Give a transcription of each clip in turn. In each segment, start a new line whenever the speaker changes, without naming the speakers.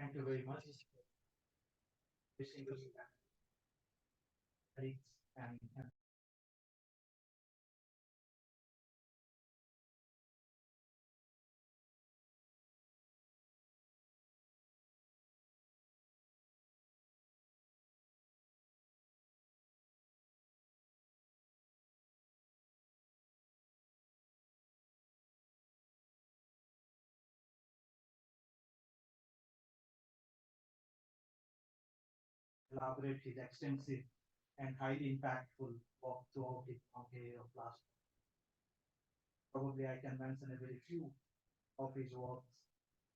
Thank you very much. Distinguished colleagues and elaborate his extensive and highly impactful work throughout his long career of last. Probably I can mention a very few of his works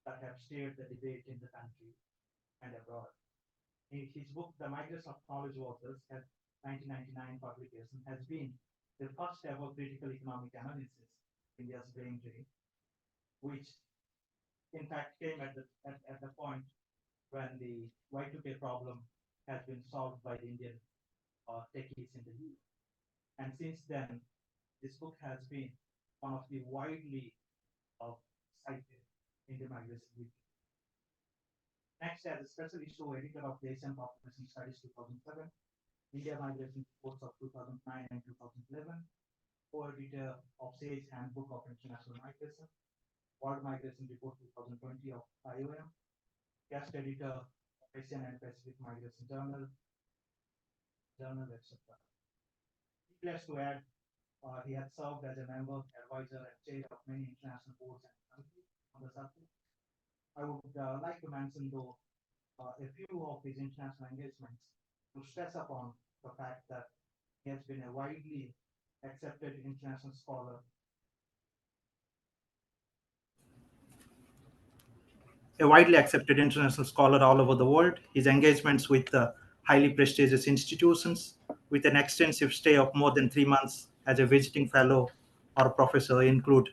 that have stirred the debate in the country and abroad. In his book, The Migration of Knowledge Workers, has 1999 publication, has been the first ever critical economic analysis of India's brain drain, which in fact came at the point when the Y2K problem has been solved by the Indian techies in the EU. And since then, this book has been one of the widely cited Indian migration literature. Next, as a special issue editor of the Asian Population Studies 2007, India Migration Reports of 2009 and 2011, co-editor of SAGE Handbook of International Migration, World Migration Report 2020 of IOM, guest editor of Asian and Pacific Migration Journal, etc. Needless to add, he had served as a member, advisor, and chair of many international boards and committees on the subject. I would like to mention, though, a few of his international engagements to stress upon the fact that he has been a widely accepted international scholar. A widely accepted international scholar all over the world. His engagements with highly prestigious institutions, with an extensive stay of more than 3 months as a visiting fellow or professor, include,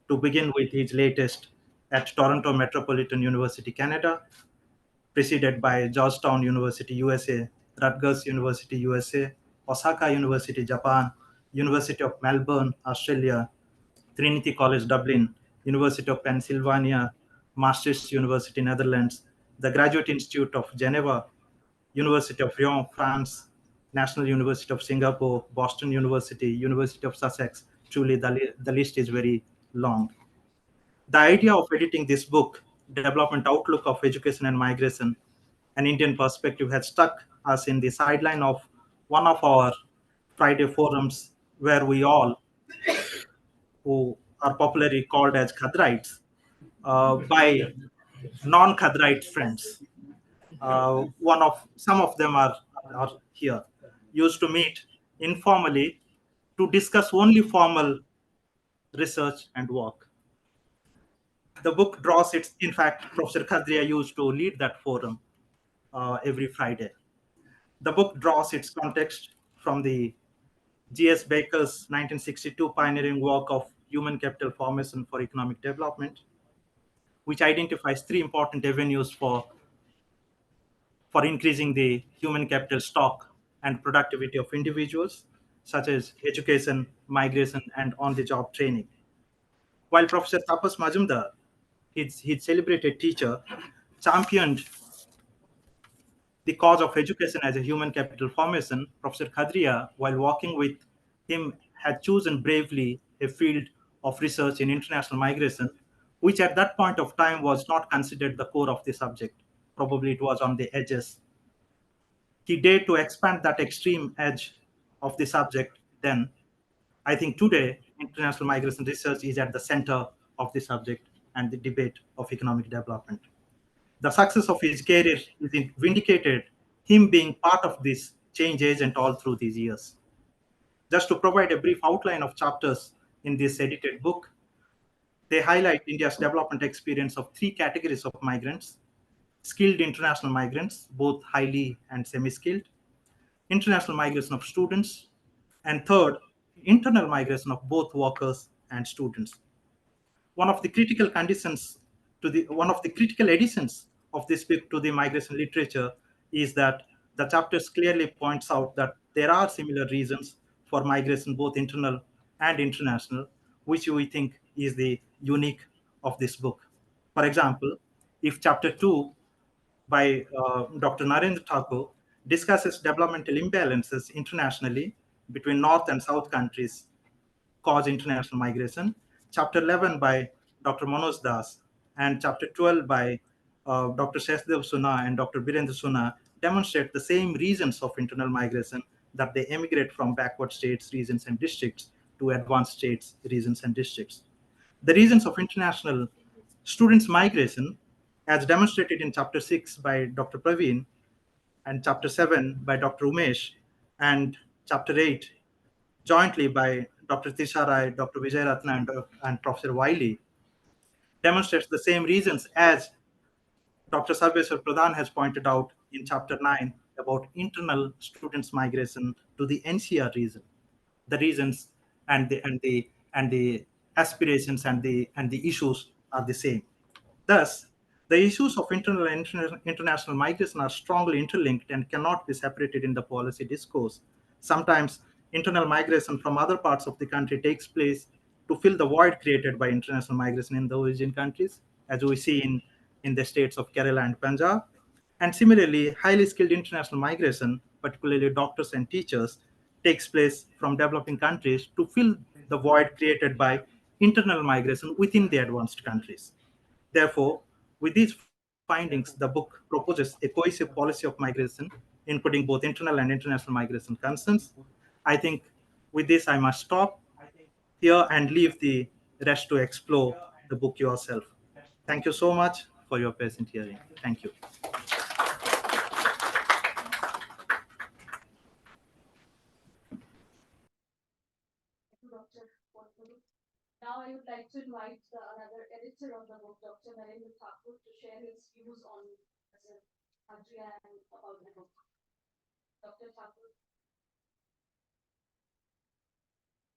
to begin with, his latest at Toronto Metropolitan University, Canada, preceded by Georgetown University, USA, Rutgers University, USA, Osaka University, Japan, University of Melbourne, Australia, Trinity College Dublin, University of Pennsylvania, Maastricht University, Netherlands, the Graduate Institute of Geneva, University of Lyon, France, National University of Singapore, Boston University, University of Sussex. Truly, the list is very long. The idea of editing this book, Development Outlook of Education and Migration, an Indian Perspective, had stuck us in the sideline of one of our Friday forums where we all, who are popularly called as Khadrites, by non-Khadrite friends. Some of them are here, used to meet informally to discuss only formal research and work. The book draws its, in fact, Professor Khadria used to lead that forum every Friday. The book draws its context from the G.S. Baker's 1962 pioneering work of Human Capital Formation for Economic Development, which identifies 3 important avenues for increasing the human capital stock and productivity of individuals, such as education, migration, and on-the-job training. While Professor Tapas Majumdar, his celebrated teacher, championed the cause of education as a human capital formation, Professor Khadria, while working with him, had chosen bravely a field of research in international migration, which at that point of time was not considered the core of the subject. Probably it was on the edges. He dared to expand that extreme edge of the subject then. I think today, international migration research is at the center of the subject and the debate of economic development. The success of his career is vindicated, him being part of this change agent all through these years. Just to provide a brief outline of chapters in this edited book, they highlight India's development experience of 3 categories of migrants: skilled international migrants, both highly and semi-skilled; international migration of students; and third, internal migration of both workers and students. One of the critical additions of this book to the migration literature is that the chapters clearly points out that there are similar reasons for migration, both internal and international, which we think is the unique of this book. For example, if chapter 2 by Dr. Narendra Thakur discusses developmental imbalances internationally between North and South countries cause international migration. Chapter 11 by Dr. Manoj Das and Chapter 12 by Dr. Sesdev Suna and Dr. Birendra Suna demonstrate the same reasons of internal migration, that they emigrate from backward states, regions, and districts to advanced states, regions, and districts. The reasons of international students' migration, as demonstrated in Chapter 6 by Dr. Praveen and Chapter 7 by Dr. Umesh and Chapter 8 jointly by Dr. Tisha Rai, Dr. Vijay Ratna, and Professor Wiley, demonstrates the same reasons as Dr. Sarveswar Pradhan has pointed out in Chapter 9 about internal students' migration to the NCR region. The reasons and the aspirations and the issues are the same. Thus, the issues of internal and international migration are strongly interlinked and cannot be separated in the policy discourse. Sometimes, internal migration from other parts of the country takes place to fill the void created by international migration in the origin countries, as we see in the states of Kerala and Punjab. And similarly, highly skilled international migration, particularly doctors and teachers, takes place from developing countries to fill the void created by internal migration within the advanced countries. Therefore, with these findings, the book proposes a cohesive policy of migration, including both internal and international migration concerns. I think with this, I must stop here and leave the rest to explore the book yourself. Thank you so much for your patient hearing. Thank you.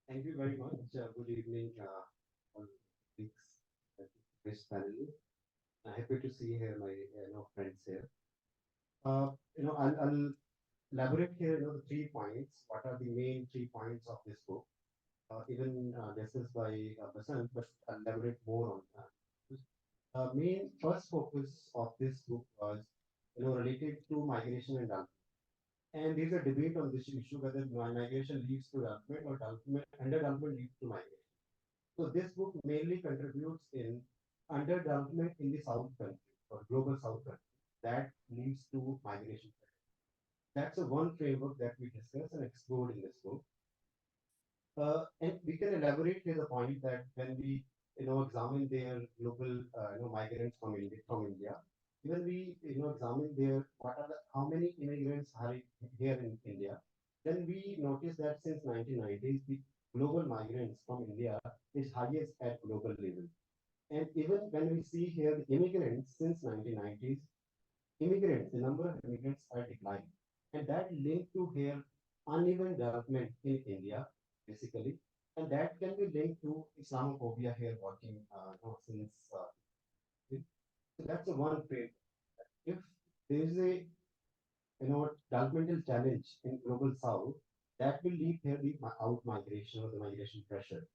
Thank you very much. Good evening, all colleagues, this panel. Happy to see here my friends here. I'll elaborate here. The 3 points. What are the main 3 points of this book? Even this is by Basant, but I'll elaborate more on that. Main first focus of this book was related to migration and development. And there's a debate on this issue whether migration leads to development or development underdevelopment leads to migration. So this book mainly contributes in underdevelopment in the South country or global South country that leads to migration. That's a one framework that we discussed and explored in this book. And we can elaborate here the point that when we examine their global migrants from India, even we examine their what are the how many immigrants are here in India, then we notice that since 1990s the global migrants from India is highest at global level. And even when we see here the immigrants since 1990s, the number of immigrants are declining. And that linked to here uneven development in India, basically. And that can be linked to Islamophobia here working since. So that's a one frame. If there is a developmental challenge in global south, that will lead here the out migration or the migration pressure.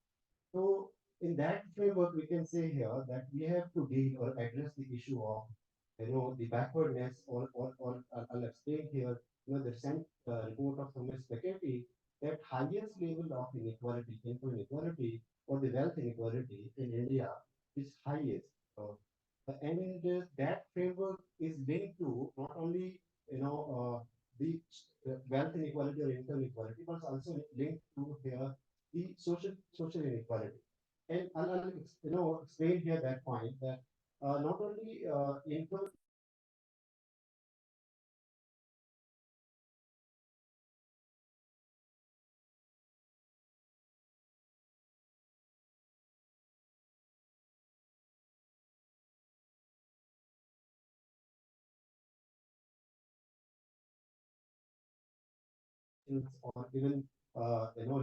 So in that framework, we can say here that we have to deal or address the issue of the backwardness or I'll explain here the recent report of Thomas Piketty that highest level of inequality, income inequality or the wealth inequality in India is highest. And that framework is linked to not only the wealth inequality or income inequality, but also linked to here the social inequality. And I'll explain here that point that not only income or even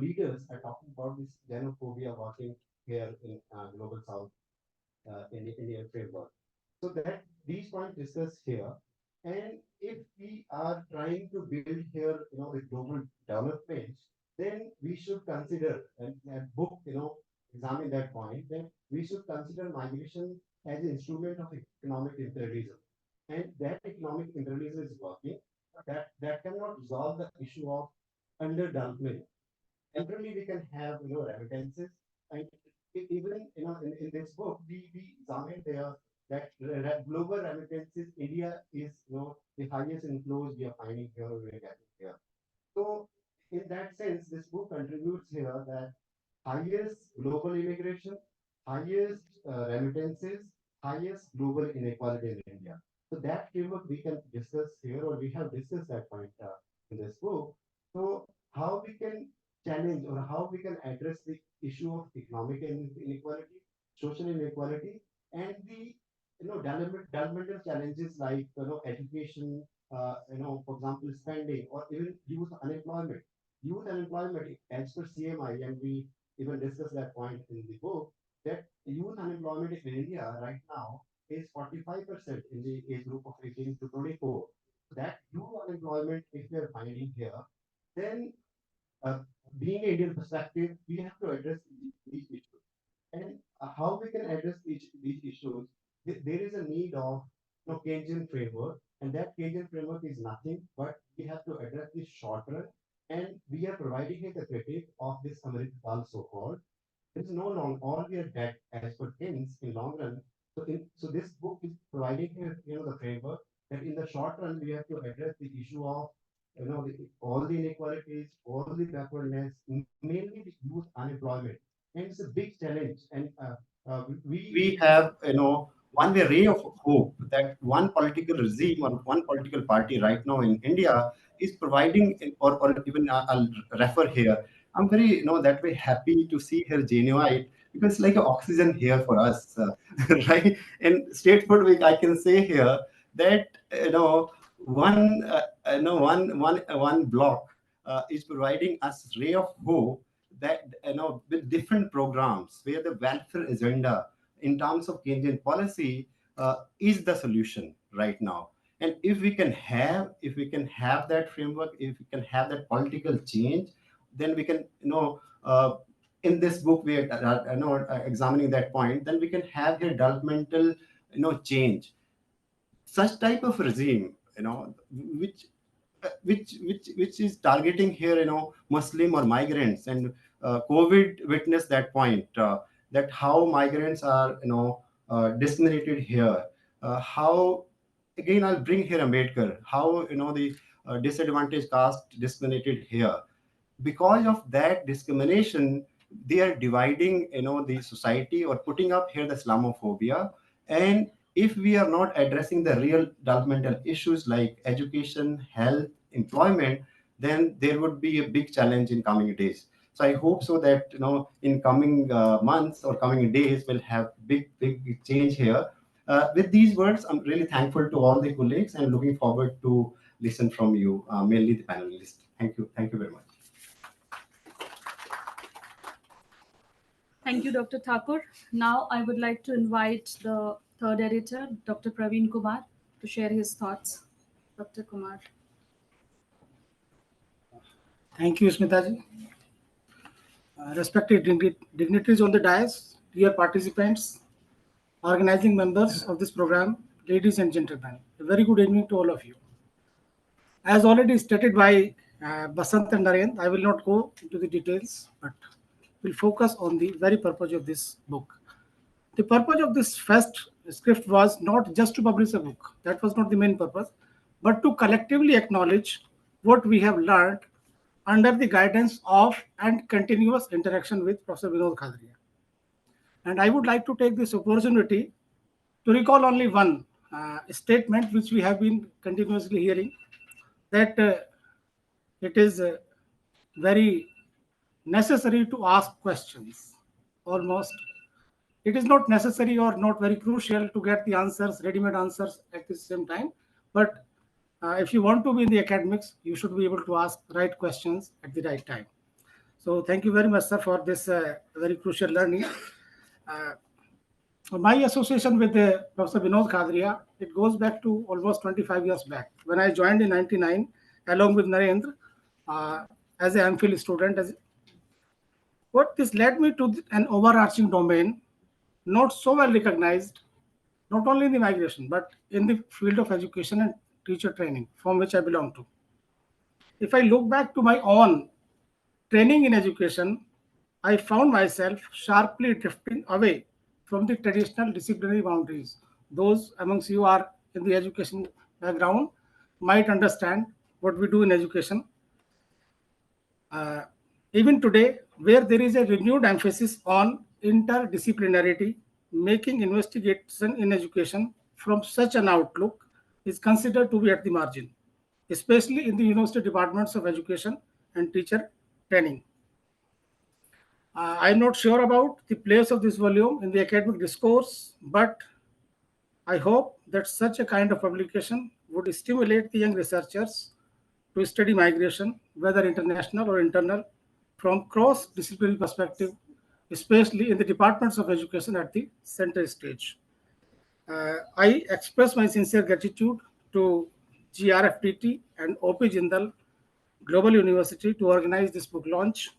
leaders are talking about this xenophobia working here in global south in the Indian framework. So that these points discussed here, and if we are trying to build here, the global development, then we should consider and book, examine that point. Then we should consider migration as an instrument of economic imperialism. and that economic imperialism is working. That cannot resolve the issue of underdevelopment. Temporarily, we can have remittances, and even in this book, we examine there that global remittances, India is the highest inflows we are finding here, we are getting here. So, in that sense, this book contributes here that highest global immigration, highest remittances, highest global inequality in India. So that framework we can discuss here, or we have discussed that point in this book. So how we can challenge or how we can address the issue of economic inequality, social inequality, and the developmental challenges like education, for example, spending, or even youth unemployment. Youth unemployment, as per CMI, and we even discussed that point in the book, that youth unemployment in India right now is 45% in the age group of 18 to 24. That youth unemployment, if we are finding here, then uh, being an Indian perspective, we have to address these issues. And how we can address these issues, there is a need of Keynesian framework, and that Keynesian framework is nothing but we have to address this short run, and we are providing here the critique of this American so-called. There is no long, all we are dead as per Keynes in long run. So this book is providing here, the framework that in the short run we have to address the issue of all the inequalities, all the backwardness, mainly the youth unemployment, and it's a big challenge. And we have one ray of hope that one political regime or one political party right now in India is providing, or even I'll refer here. I'm very that way happy to see her genuine because it's like an oxygen here for us, right? And straightforward, I can say here that one one block is providing us ray of hope that with different programs where the welfare agenda in terms of Keynesian policy is the solution right now. And if we can have that framework, if we can have that political change, then we can in this book we are examining that point. Then we can have a developmental change, such type of regime, which which is targeting here, Muslim or migrants. And COVID witnessed that point, that how migrants are, discriminated here. How, again, I'll bring here Ambedkar, how, the disadvantaged caste discriminated here. Because of that discrimination, they are dividing the society or putting up here the Islamophobia. And if we are not addressing the real developmental issues like education, health, employment, then there would be a big challenge in coming days. So I hope so that in coming months or coming days we'll have big change here. With these words, I'm really thankful to all the colleagues and looking forward to listen from you, mainly the panelists. Thank you very much.
Thank you, Dr. Thakur. Now I would like to invite the third editor, Dr. Praveen Kumar, to share his thoughts. Dr. Kumar.
Thank you, Smitaji. Respected dignitaries on the dais, dear participants, organizing members of this program, ladies and gentlemen, a very good evening to all of you. As already stated by Basant and Narendra, I will not go into the details, but will focus on the very purpose of this book. The purpose of this first script was not just to publish a book. That was not the main purpose, but to collectively acknowledge what we have learned under the guidance of and continuous interaction with Professor Binod Khadria. And I would like to take this opportunity to recall only one statement which we have been continuously hearing, that it is very necessary to ask questions. Almost, it is not necessary or not very crucial to get the answers, ready-made answers at the same time. But if you want to be in the academics, you should be able to ask right questions at the right time. So thank you very much, sir, for this very crucial learning. My association with Professor Binod Khadria, it goes back to almost 25 years back. When I joined in 99, along with Narendra, as an MPhil student. What this led me to an overarching domain, not so well recognized, not only in the migration, but in the field of education and teacher training, from which I belong to. If I look back to my own training in education, I found myself sharply drifting away from the traditional disciplinary boundaries. Those amongst you are in the education background might understand what we do in education. Uh, Even today, where there is a renewed emphasis on interdisciplinarity, making investigation in education from such an outlook is considered to be at the margin, especially in the university departments of education and teacher training. I'm not sure about the place of this volume in the academic discourse, but I hope that such a kind of publication would stimulate the young researchers to study migration, whether international or internal, from cross-disciplinary perspective, especially in the departments of education at the center stage. I express my sincere gratitude to GRFTT and OP Jindal Global University to organize this book launch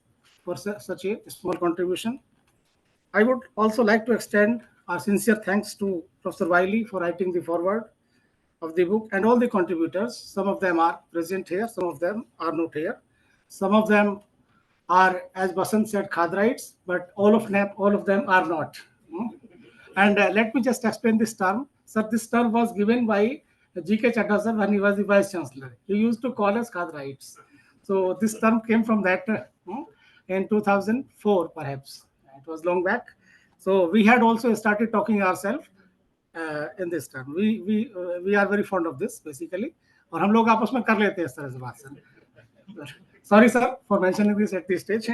for such a small contribution. I would also like to extend our sincere thanks to Professor Wiley for writing the foreword of the book and all the contributors. Some of them are present here, some of them are not here. Some of them are, as Basant said, Khadrites, but all of them are not. And let me just explain this term. Sir, this term was given by G.K. Chadha sir when he was the Vice Chancellor. He used to call us Khadrites. So this term came from that in 2004, perhaps. It was long back. So we had also started talking ourselves in this term. We are very fond of this, basically. और हम लोग आपस में कर लेते हैं इस तरह से बात sir. Sorry, sir, for mentioning this at this stage.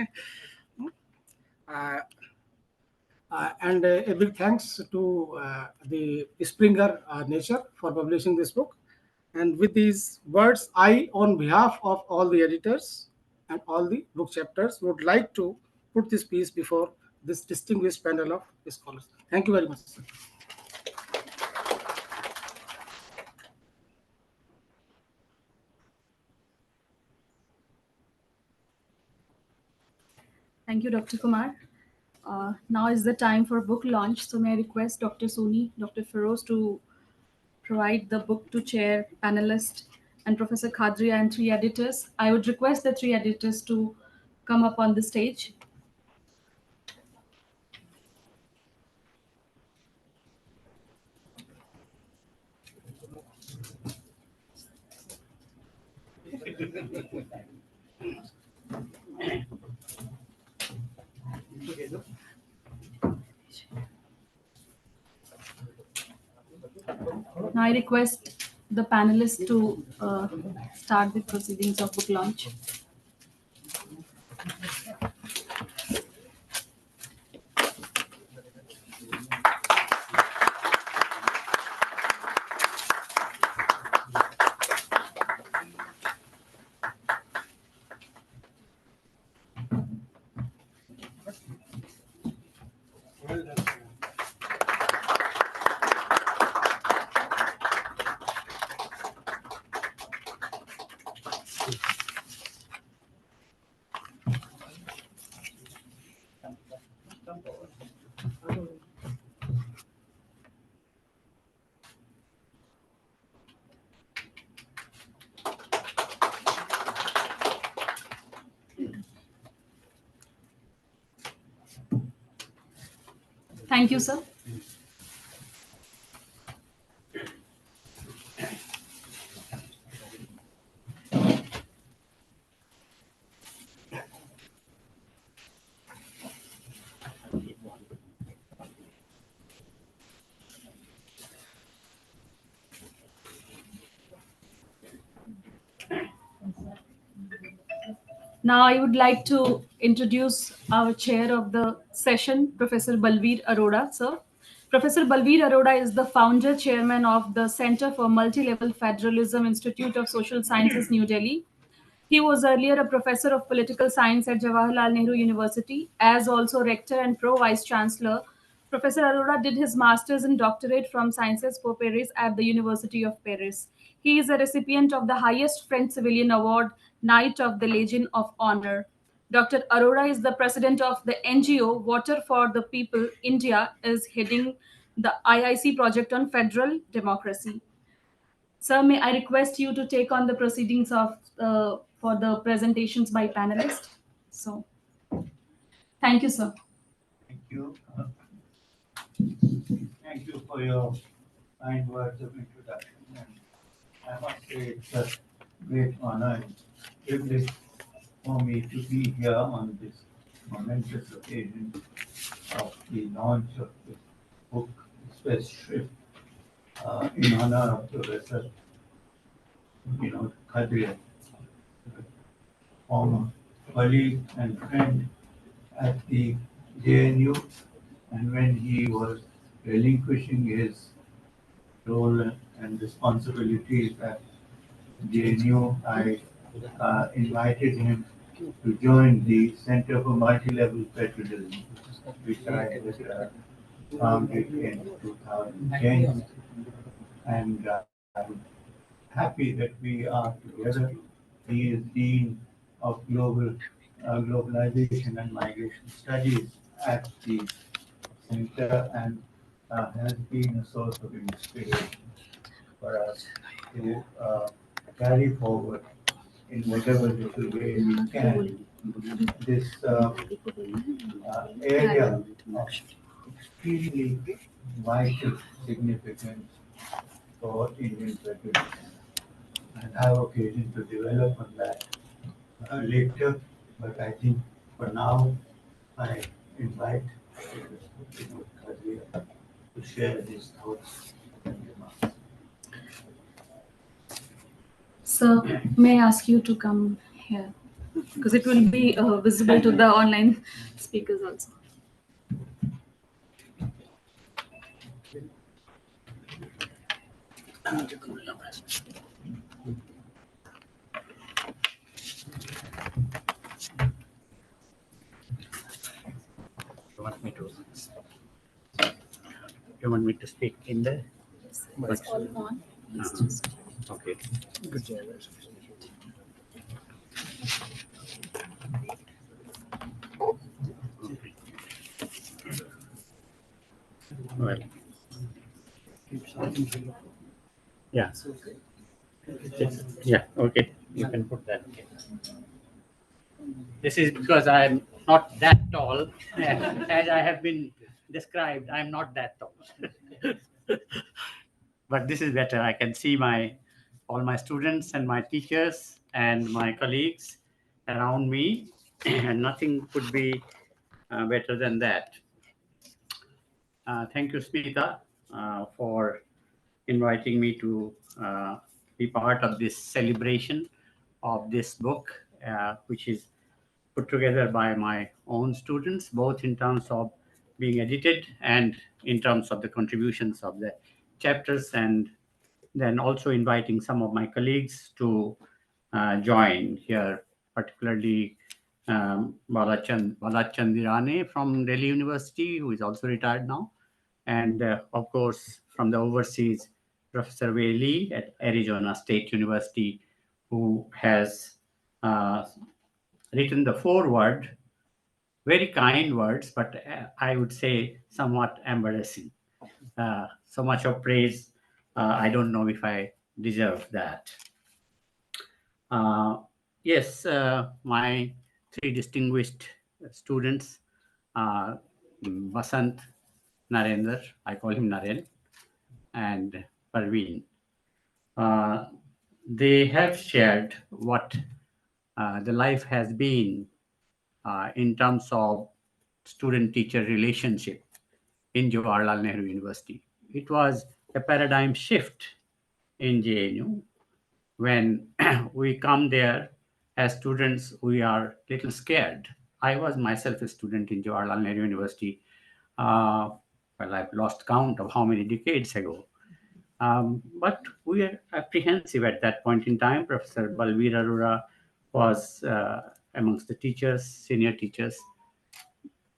And a big thanks to the Springer Nature for publishing this book. And with these words, I, on behalf of all the editors and all the book chapters, would like to put this piece before this distinguished panel of scholars. Thank you very much, sir.
Thank you, Dr. Kumar. Now is the time for book launch. So may I request Dr. Soni, Dr. Feroz to provide the book to chair, panelist, and Professor Khadria and three editors. I would request the three editors to come up on the stage. Now I request the panelists to start the proceedings of book launch. Thank you, sir. Now I would like to introduce our chair of the session, Professor Balveer Arora, sir. Professor Balveer Arora is the founder chairman of the Center for Multi-Level Federalism Institute of Social Sciences, New Delhi. He was earlier a professor of political science at Jawaharlal Nehru University, as also rector and pro-vice chancellor. Professor Arora did his master's and doctorate from Sciences Po Paris at the University of Paris. He is a recipient of the highest French civilian award, Knight of the Legion of Honor. Dr. Arora is the president of the NGO Water for the People. India is heading the IIC project on federal democracy. Sir, may I request you to take on the proceedings of for the presentations by panelists? So, thank you, sir.
Thank you. Thank you for your kind words of introduction. And I must say it's a great honor and privilege for me to be here on this momentous occasion of the launch of this book, this Shrift, in honor of Professor Binod Khadria, former colleague and friend at the JNU, and when he was relinquishing his role and responsibilities at JNU, I invited him to join the Center for Multi-Level Federalism, which I founded in 2010. And I'm happy that we are together. He is Dean of Globalization and Migration Studies at the Center, and has been a source of inspiration for us to carry forward in whatever little way we can this area of extremely vital significance for Indian federalism. And have occasion to develop on that later, but I think for now I invite Khadria to share his thoughts and remarks.
Sir, may I ask you to come here? Because it will be visible to the online speakers also.
You want me to speak in there?
It's all on.
Okay.
Good job.
Well. Yeah. Yeah, okay. You can put that. This is because I'm not that tall. As I have been described, I'm not that tall. But this is better. I can see all my students and my teachers and my colleagues around me, and nothing could be better than that. Thank you, Smita, for inviting me to be part of this celebration of this book, which is put together by my own students, both in terms of being edited and in terms of the contributions of the chapters, and then also inviting some of my colleagues to join here, particularly Balachandirane from Delhi University, who is also retired now, and of course from the overseas, Professor Wei Li at Arizona State University, who has written the foreword, very kind words, but I would say somewhat embarrassing. So much of praise, I don't know if I deserve that. Yes, my three distinguished students, Vasant, Narendra, I call him Naren, and Parveen. They have shared what the life has been in terms of student-teacher relationship in Jawaharlal Nehru University. It was a paradigm shift in JNU. When we come there as students, we are a little scared. I was myself a student in Jawaharlal Nehru University. Well, I've lost count of how many decades ago. But we were apprehensive at that point in time. Professor Balveer Arora was amongst the teachers, senior teachers.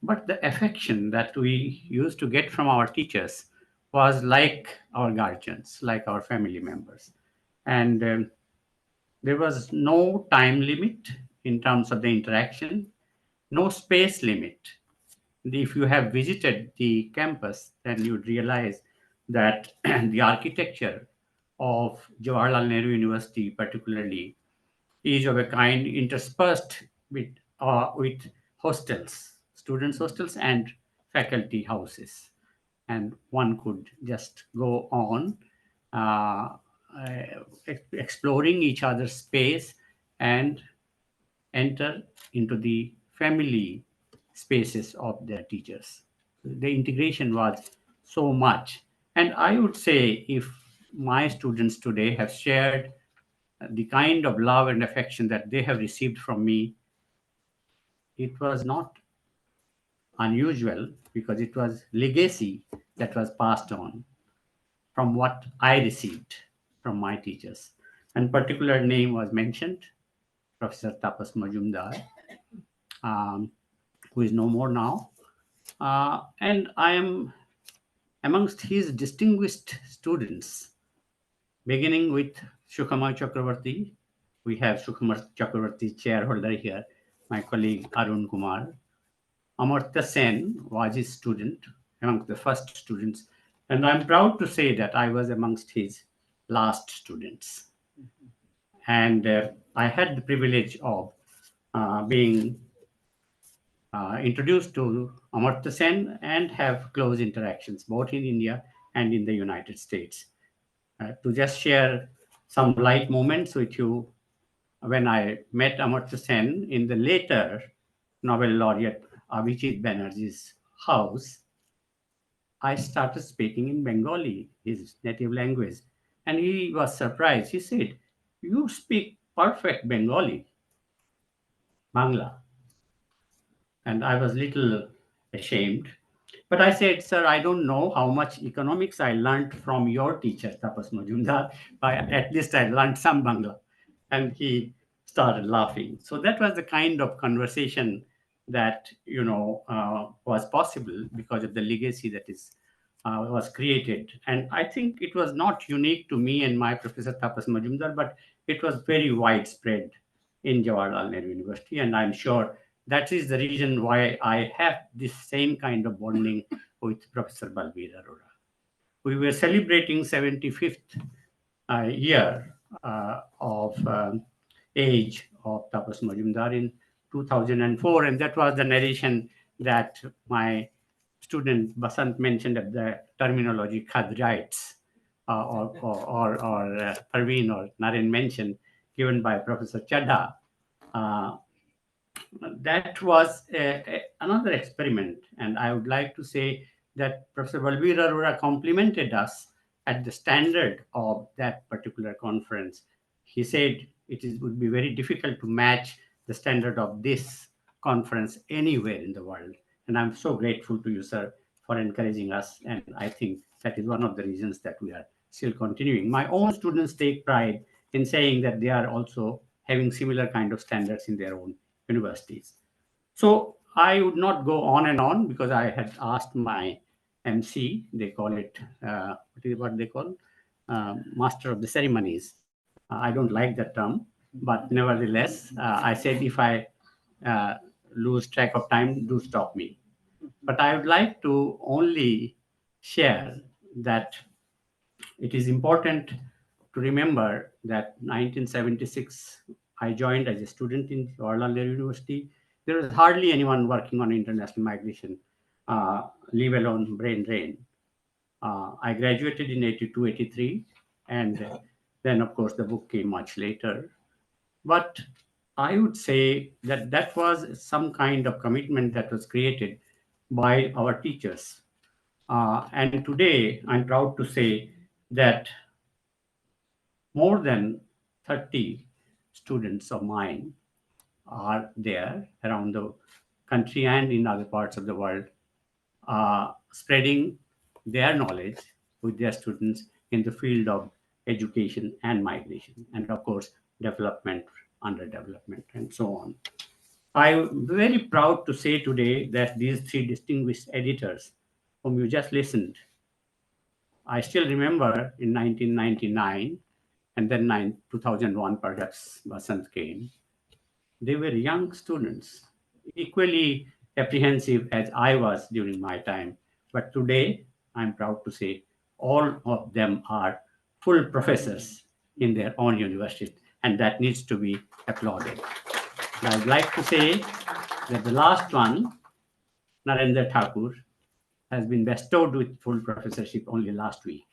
But the affection that we used to get from our teachers was like our guardians, like our family members. And there was no time limit in terms of the interaction, no space limit. if you have visited the campus, then you'd realize that the architecture of Jawaharlal Nehru University, particularly, is of a kind interspersed with hostels, students' hostels, and faculty houses. And one could just go on uh, exploring each other's space and enter into the family spaces of their teachers. The integration was so much. And I would say if my students today have shared the kind of love and affection that they have received from me, it was not unusual because it was legacy that was passed on from what I received from my teachers. And particular name was mentioned, Professor Tapas Majumdar, um, who is no more now. And I am amongst his distinguished students, beginning with Shukamar Chakravarti. We have Shukamar Chakravarti chairholder here, my colleague Arun Kumar. Amartya Sen was his student, among the first students. And I'm proud to say that I was amongst his last students. And I had the privilege of being introduced to Amartya Sen and have close interactions both in India and in the United States. To just share some light moments with you, when I met Amartya Sen in the later Nobel laureate Abhijit Banerjee's house, I started speaking in Bengali, his native language. And he was surprised. He said, "You speak perfect Bengali, Bangla." And I was little ashamed. But I said, "Sir, I don't know how much economics I learned from your teacher, Tapas Majumdar, but at least I learned some Bangla." And he started laughing. So that was the kind of conversation that, was possible because of the legacy that was created. And I think it was not unique to me and my Professor Tapas Majumdar, but it was very widespread in Jawaharlal Nehru University. And I'm sure that is the reason why I have this same kind of bonding with Professor Balbir Arora. We were celebrating 75th year of age of Tapas Majumdar in 2004, and that was the narration that my student Basant mentioned at the terminology Khadriites, or Parveen or Naren mentioned, given by Professor Chadha. Uh, that was another experiment, and I would like to say that Professor Balbir Arora complimented us at the standard of that particular conference. He said would be very difficult to match the standard of this conference anywhere in the world. And I'm so grateful to you, sir, for encouraging us. And I think that is one of the reasons that we are still continuing. My own students take pride in saying that they are also having similar kind of standards in their own universities. So I would not go on and on because I had asked my MC, they call it, what they call, master of the ceremonies. I don't like that term, but nevertheless, I said if I uh, lose track of time, do stop me. But I would like to only share that it is important to remember that 1976, I joined as a student in Jawaharlal Nehru University. There was hardly anyone working on international migration, leave alone brain drain. I graduated in 82, 83, and then, of course, the book came much later. But I would say that that was some kind of commitment that was created by our teachers. And today, I'm proud to say that more than 30 students of mine are there around the country and in other parts of the world, spreading their knowledge with their students in the field of education and migration, and of course, development, underdevelopment, and so on. I'm very proud to say today that these three distinguished editors, whom you just listened, I still remember in 1999, and then 2001, perhaps Vasant came. They were young students, equally apprehensive as I was during my time. But today, I'm proud to say all of them are full professors in their own universities, and that needs to be applauded. And I'd like to say that the last one, Narendra Thakur, has been bestowed with full professorship only last week.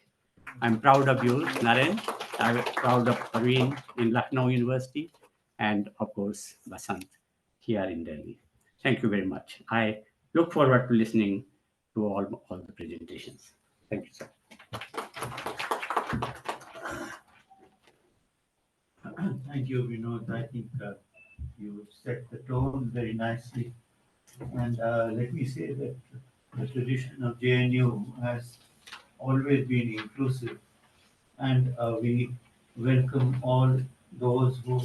I'm proud of you, Naren. I'm proud of Parveen in Lucknow University, and of course, Basant here in Delhi. Thank you very much. I look forward to listening to all the presentations. Thank you, sir.
Thank you, Binod. I think you set the tone very nicely. And let me say that the tradition of JNU has always been inclusive, and we welcome all those who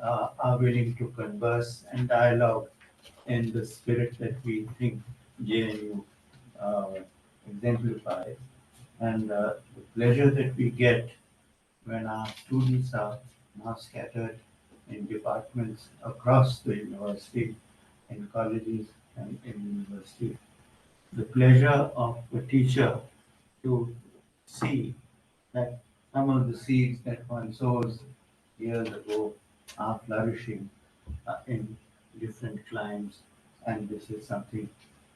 are willing to converse and dialogue in the spirit that we think JNU exemplifies. And the pleasure that we get when our students are now scattered in departments across the university, in colleges and in universities. The pleasure of a teacher to see that some of the seeds that one sows years ago are flourishing in different climes, and this is something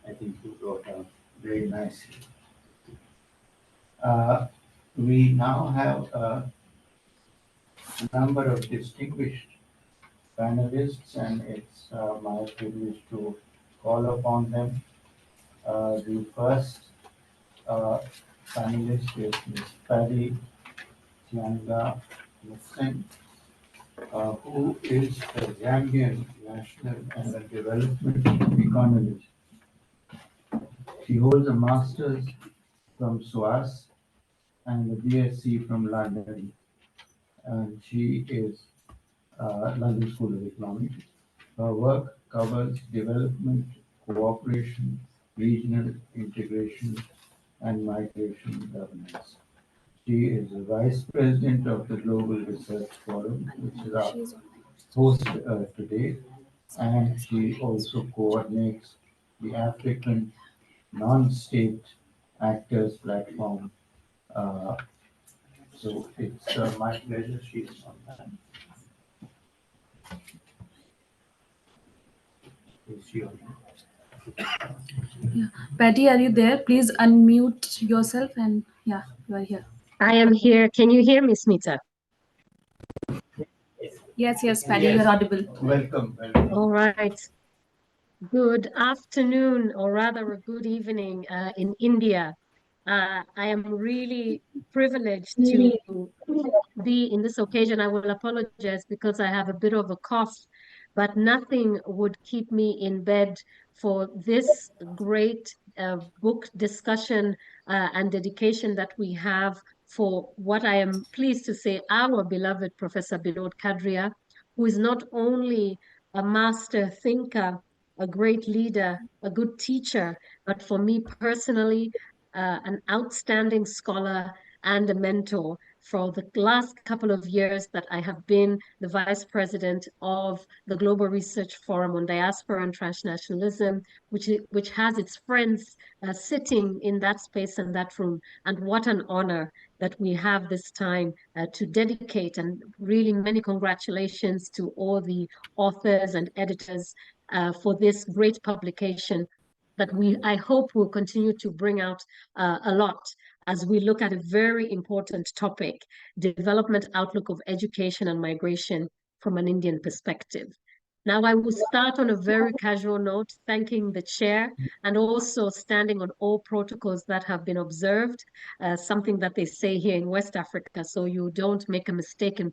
I think you brought out very nicely. We now have a number of distinguished panelists, and it's my privilege to call upon them. The first panelist is Ms. Paddy Tianga Musen, who is a Zambian national and a development economist. She holds a master's from SOAS and a BSc from London, and she is London School of Economics. Her work covers development, cooperation, regional integration, and migration governance. She is the Vice President of the Global Research Forum, which is our host today, and she also coordinates the African Non-State Actors Platform. So it's my pleasure. She's on that. Is she on that?
Yeah. Patty, are you there? Please unmute yourself and yeah, you are here.
I am here. Can you hear me, Smita?
Yes, Patty,
Yes.
you're audible.
Welcome.
All right. Good afternoon, or rather a good evening in India. I am really privileged to be in this occasion. I will apologize because I have a bit of a cough, but nothing would keep me in bed for this great book discussion and dedication that we have for what I am pleased to say, our beloved Professor Binod Khadria, who is not only a master thinker, a great leader, a good teacher, but for me personally, an outstanding scholar and a mentor for the last couple of years that I have been the vice president of the Global Research Forum on Diaspora and Transnationalism, which has its friends sitting in that space and that room. And what an honor that we have this time to dedicate, and really many congratulations to all the authors and editors for this great publication that I hope will continue to bring out a lot as we look at a very important topic, development outlook of education and migration from an Indian perspective. Now, I will start on a very casual note, thanking the chair and also standing on all protocols that have been observed, something that they say here in West Africa, so you don't make a mistake in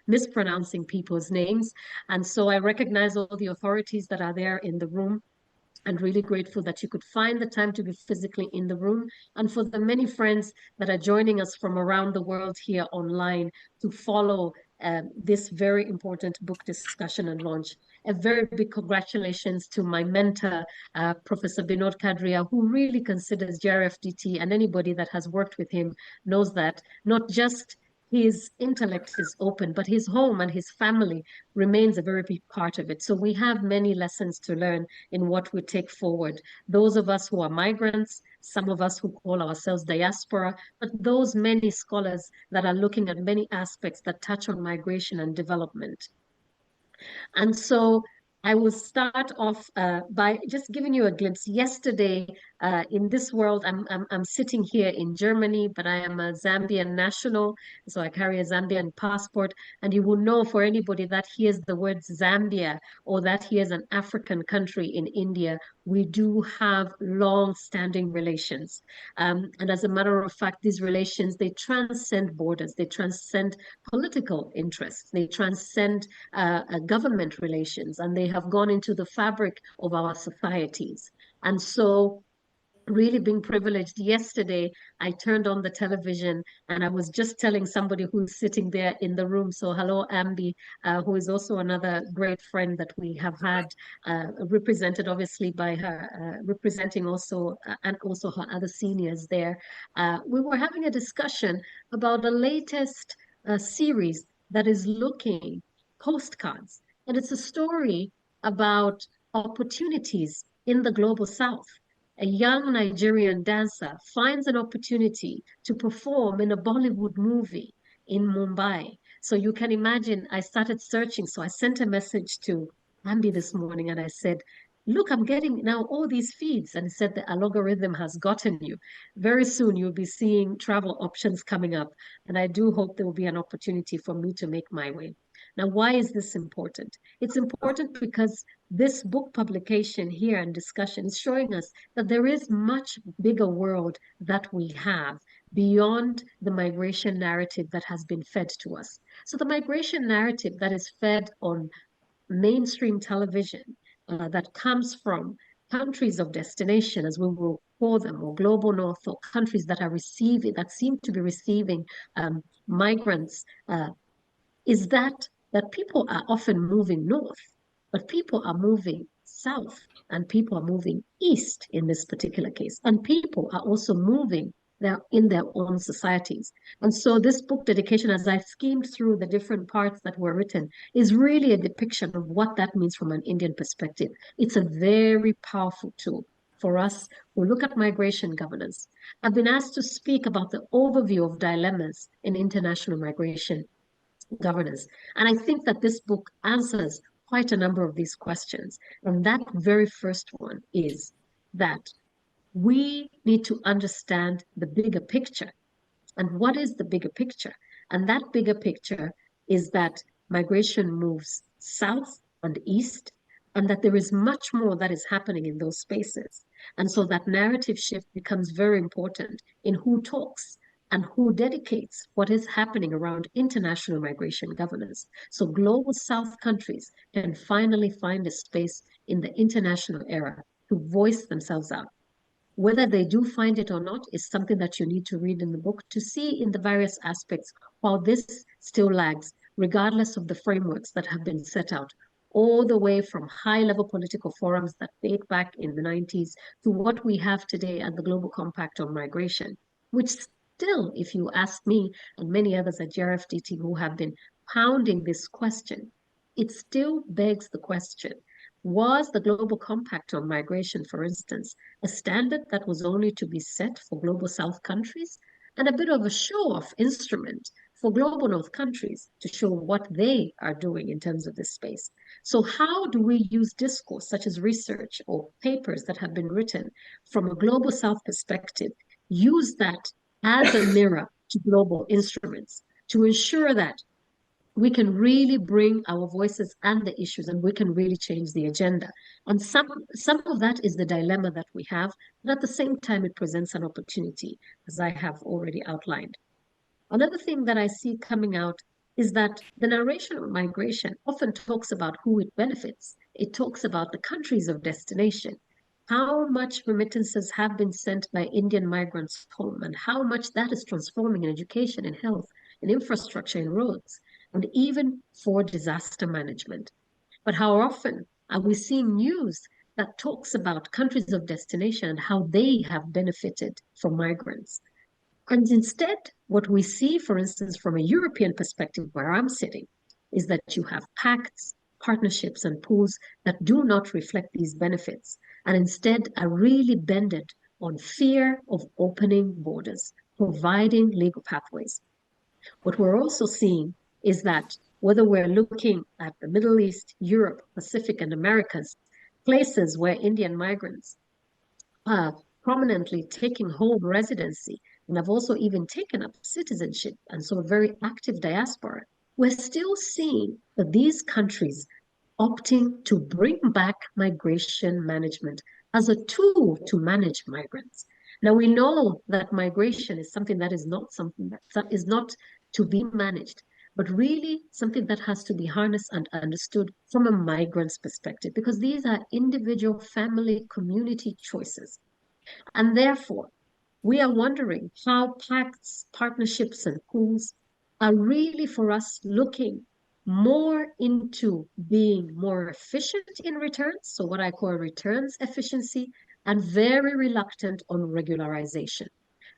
mispronouncing people's names. And so I recognize all the authorities that are there in the room, and really grateful that you could find the time to be physically in the room, and for the many friends that are joining us from around the world here online to follow this very important book discussion and launch. A very big congratulations to my mentor, Professor Binod Khadria, who really considers JRFDT, and anybody that has worked with him knows that, not just his intellect is open, but his home and his family remains a very big part of it. So we have many lessons to learn in what we take forward. Those of us who are migrants, some of us who call ourselves diaspora, but those many scholars that are looking at many aspects that touch on migration and development. And so I will start off by just giving you a glimpse. Yesterday, in this world, I'm sitting here in Germany, but I am a Zambian national, so I carry a Zambian passport. And you will know, for anybody that hears the word Zambia or that hears an African country in India, we do have long-standing relations. And as a matter of fact, these relations, they transcend borders, they transcend political interests, they transcend government relations, and they have gone into the fabric of our societies. And so really being privileged. Yesterday, I turned on the television and I was just telling somebody who's sitting there in the room. So hello, Ambi, who is also another great friend that we have had, represented obviously by her, representing also, and also her other seniors there. We were having a discussion about the latest series that is looking postcards. And it's a story about opportunities in the global South. A young Nigerian dancer finds an opportunity to perform in a Bollywood movie in Mumbai. So you can imagine, I started searching. So I sent a message to Ambi this morning and I said, look, I'm getting now all these feeds. And he said the algorithm has gotten you. Very soon you'll be seeing travel options coming up. And I do hope there will be an opportunity for me to make my way. Now, why is this important? It's important because this book publication here and discussion is showing us that there is much bigger world that we have beyond the migration narrative that has been fed to us. So the migration narrative that is fed on mainstream television, that comes from countries of destination, as we will call them, or global north, or countries that are receiving, that seem to be receiving migrants, is that people are often moving north, but people are moving south, and people are moving east in this particular case, and people are also moving in their own societies. And so this book dedication, as I schemed through the different parts that were written, is really a depiction of what that means from an Indian perspective. It's a very powerful tool for us who look at migration governance. I've been asked to speak about the overview of dilemmas in international migration governance. And I think that this book answers quite a number of these questions. And that very first one is that we need to understand the bigger picture. And what is the bigger picture? And that bigger picture is that migration moves south and east, and that there is much more that is happening in those spaces. And so that narrative shift becomes very important in who talks and who dedicates what is happening around international migration governance. So global South countries can finally find a space in the international era to voice themselves out. Whether they do find it or not is something that you need to read in the book to see in the various aspects while this still lags, regardless of the frameworks that have been set out, all the way from high-level political forums that date back in the 90s to what we have today at the Global Compact on Migration, which still, if you ask me and many others at GRFDT who have been pounding this question, it still begs the question, was the Global Compact on Migration, for instance, a standard that was only to be set for Global South countries and a bit of a show-off instrument for Global North countries to show what they are doing in terms of this space? So how do we use discourse such as research or papers that have been written from a Global South perspective, use that as a mirror to global instruments to ensure that we can really bring our voices and the issues, and we can really change the agenda. And some of that is the dilemma that we have, but at the same time, it presents an opportunity, as I have already outlined. Another thing that I see coming out is that the narration of migration often talks about who it benefits. It talks about the countries of destination, how much remittances have been sent by Indian migrants home, and how much that is transforming in education, in health, in infrastructure, in roads, and even for disaster management. But how often are we seeing news that talks about countries of destination and how they have benefited from migrants? And instead, what we see, for instance, from a European perspective where I'm sitting, is that you have pacts, partnerships, and pools that do not reflect these benefits, and instead are really bended on fear of opening borders, providing legal pathways. What we're also seeing is that whether we're looking at the Middle East, Europe, Pacific, and Americas, places where Indian migrants are prominently taking home residency and have also even taken up citizenship, and so a very active diaspora, we're still seeing that these countries opting to bring back migration management as a tool to manage migrants. Now we know that migration is something that is not to be managed, but really something that has to be harnessed and understood from a migrant's perspective, because these are individual family community choices. And therefore, we are wondering how pacts, partnerships, and pools are really for us looking more into being more efficient in returns, so what I call returns efficiency, and very reluctant on regularization.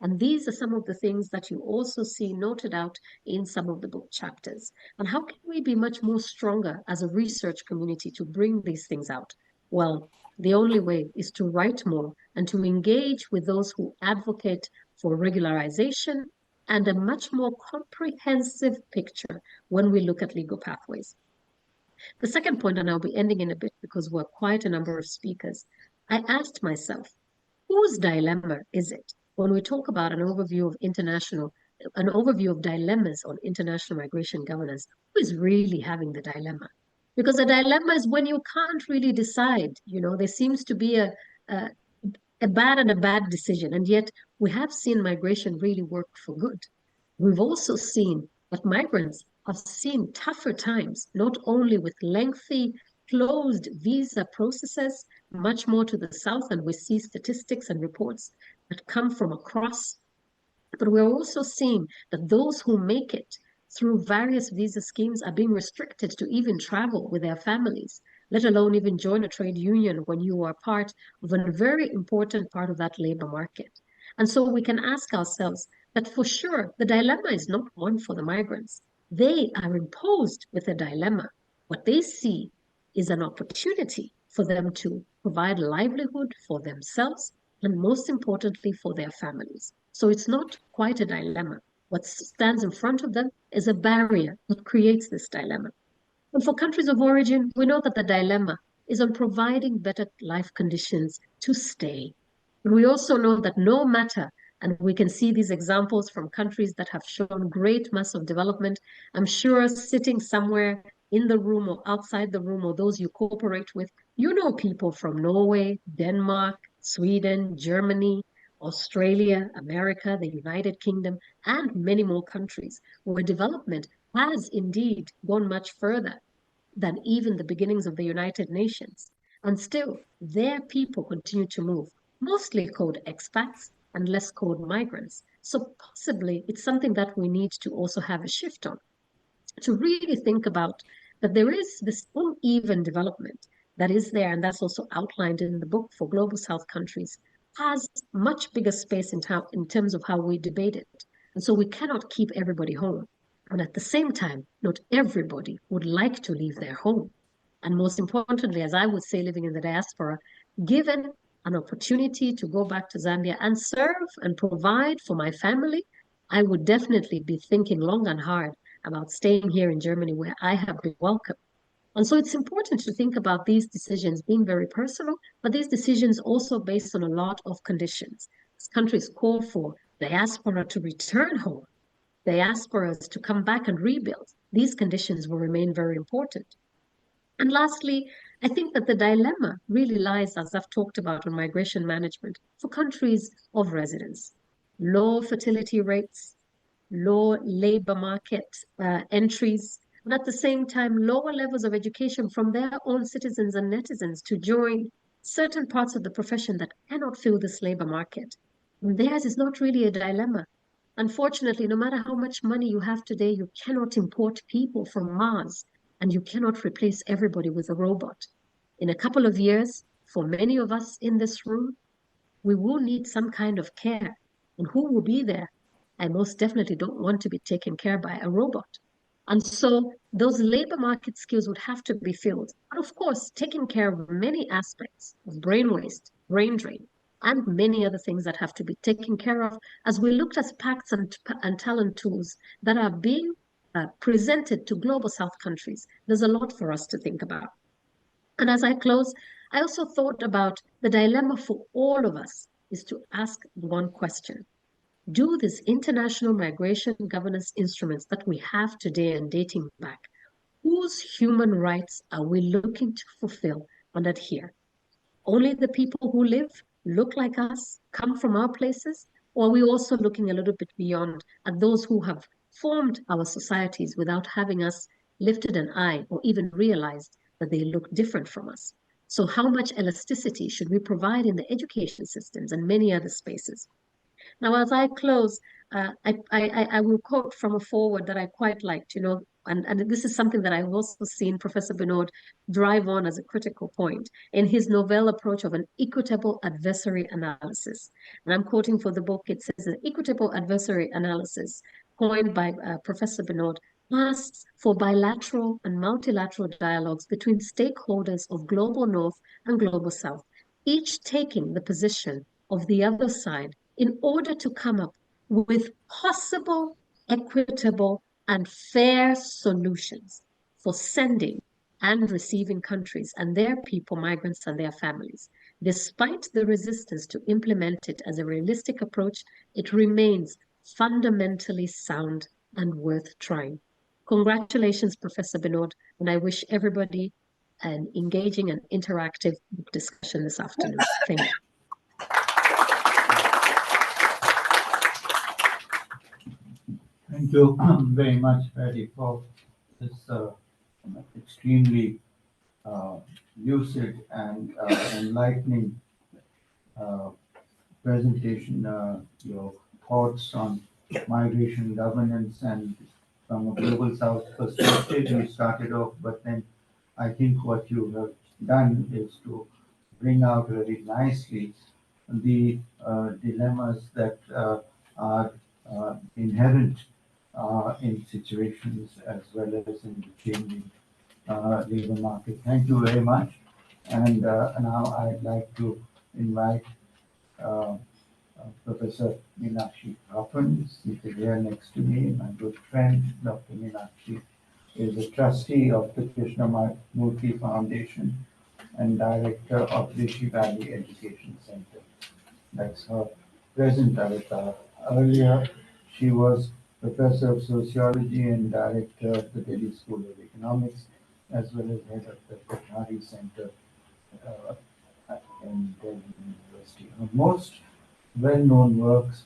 And these are some of the things that you also see noted out in some of the book chapters. And how can we be much more stronger as a research community to bring these things out? Well, the only way is to write more and to engage with those who advocate for regularization and a much more comprehensive picture when we look at legal pathways. The second point, and I'll be ending in a bit because we're quite a number of speakers, I asked myself, whose dilemma is it when we talk about an overview of dilemmas on international migration governance? Who is really having the dilemma? Because a dilemma is when you can't really decide. There seems to be a bad decision, and yet we have seen migration really work for good. We've also seen that migrants have seen tougher times, not only with lengthy closed visa processes, much more to the south, and we see statistics and reports that come from across, but we're also seeing that those who make it through various visa schemes are being restricted to even travel with their families, let alone even join a trade union when you are part of a very important part of that labor market. And so we can ask ourselves that for sure, the dilemma is not one for the migrants. They are imposed with a dilemma. What they see is an opportunity for them to provide livelihood for themselves and most importantly for their families. So it's not quite a dilemma. What stands in front of them is a barrier that creates this dilemma. And for countries of origin, we know that the dilemma is on providing better life conditions to stay. But we also know that no matter, and we can see these examples from countries that have shown great mass of development, I'm sure sitting somewhere in the room or outside the room or those you cooperate with, you know people from Norway, Denmark, Sweden, Germany, Australia, America, the United Kingdom, and many more countries where development has indeed gone much further than even the beginnings of the United Nations. And still, their people continue to move, mostly called expats and less called migrants. So possibly it's something that we need to also have a shift on, to really think about that there is this uneven development that is there, and that's also outlined in the book for Global South countries, has much bigger space in terms of how we debate it. And so we cannot keep everybody home. And at the same time, not everybody would like to leave their home. And most importantly, as I would say, living in the diaspora, given an opportunity to go back to Zambia and serve and provide for my family, I would definitely be thinking long and hard about staying here in Germany where I have been welcome. And so it's important to think about these decisions being very personal, but these decisions also based on a lot of conditions. As countries call for diaspora to return home, diasporas to come back and rebuild, these conditions will remain very important. And lastly, I think that the dilemma really lies, as I've talked about, on migration management for countries of residence. Low fertility rates, low labor market entries, and at the same time, lower levels of education from their own citizens and netizens to join certain parts of the profession that cannot fill this labor market. And theirs is not really a dilemma. Unfortunately, no matter how much money you have today, you cannot import people from Mars, and you cannot replace everybody with a robot. In a couple of years, for many of us in this room, we will need some kind of care. And who will be there? I most definitely don't want to be taken care of by a robot. And so those labor market skills would have to be filled. And of course, taking care of many aspects of brain waste, brain drain, and many other things that have to be taken care of as we looked at pacts and talent tools that are being presented to global South countries. There's a lot for us to think about. And as I close, I also thought about the dilemma for all of us is to ask one question. Do these international migration governance instruments that we have today and dating back, whose human rights are we looking to fulfill and adhere? Only the people who live, look like us, come from our places? Or are we also looking a little bit beyond at those who have formed our societies without having us lifted an eye or even realized that they look different from us? So how much elasticity should we provide in the education systems and many other spaces? Now, as I close, I will quote from a foreword that I quite liked, and this is something that I've also seen Professor Binod drive on as a critical point in his novel approach of an equitable adversary analysis. And I'm quoting for the book, it says, an equitable adversary analysis coined by Professor Binod asks for bilateral and multilateral dialogues between stakeholders of global North and global South, each taking the position of the other side in order to come up with possible, equitable, and fair solutions for sending and receiving countries and their people, migrants and their families. Despite the resistance to implement it as a realistic approach, it remains fundamentally sound and worth trying. Congratulations, Professor Binod, and I wish everybody an engaging and interactive discussion this afternoon. Thank you.
Thank you very much, Patty, for this extremely lucid and enlightening presentation. Your thoughts on migration governance and from a global South perspective, you started off, but then I think what you have done is to bring out very nicely the dilemmas that are inherent in situations as well as in the changing labor market. Thank you very much. And now I'd like to invite Professor Meenakshi Kappan, seated here next to me, my good friend. Dr. Meenakshi is a trustee of the Krishnamurti Foundation and director of Rishi Valley Education Center. That's her present avatar. Earlier, she was professor of sociology and director of the Delhi School of Economics, as well as head of the Khadria Center in Delhi University. Her most well-known works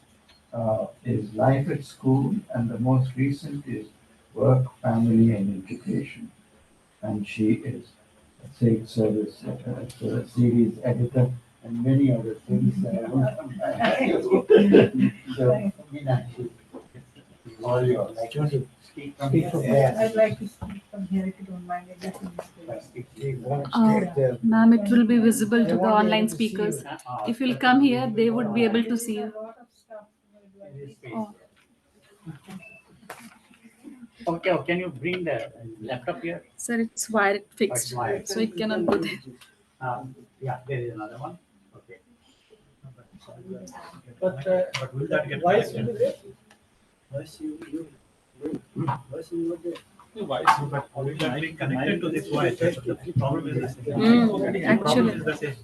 is Life at School, and the most recent is Work, Family, and Integration. And she is a state service series editor and many other things that I won't come back to. So, Meenakshi, all yours. Speak from here.
I'd like to speak from here if you don't mind.
Ma'am, it will be visible to the online speakers. If you'll come here, they would be able to see you. Oh.
Okay, can you bring the laptop here?
Sir, it's wired fixed, so it cannot go there.
Yeah, there is another one. Okay.
But will that get connected? But will that be connected to this voice? The problem is the same.
Actually.
Problem is the same.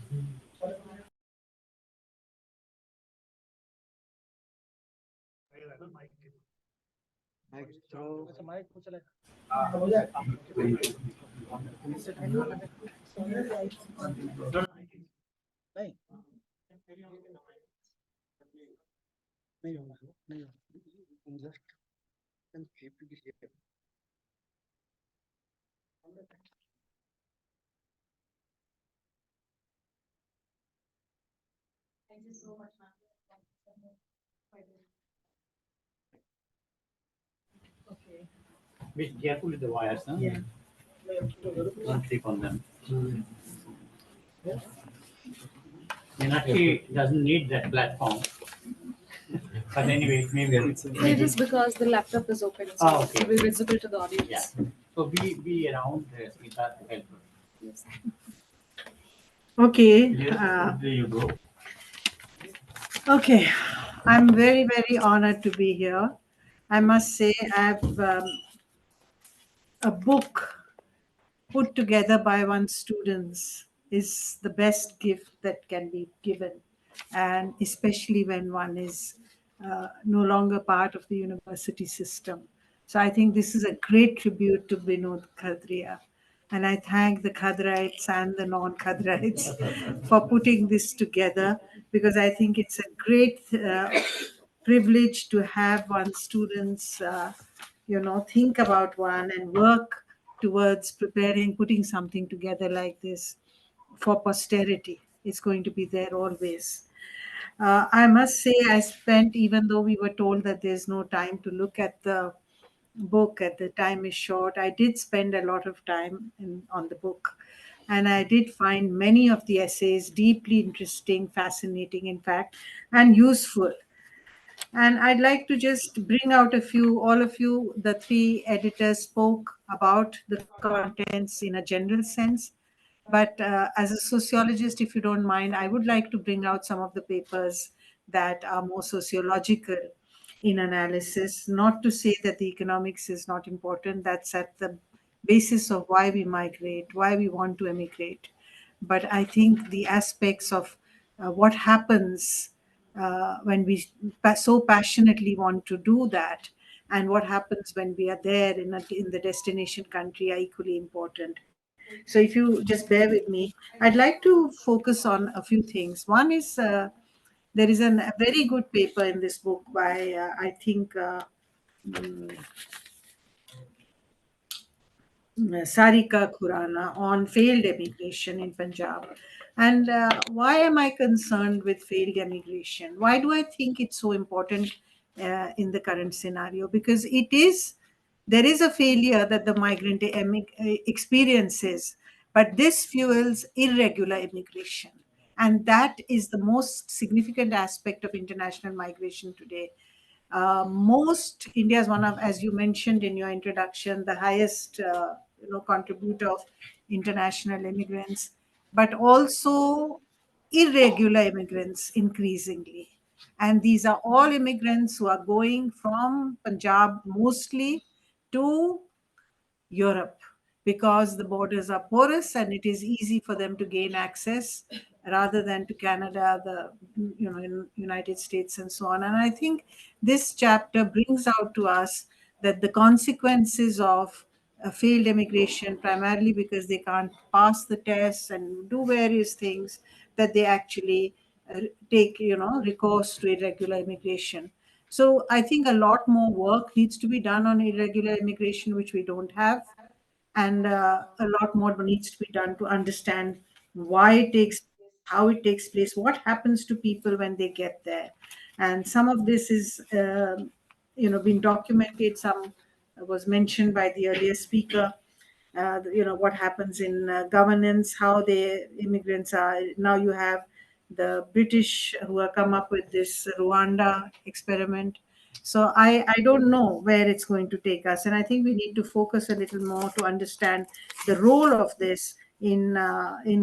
Thank you so much, ma'am. Okay.
Be careful with the wires, huh?
Yeah.
Don't click on them. Meenakshi doesn't need that platform. But anyway, maybe
It is because the laptop is open, so
Oh, okay.
it will be visible to the audience.
Yeah. So be around Smita to help her.
Yes.
Okay.
There you go.
Okay. I'm very, very honored to be here. I must say, I've a book put together by one's students is the best gift that can be given, and especially when one is no longer part of the university system. So I think this is a great tribute to Binod Khadria. And I thank the Khadraites and the non-Khadraites for putting this together, because I think it's a great privilege to have one's students, think about one and work towards preparing, putting something together like this for posterity. It's going to be there always. I must say, I spent, even though we were told that there's no time to look at the book, at the time is short, I did spend a lot of time on the book. And I did find many of the essays deeply interesting, fascinating, in fact, and useful. And I'd like to just bring out a few, all of you, the three editors spoke about the contents in a general sense. But as a sociologist, if you don't mind, I would like to bring out some of the papers that are more sociological in analysis. Not to say that the economics is not important, that's at the basis of why we migrate, why we want to emigrate. But I think the aspects of what happens when we so passionately want to do that, and what happens when we are there in the destination country, are equally important. So if you just bear with me, I'd like to focus on a few things. One is there is a very good paper in this book by, I think, mm, Sarika Khurana on failed emigration in Punjab. And why am I concerned with failed emigration? Why do I think it's so important in the current scenario? Because there is a failure that the migrant experiences, but this fuels irregular immigration. And that is the most significant aspect of international migration today. Most India is one of, as you mentioned in your introduction, the highest contributor of international immigrants, but also irregular immigrants increasingly. And these are all immigrants who are going from Punjab mostly to Europe, because the borders are porous and it is easy for them to gain access rather than to Canada, the United States, and so on. And I think this chapter brings out to us that the consequences of failed immigration, primarily because they can't pass the tests and do various things, that they actually take recourse to irregular immigration. So I think a lot more work needs to be done on irregular immigration, which we don't have. And a lot more needs to be done to understand why it takes place, how it takes place, what happens to people when they get there. And some of this is, been documented. Some was mentioned by the earlier speaker. What happens in governance, how the immigrants are. Now you have the British who have come up with this Rwanda experiment. So I don't know where it's going to take us. And I think we need to focus a little more to understand the role of this in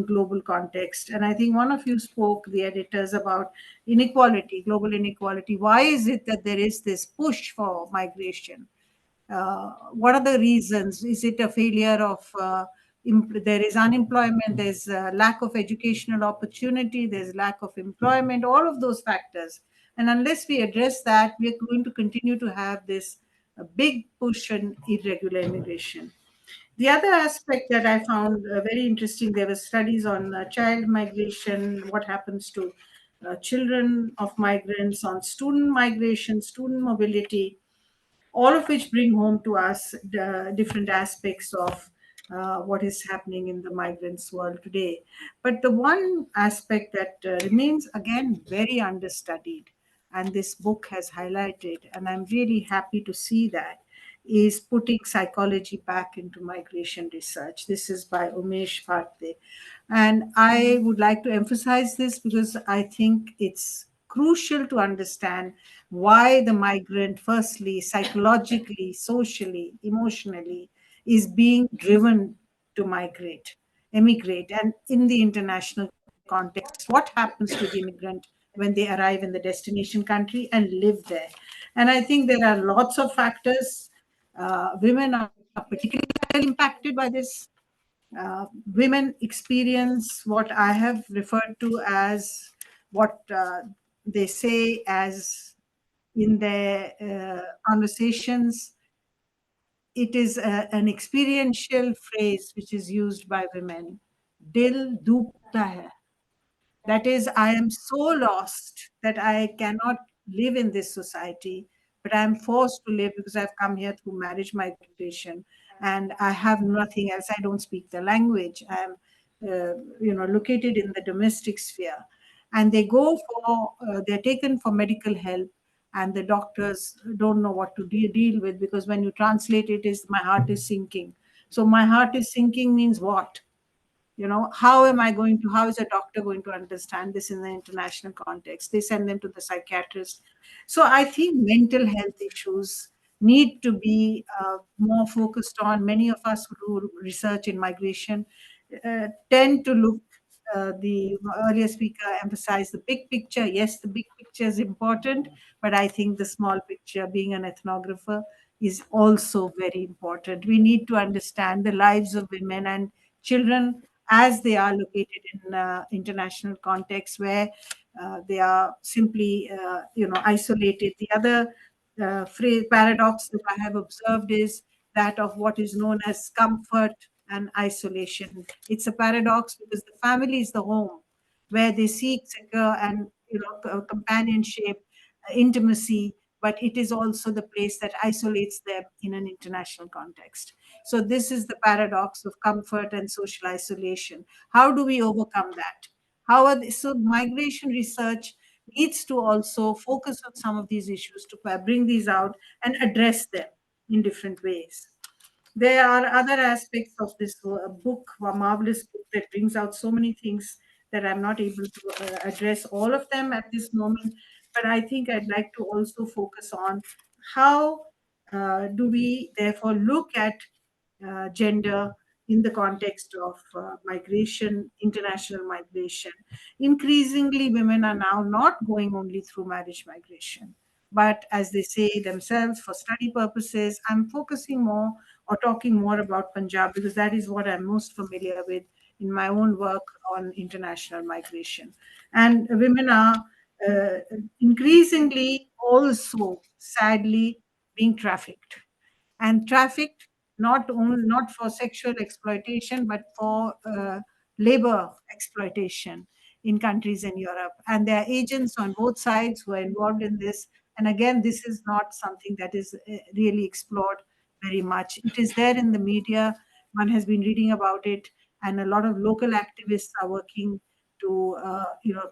global context. And I think one of you spoke, the editors, about inequality, global inequality. Why is it that there is this push for migration? What are the reasons? Is it a failure of there is unemployment, there's a lack of educational opportunity, there's lack of employment, all of those factors. And unless we address that, we are going to continue to have this big push on irregular immigration. The other aspect that I found very interesting, there were studies on child migration, what happens to children of migrants, on student migration, student mobility, all of which bring home to us the different aspects of what is happening in the migrants world today. But the one aspect that remains again very understudied, and this book has highlighted, and I'm really happy to see that, is putting psychology back into migration research. This is by Umesh Bharti. And I would like to emphasize this because I think it's crucial to understand why the migrant, firstly, psychologically, socially, emotionally, is being driven to emigrate, and in the international context, what happens to the immigrant when they arrive in the destination country and live there. And I think there are lots of factors. Women are particularly impacted by this. Women experience what I have referred to as what they say as in their conversations. It is an experiential phrase which is used by women. Dil dubta hai. That is, I am so lost that I cannot live in this society, but I am forced to live because I've come here through marriage migration, and I have nothing else. I don't speak the language. I'm, located in the domestic sphere, and they go for, they're taken for medical help, and the doctors don't know what to deal with, because when you translate it is my heart is sinking. So my heart is sinking means what? How is a doctor going to understand this in the international context? They send them to the psychiatrist. So I think mental health issues need to be more focused on. Many of us who do research in migration tend to look, the earlier speaker emphasized the big picture. Yes, the big picture is important, but I think the small picture, being an ethnographer, is also very important. We need to understand the lives of women and children as they are located in international contexts where they are simply, isolated. The other phrase, paradox that I have observed is that of what is known as comfort and isolation. It's a paradox because the family is the home where they seek secure and companionship, intimacy, but it is also the place that isolates them in an international context. So this is the paradox of comfort and social isolation. How do we overcome that? So migration research needs to also focus on some of these issues to bring these out and address them in different ways. There are other aspects of this book, a marvelous book that brings out so many things that I'm not able to address all of them at this moment. But I think I'd like to also focus on how do we therefore look at gender in the context of migration, international migration. Increasingly, women are now not going only through marriage migration, but as they say themselves, for study purposes. I'm focusing more or talking more about Punjab because that is what I'm most familiar with in my own work on international migration. And women are uh, increasingly also, sadly, being trafficked, and trafficked not for sexual exploitation but for labor exploitation in countries in Europe. And there are agents on both sides who are involved in this. And again, this is not something that is really explored very much. It is there in the media. One has been reading about it, and a lot of local activists are working to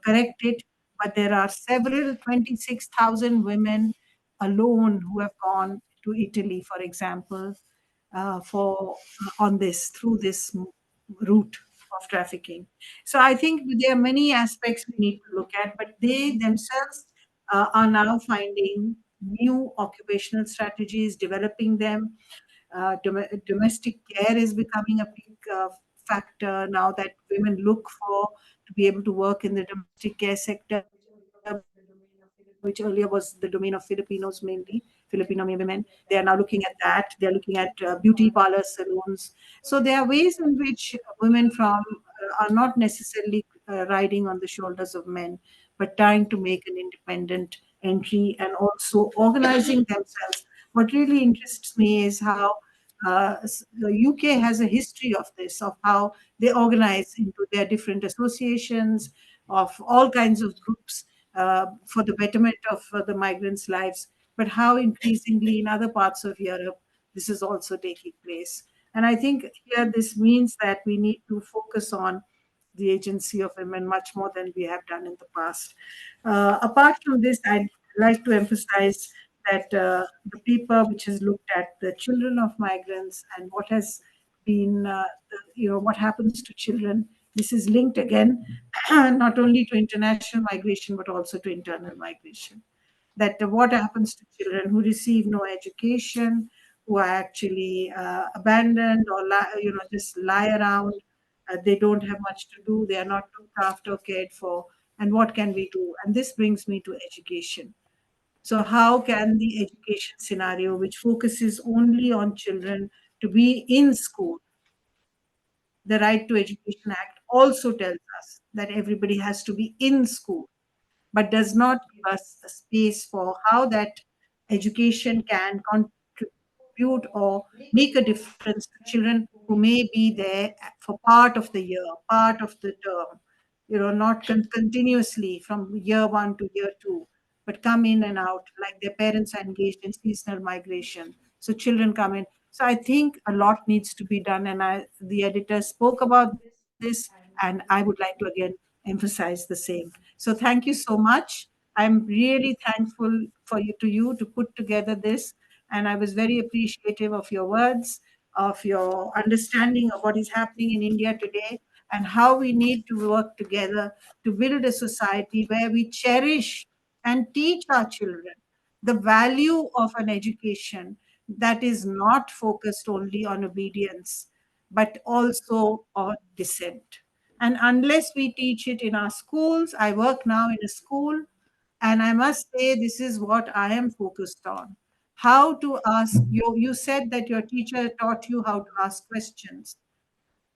correct it. But there are several 26,000 women alone who have gone to Italy, for example, for on this through this route of trafficking. So I think there are many aspects we need to look at, but they themselves are now finding new occupational strategies, developing them. Domestic care is becoming a big factor now that women look for to be able to work in the domestic care sector, which earlier was the domain of Filipinos mainly, Filipino women. They are now looking at that. They are looking at beauty parlors, salons. So there are ways in which women from are not necessarily riding on the shoulders of men, but trying to make an independent entry and also organizing themselves. What really interests me is how the UK has a history of this, of how they organize into their different associations of all kinds of groups for the betterment of the migrants' lives, but how increasingly in other parts of Europe this is also taking place. And I think here this means that we need to focus on the agency of women much more than we have done in the past. Apart from this, I'd like to emphasize that the paper which has looked at the children of migrants and what has been, what happens to children, this is linked again not only to international migration but also to internal migration. that what happens to children who receive no education, who are actually abandoned or just lie around. They don't have much to do. They are not looked after, cared for. And what can we do? And this brings me to education. So, how can the education scenario, which focuses only on children to be in school, the Right to Education Act also tells us that everybody has to be in school, but does not give us a space for how that education can contribute or make a difference to children who may be there for part of the year, part of the term, not continuously from year one to year two, but come in and out, like their parents are engaged in seasonal migration. So children come in. So I think a lot needs to be done. And the editor spoke about this, and I would like to again emphasize the same. So thank you so much. I'm really thankful to you to put together this. And I was very appreciative of your words, of your understanding of what is happening in India today, and how we need to work together to build a society where we cherish and teach our children the value of an education that is not focused only on obedience, but also on dissent. And unless we teach it in our schools, I work now in a school, and I must say, this is what I am focused on. How to ask you said that your teacher taught you how to ask questions.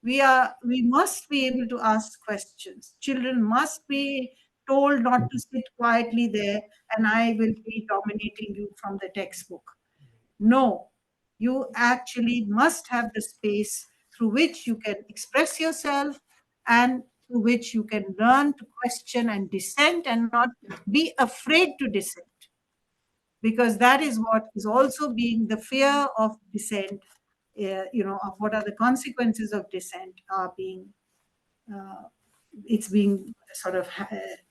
We must be able to ask questions. Children must be told not to sit quietly there and I will be dominating you from the textbook. No, you actually must have the space through which you can express yourself and through which you can learn to question and dissent and not be afraid to dissent, because that is what is also being the fear of dissent, of what are the consequences of dissent are being uh, it's being sort of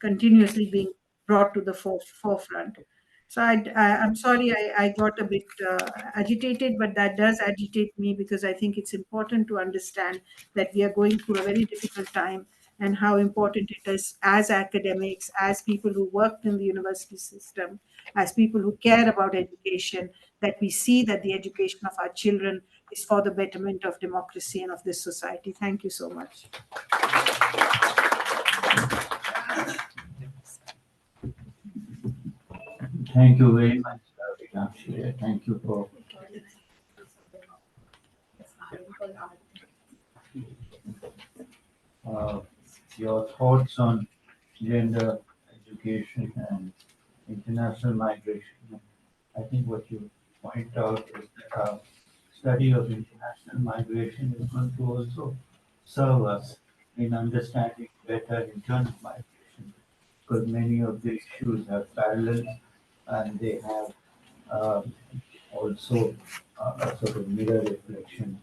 continuously being brought to the forefront. So I'm sorry I got a bit agitated, but that does agitate me because I think it's important to understand that we are going through a very difficult time, and how important it is as academics, as people who worked in the university system, as people who care about education, that we see that the education of our children is for the betterment of democracy and of this society. Thank you so much.
Thank you very much, Vinakshi. Thank you for uh, your thoughts on gender, education, and international migration. I think what you point out is that our study of international migration is going to also serve us in understanding better internal migration, because many of the issues have parallels and they have also a sort of mirror reflection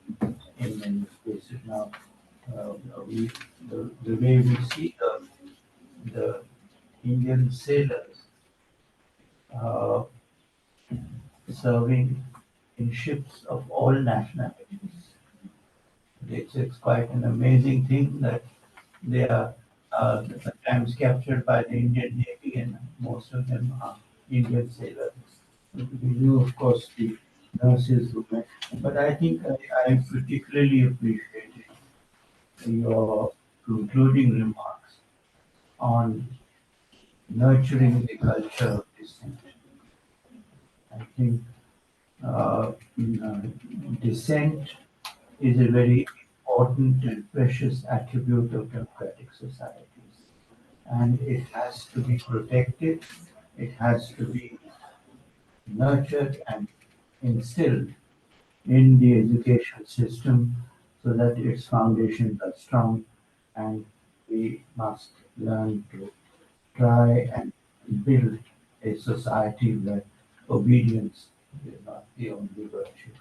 in many spaces. Now, uh, we, the way we see the Indian sailors uh, serving in ships of all nationalities. It's quite an amazing thing that they are sometimes captured by the Indian Navy, and most of them are Indian sailors. We knew, of course, the nurses who met, but I think I particularly appreciated your concluding remarks on nurturing the culture of dissent. I think uh, dissent is a very important and precious attribute of democratic societies. And it has to be protected, it has to be nurtured and instilled in the education system so that its foundations are strong, and we must learn to try and build a society where obedience is not the only virtue.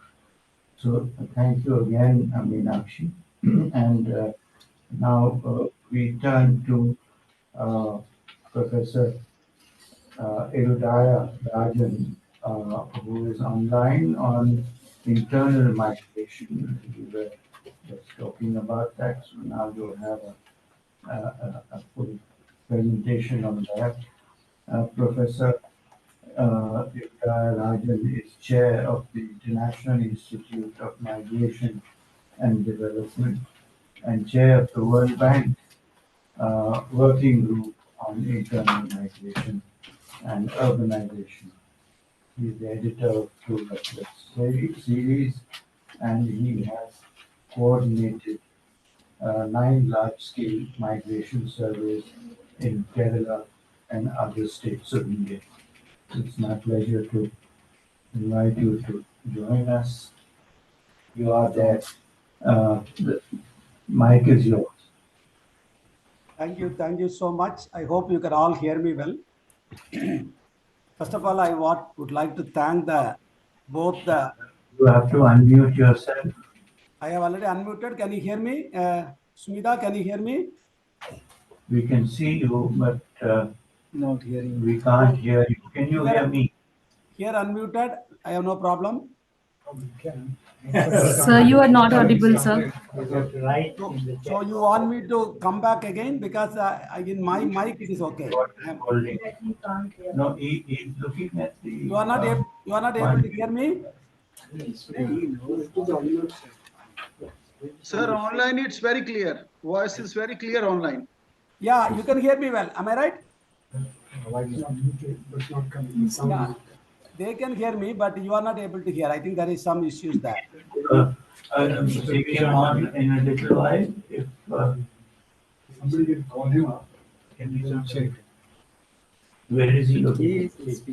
So thank you again, Meenakshi. And now we turn to Professor Erudaya Rajan, who is online on internal migration. We were just talking about that, so now you'll have a full presentation on that. Professor Rajan is chair of the International Institute of Migration and Development and chair of the World Bank Working Group on Internal Migration and Urbanization. He's the editor of two series, and he has coordinated 9 large-scale migration surveys in Kerala and other states of India. It's my pleasure to invite you to join us. You are there. The mic is yours.
Thank you so much. I hope you can all hear me well. First of all, I would like to thank both the.
You have to unmute yourself.
I have already unmuted. Can you hear me? Smita, can you hear me?
We can see you, but
Not hearing.
we can't hear you. Can you hear me?
Here unmuted. I have no problem.
Sir, you are not audible, sir.
Right.
So you want me to come back again because in my mic it is okay.
No, he's looking at the.
You are not able to hear me.
Sir, online it's very clear. Voice is very clear online.
Yeah, you can hear me well. Am I right? Yeah, they can hear me, but you are not able to hear. I think there is some issues there.
Take him on in a little while. If
Somebody can call him up. Can we check?
where is he looking? Should we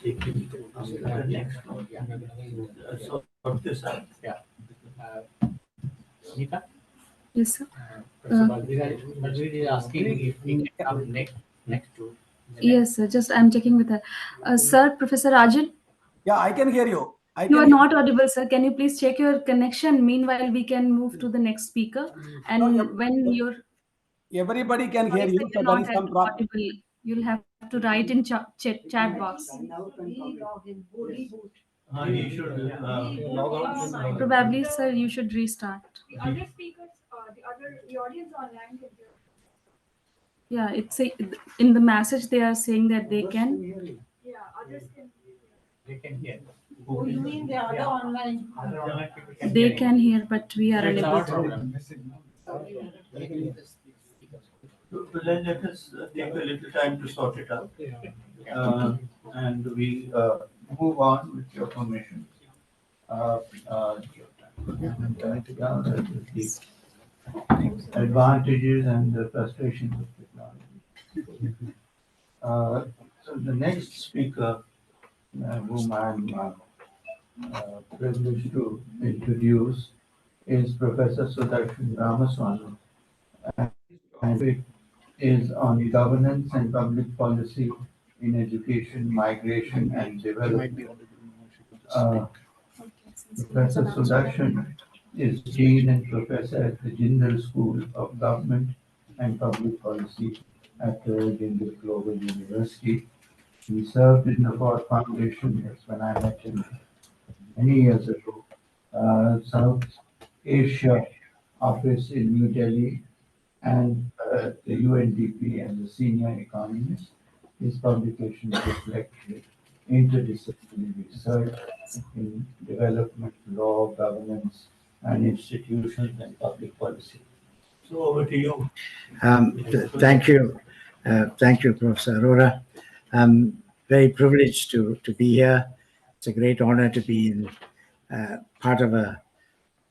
take him to the next one? Sort this out.
Nita?
Yes, sir.
Balbir is asking if we can come next to.
Yes, sir. Just I'm checking with her. Sir, Professor Rajan,
Yeah, I can hear you.
you are not audible, sir. Can you please check your connection? Meanwhile, we can move to the next speaker. And
No,
when you're
everybody can hear
sorry,
you.
sir,
So
you're
there
not
is some problem.
audible, you'll have to write in chat box.
He should log out.
Probably, sir, you should restart.
The other speakers, the audience online can hear.
Yeah, it's in the message they are saying that they can.
Yeah, others can.
They can hear.
Oh, you mean the other online?
Other online people can
They
hear.
can hear, but we are
It's
unable
our
to.
problem.
Let us take a little time to sort it out. And we move on with your permission. The advantages and the frustrations of technology. So the next speaker, whom I'm privileged to introduce, is Professor Sudarshan Ramaswamy, and it is on governance and public policy in education, migration, and development. Professor Sudarshan is Dean and Professor at the Jindal School of Government and Public Policy at the Jindal Global University. He served in the Ford Foundation, that's when I met him many years ago, South Asia office in New Delhi, and the UNDP as a senior economist. His publications reflect interdisciplinary research in development, law, governance, and institutions and public policy. So over to you.
Thank you. Thank you, Professor Arora. I'm very privileged to be here. It's a great honor to be in part of a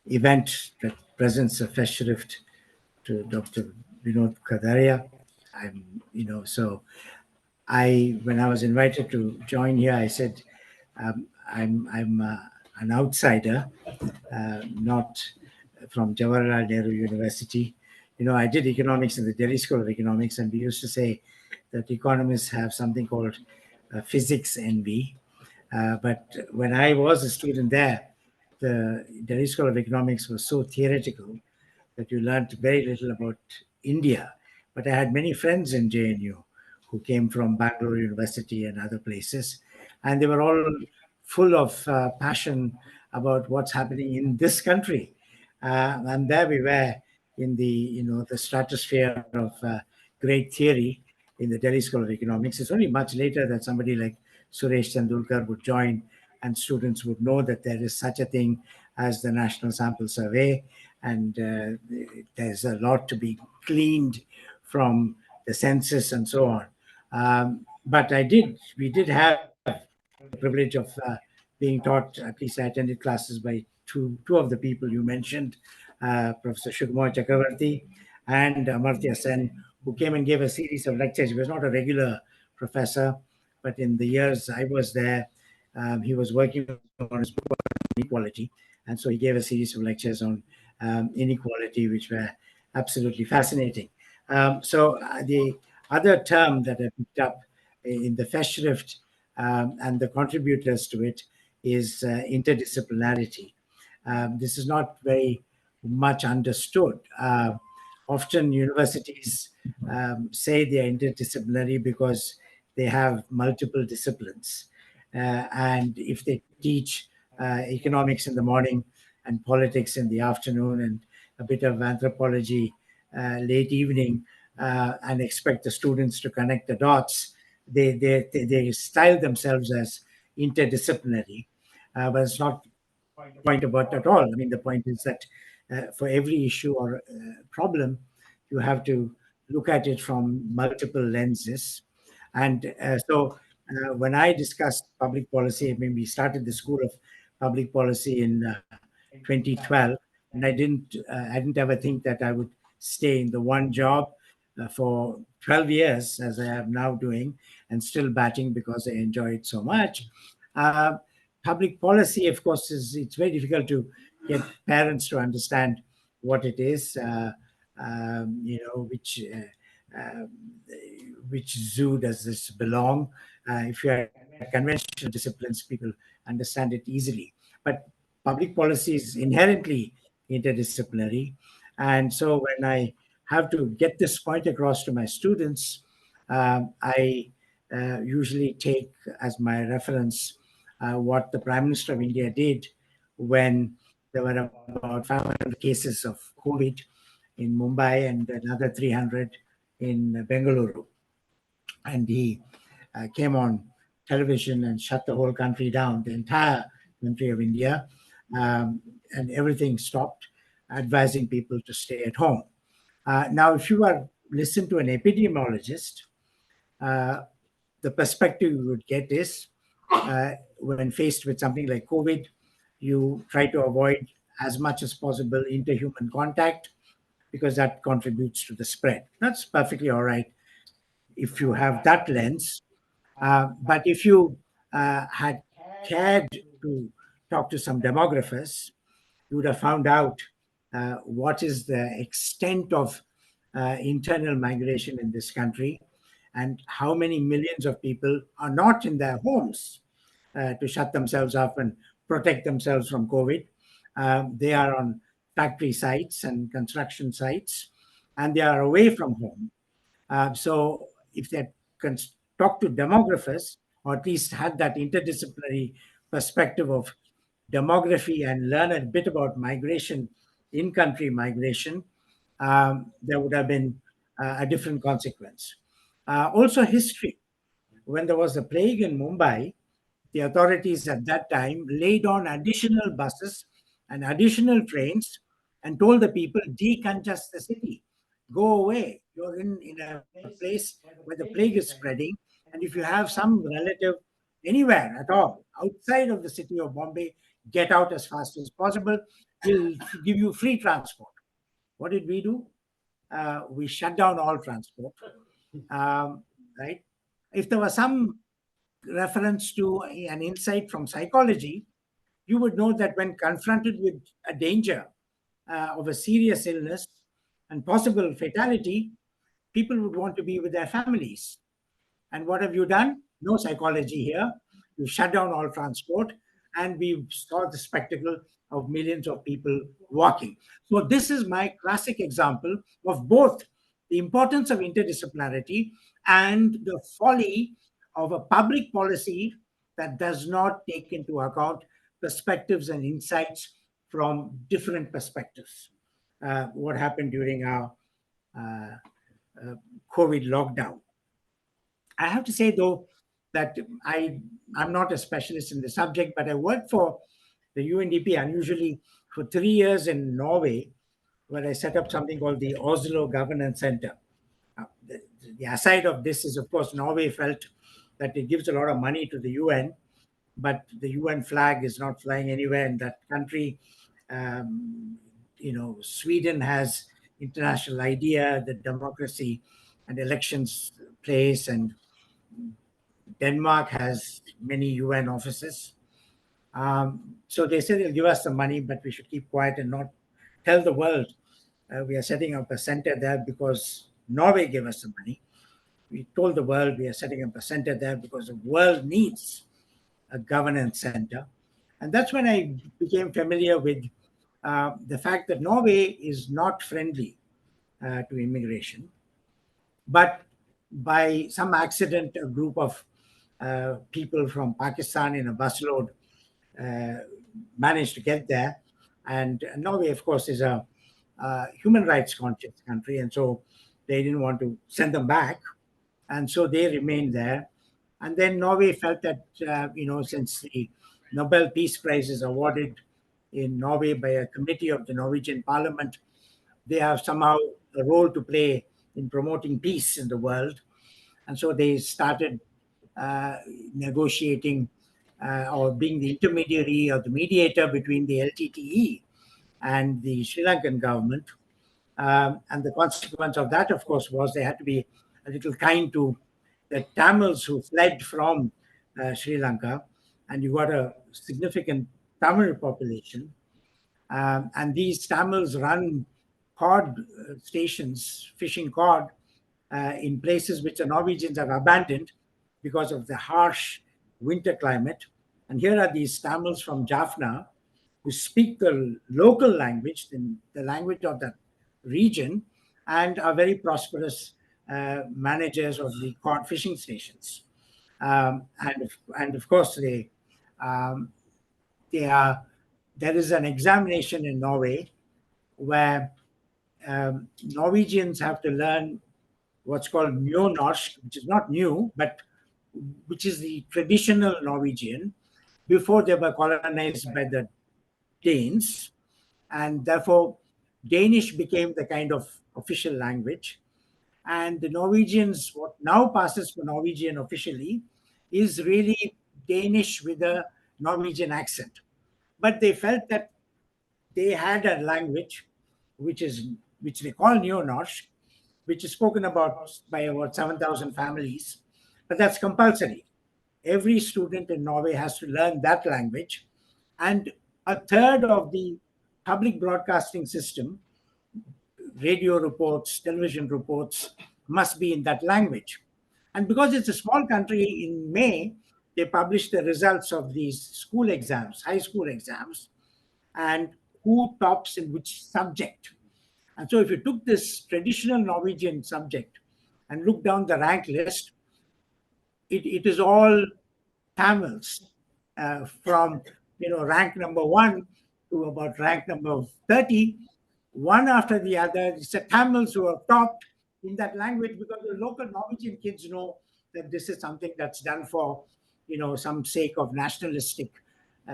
event that presents a fresh shift to Dr. Binod Khadria. When I was invited to join here, I said, I'm an outsider, not from Jawaharlal Nehru University. I did economics in the Delhi School of Economics, and we used to say that economists have something called physics envy. But when I was a student there, the Delhi School of Economics was so theoretical that you learned very little about India. But I had many friends in JNU who came from Bangalore University and other places, and they were all full of passion about what's happening in this country. And there we were in the stratosphere of great theory in the Delhi School of Economics. It's only much later that somebody like Suresh Tendulkar would join, and students would know that there is such a thing as the National Sample Survey, and there's a lot to be gleaned from the census and so on. But we did have the privilege of being taught. At least I attended classes by two of the people you mentioned, Professor Shugmoy Chakravarti and Amartya Sen, who came and gave a series of lectures. He was not a regular professor, but in the years I was there, he was working on his book on inequality, and so he gave a series of lectures on inequality, which were absolutely fascinating. So the other term that I picked up in the Festschrift and the contributors to it is interdisciplinarity. This is not very much understood. Often universities say they are interdisciplinary because they have multiple disciplines. And if they teach economics in the morning and politics in the afternoon and a bit of anthropology late evening, and expect the students to connect the dots, they style themselves as interdisciplinary, but it's not the point about at all. I mean, the point is that for every issue or problem, you have to look at it from multiple lenses. And so when I discussed public policy, I mean, we started the School of Public Policy in 2012, and I didn't ever think that I would stay in the one job for 12 years as I am now doing, and still batting because I enjoy it so much. Uh, Public policy, of course, it's very difficult to get parents to understand what it is, which zoo does this belong. If you are conventional disciplines, people understand it easily. But public policy is inherently interdisciplinary. And so when I have to get this point across to my students, I usually take as my reference what the Prime Minister of India did when there were about 500 cases of COVID in Mumbai and another 300 in Bengaluru. And he came on television and shut the whole country down, the entire country of India, and everything stopped, advising people to stay at home. Now, if you listen to an epidemiologist, the perspective you would get is when faced with something like COVID, you try to avoid as much as possible interhuman contact because that contributes to the spread. That's perfectly all right if you have that lens. But if you had cared to talk to some demographers, you would have found out what is the extent of internal migration in this country and how many millions of people are not in their homes to shut themselves up and protect themselves from COVID. They are on factory sites and construction sites, and they are away from home. So if they can talk to demographers, or at least had that interdisciplinary perspective of demography and learn a bit about migration, in-country migration, there would have been a different consequence. Also history. When there was a plague in Mumbai, the authorities at that time laid on additional buses and additional trains and told the people, decongest the city, go away. You're in a place where the plague is spreading. And if you have some relative anywhere at all outside of the city of Bombay, get out as fast as possible. We'll give you free transport. What did we do? We shut down all transport. Right? If there was some reference to an insight from psychology, you would know that when confronted with a danger of a serious illness and possible fatality, people would want to be with their families. And what have you done? No psychology here. You shut down all transport, and we saw the spectacle of millions of people walking. So, this is my classic example of both the importance of interdisciplinarity and the folly of a public policy that does not take into account perspectives and insights from different perspectives. What happened during our uh, COVID lockdown. I have to say, though, that I'm not a specialist in the subject, but I worked for the UNDP unusually for 3 years in Norway, where I set up something called the Oslo Governance Center. The aside of this is, of course, Norway felt that it gives a lot of money to the UN, but the UN flag is not flying anywhere in that country. Sweden has international idea, the democracy and elections place, and Denmark has many UN offices. So they said they'll give us some money, but we should keep quiet and not tell the world we are setting up a center there because Norway gave us some money. We told the world we are setting up a center there because the world needs a governance center. And that's when I became familiar with the fact that Norway is not friendly to immigration. But by some accident, a group of people from Pakistan in a busload managed to get there. And Norway, of course, is a human rights conscious country. And so they didn't want to send them back. And so they remained there. And then Norway felt that, since the Nobel Peace Prize is awarded in Norway by a committee of the Norwegian Parliament, they have somehow a role to play in promoting peace in the world. And so they started negotiating or being the intermediary or the mediator between the LTTE and the Sri Lankan government. And the consequence of that, of course, was they had to be a little kind to the Tamils who fled from Sri Lanka. And you got a significant Tamil population. And these Tamils run cod stations, fishing cod, in places which the Norwegians have abandoned because of the harsh winter climate. And here are these Tamils from Jaffna who speak the local language, the language of that region, and are very prosperous managers of the cod fishing stations. And of course, they are. There is an examination in Norway where Norwegians have to learn what's called Nynorsk, which is not new, but which is the traditional Norwegian before they were colonized by the Danes. And therefore, Danish became the kind of official language. And the Norwegians, what now passes for Norwegian officially, is really Danish with a Norwegian accent. But they felt that they had a language which they call Nynorsk, which is spoken by about 7,000 families, but that's compulsory. Every student in Norway has to learn that language, and a third of the public broadcasting system, radio reports, television reports, must be in that language. And because it's a small country, in May, they publish the results of these school exams, high school exams, and who tops in which subject. And so if you took this traditional Norwegian subject and look down the rank list, it is all Tamils from rank number 1 to about rank number 30, one after the other. It's the Tamils who are topped in that language because the local Norwegian kids know that this is something that's done for some sake of nationalistic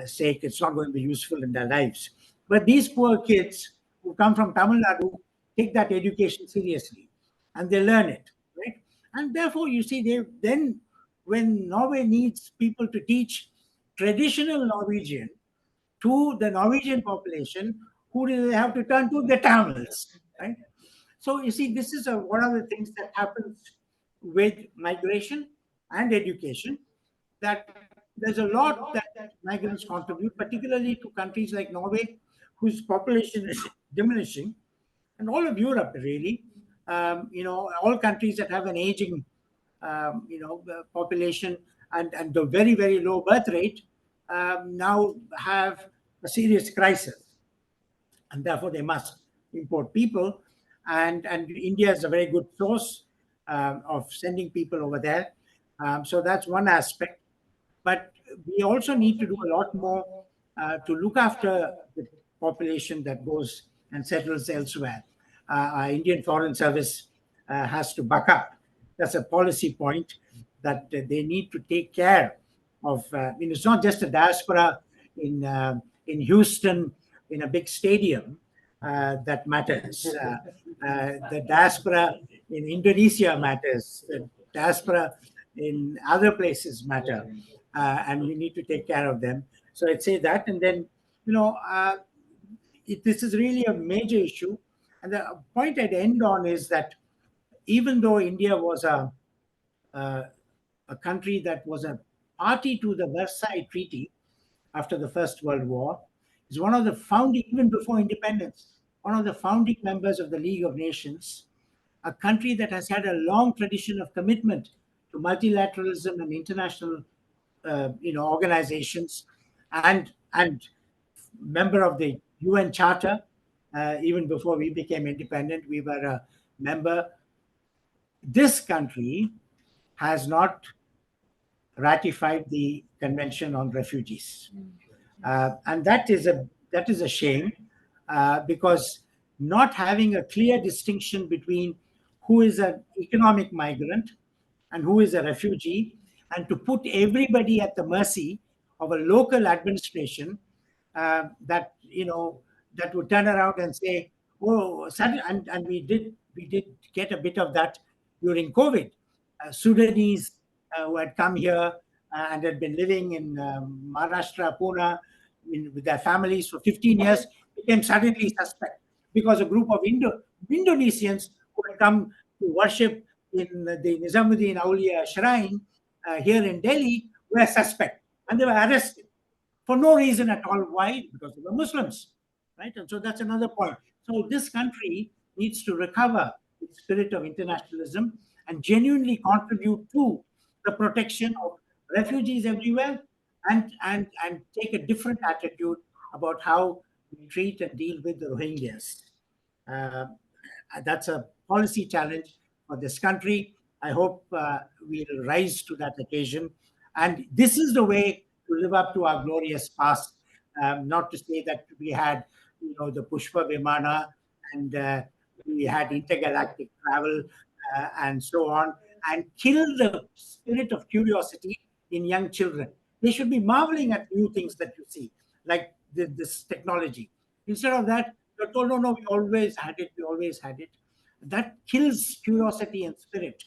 sake. It's not going to be useful in their lives. But these poor kids who come from Tamil Nadu take that education seriously and they learn it, right? And therefore, you see, then when Norway needs people to teach traditional Norwegian to the Norwegian population, who do they have to turn to? The Tamils, right? So you see, this is one of the things that happens with migration and education, that there's a lot that migrants contribute, particularly to countries like Norway, whose population is diminishing, and all of Europe, really. All countries that have an aging, population and the very, very low birth rate now have a serious crisis. And therefore, they must import people. And India is a very good source of sending people over there. So that's one aspect. But we also need to do a lot more to look after the population that goes and settles elsewhere. Our Indian Foreign Service has to buck up. That's a policy point that they need to take care of. It's not just a diaspora in Houston in a big stadium that matters. The diaspora in Indonesia matters. The diaspora in other places matter, and we need to take care of them. So I'd say that, and then this is really a major issue. And the point I'd end on is that even though India was a country that was a party to the Versailles Treaty after the First World War, is one of the founding, even before independence, one of the founding members of the League of Nations, a country that has had a long tradition of commitment to multilateralism and international, organizations, and member of the UN Charter. Even before we became independent, we were a member. This country has not ratified the Convention on Refugees, and that is a shame, because not having a clear distinction between who is an economic migrant and who is a refugee, and to put everybody at the mercy of a local administration that would turn around and say, oh, and we did get a bit of that during COVID. Sudanese who had come here and had been living in Maharashtra, Pune, with their families for 15 years, became suddenly suspect because a group of Indonesians who had come to worship in the Nizamuddin Aulia shrine here in Delhi were suspect, and they were arrested for no reason at all. Why? Because they were Muslims, right? And so that's another point. So this country needs to recover its spirit of internationalism and genuinely contribute to the protection of refugees everywhere, and take a different attitude about how we treat and deal with the Rohingyas. That's a policy challenge for this country. I hope we'll rise to that occasion. And this is the way to live up to our glorious past. Not to say that we had, the Pushpa Vimana, and we had intergalactic travel and so on, and kill the spirit of curiosity in young children. They should be marveling at new things that you see, like this technology. Instead of that, you're told, no, we always had it, That kills curiosity and spirit.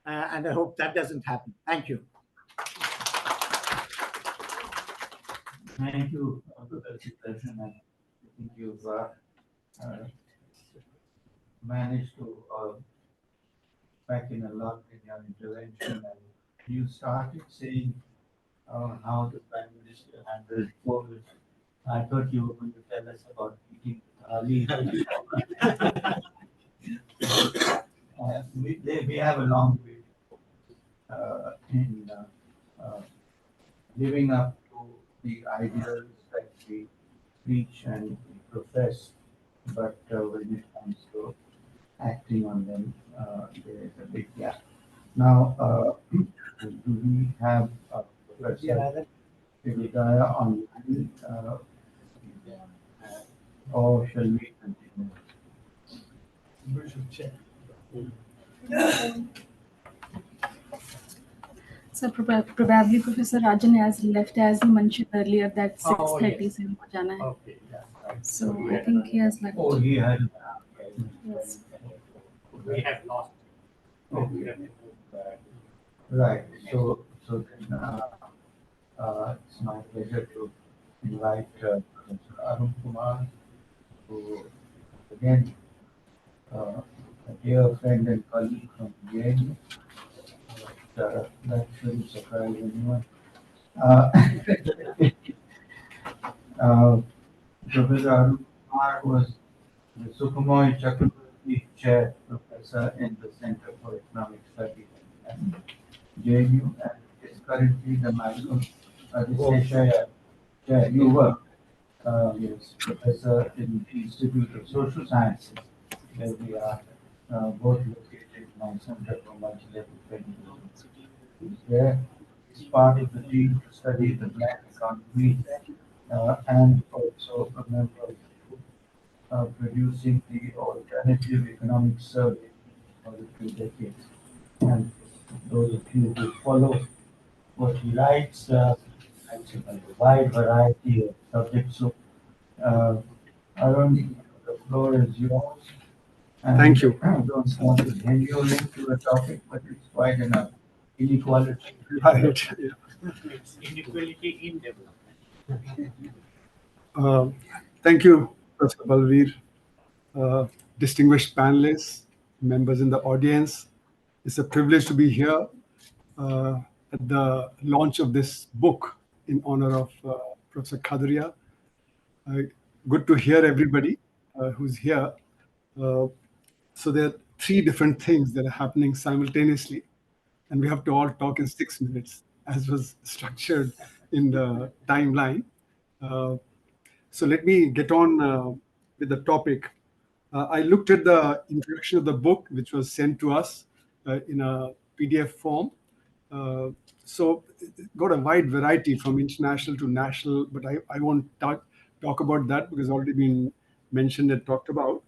And I hope that doesn't happen. Thank you.
Thank you, Professor Darshan. I think you've managed to pack in a lot in your intervention. And you started saying how the Prime Minister handled COVID. I thought you were going to tell us about eating Ali. We have a long way in living up to the ideals that we preach and profess, but when it comes to acting on them, there is a big gap. Now, do we have Professor Khadria online, or shall we continue?
We should check.
So probably Professor Rajan has left, as you mentioned earlier, that 6:30
yes.
se humko jana hai.
Okay, yeah, right.
So I think he has left.
Oh, he had.
Yes.
We have lost.
Okay. Right. So then, it's my pleasure to invite Professor Arun Kumar, who again a dear friend and colleague from JNU. That shouldn't surprise anyone. Professor Arun Kumar was the Sukhomoy Chakraborty Chair Professor in the Center for Economic Studies at JNU, and is currently the Michael Chair. You were yes, Professor in the Institute of Social Sciences, where we are both located in my Center for Multi-Level Training. There is part of the team to study the black economy, and also a member of the producing the alternative economic survey for the 2 decades. And those of you who follow what he writes, writes about a wide variety of subjects. So, Arun, the floor is yours. And
Thank you.
I don't want to hand you into a topic, but it's quite enough. Inequality.
Right.
It's inequality in development.
Thank you, Professor Balveer, distinguished panelists, members in the audience. It's a privilege to be here at the launch of this book in honor of Professor Khadria. Good to hear everybody who's here. So there are three different things that are happening simultaneously, and we have to all talk in 6 minutes, as was structured in the timeline. So let me get on with the topic. I looked at the introduction of the book, which was sent to us in a PDF form. So it got a wide variety from international to national, but I won't talk about that because it's already been mentioned and talked about.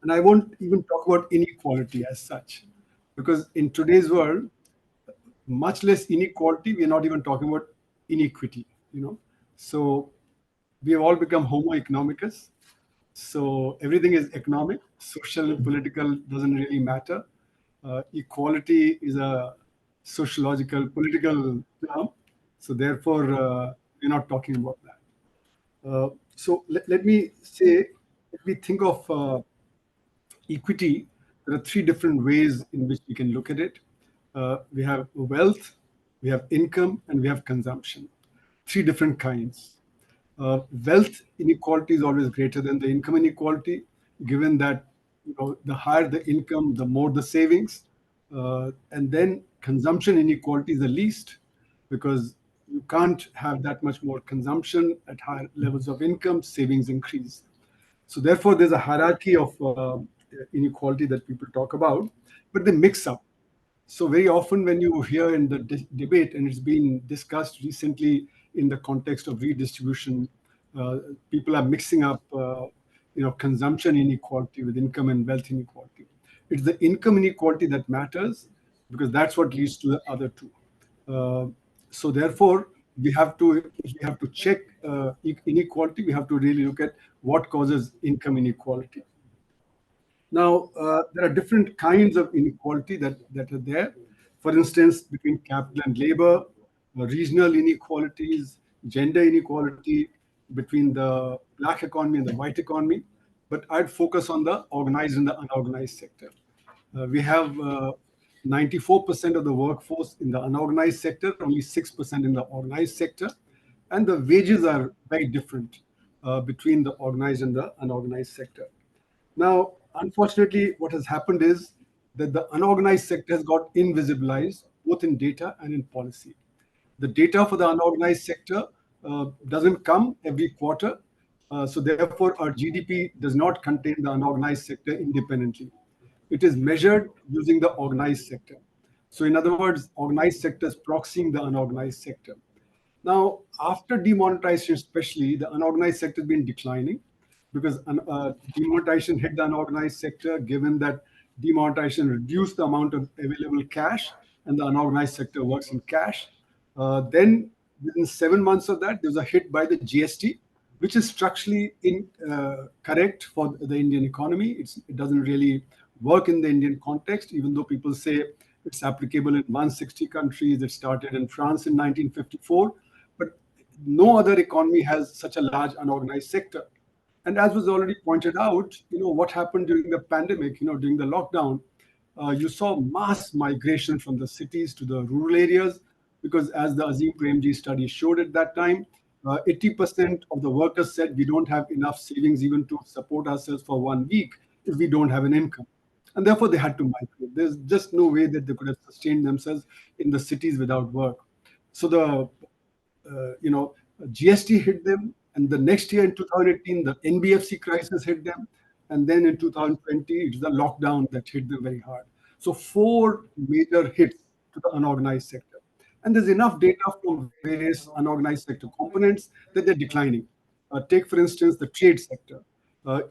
And I won't even talk about inequality as such, because in today's world, much less inequality, we're not even talking about inequity, So we have all become homo economicus. So everything is economic, social and political doesn't really matter. Equality is a sociological, political term. So therefore, we're not talking about that. So let me say, if we think of equity, there are three different ways in which we can look at it. We have wealth, we have income, and we have consumption. Three different kinds. Wealth inequality is always greater than the income inequality, given that the higher the income, the more the savings. And then consumption inequality is the least, because you can't have that much more consumption at higher levels of income, savings increase. So therefore, there's a hierarchy of inequality that people talk about, but they mix up. So very often when you hear in the debate, and it's been discussed recently in the context of redistribution, people are mixing up consumption inequality with income and wealth inequality. It's the income inequality that matters, because that's what leads to the other two. So therefore, if we have to check inequality, we have to really look at what causes income inequality. Now, there are different kinds of inequality that are there. For instance, between capital and labor, regional inequalities, gender inequality, between the black economy and the white economy. But I'd focus on the organized and the unorganized sector. We have 94% of the workforce in the unorganized sector, only 6% in the organized sector. And the wages are very different between the organized and the unorganized sector. Now, unfortunately, what has happened is that the unorganized sector has got invisibilized, both in data and in policy. The data for the unorganized sector doesn't come every quarter. So therefore, our GDP does not contain the unorganized sector independently. It is measured using the organized sector. So in other words, organized sector is proxying the unorganized sector. Now, after demonetization especially, the unorganized sector has been declining, because demonetization hit the unorganized sector, given that demonetization reduced the amount of available cash, and the unorganized sector works in cash. Then within 7 months of that, there was a hit by the GST, which is structurally incorrect for the Indian economy. It doesn't really work in the Indian context, even though people say it's applicable in 160 countries. It started in France in 1954, but no other economy has such a large unorganized sector. And as was already pointed out, what happened during the pandemic, during the lockdown, you saw mass migration from the cities to the rural areas, because as the Azim Premji study showed at that time, 80% of the workers said we don't have enough savings even to support ourselves for 1 week if we don't have an income. And therefore, they had to migrate. There's just no way that they could have sustained themselves in the cities without work. So the GST hit them, and the next year in 2018, the NBFC crisis hit them, and then in 2020, it's the lockdown that hit them very hard. So 4 major hits to the unorganized sector. And there's enough data from various unorganized sector components that they're declining. Take, for instance, the trade sector.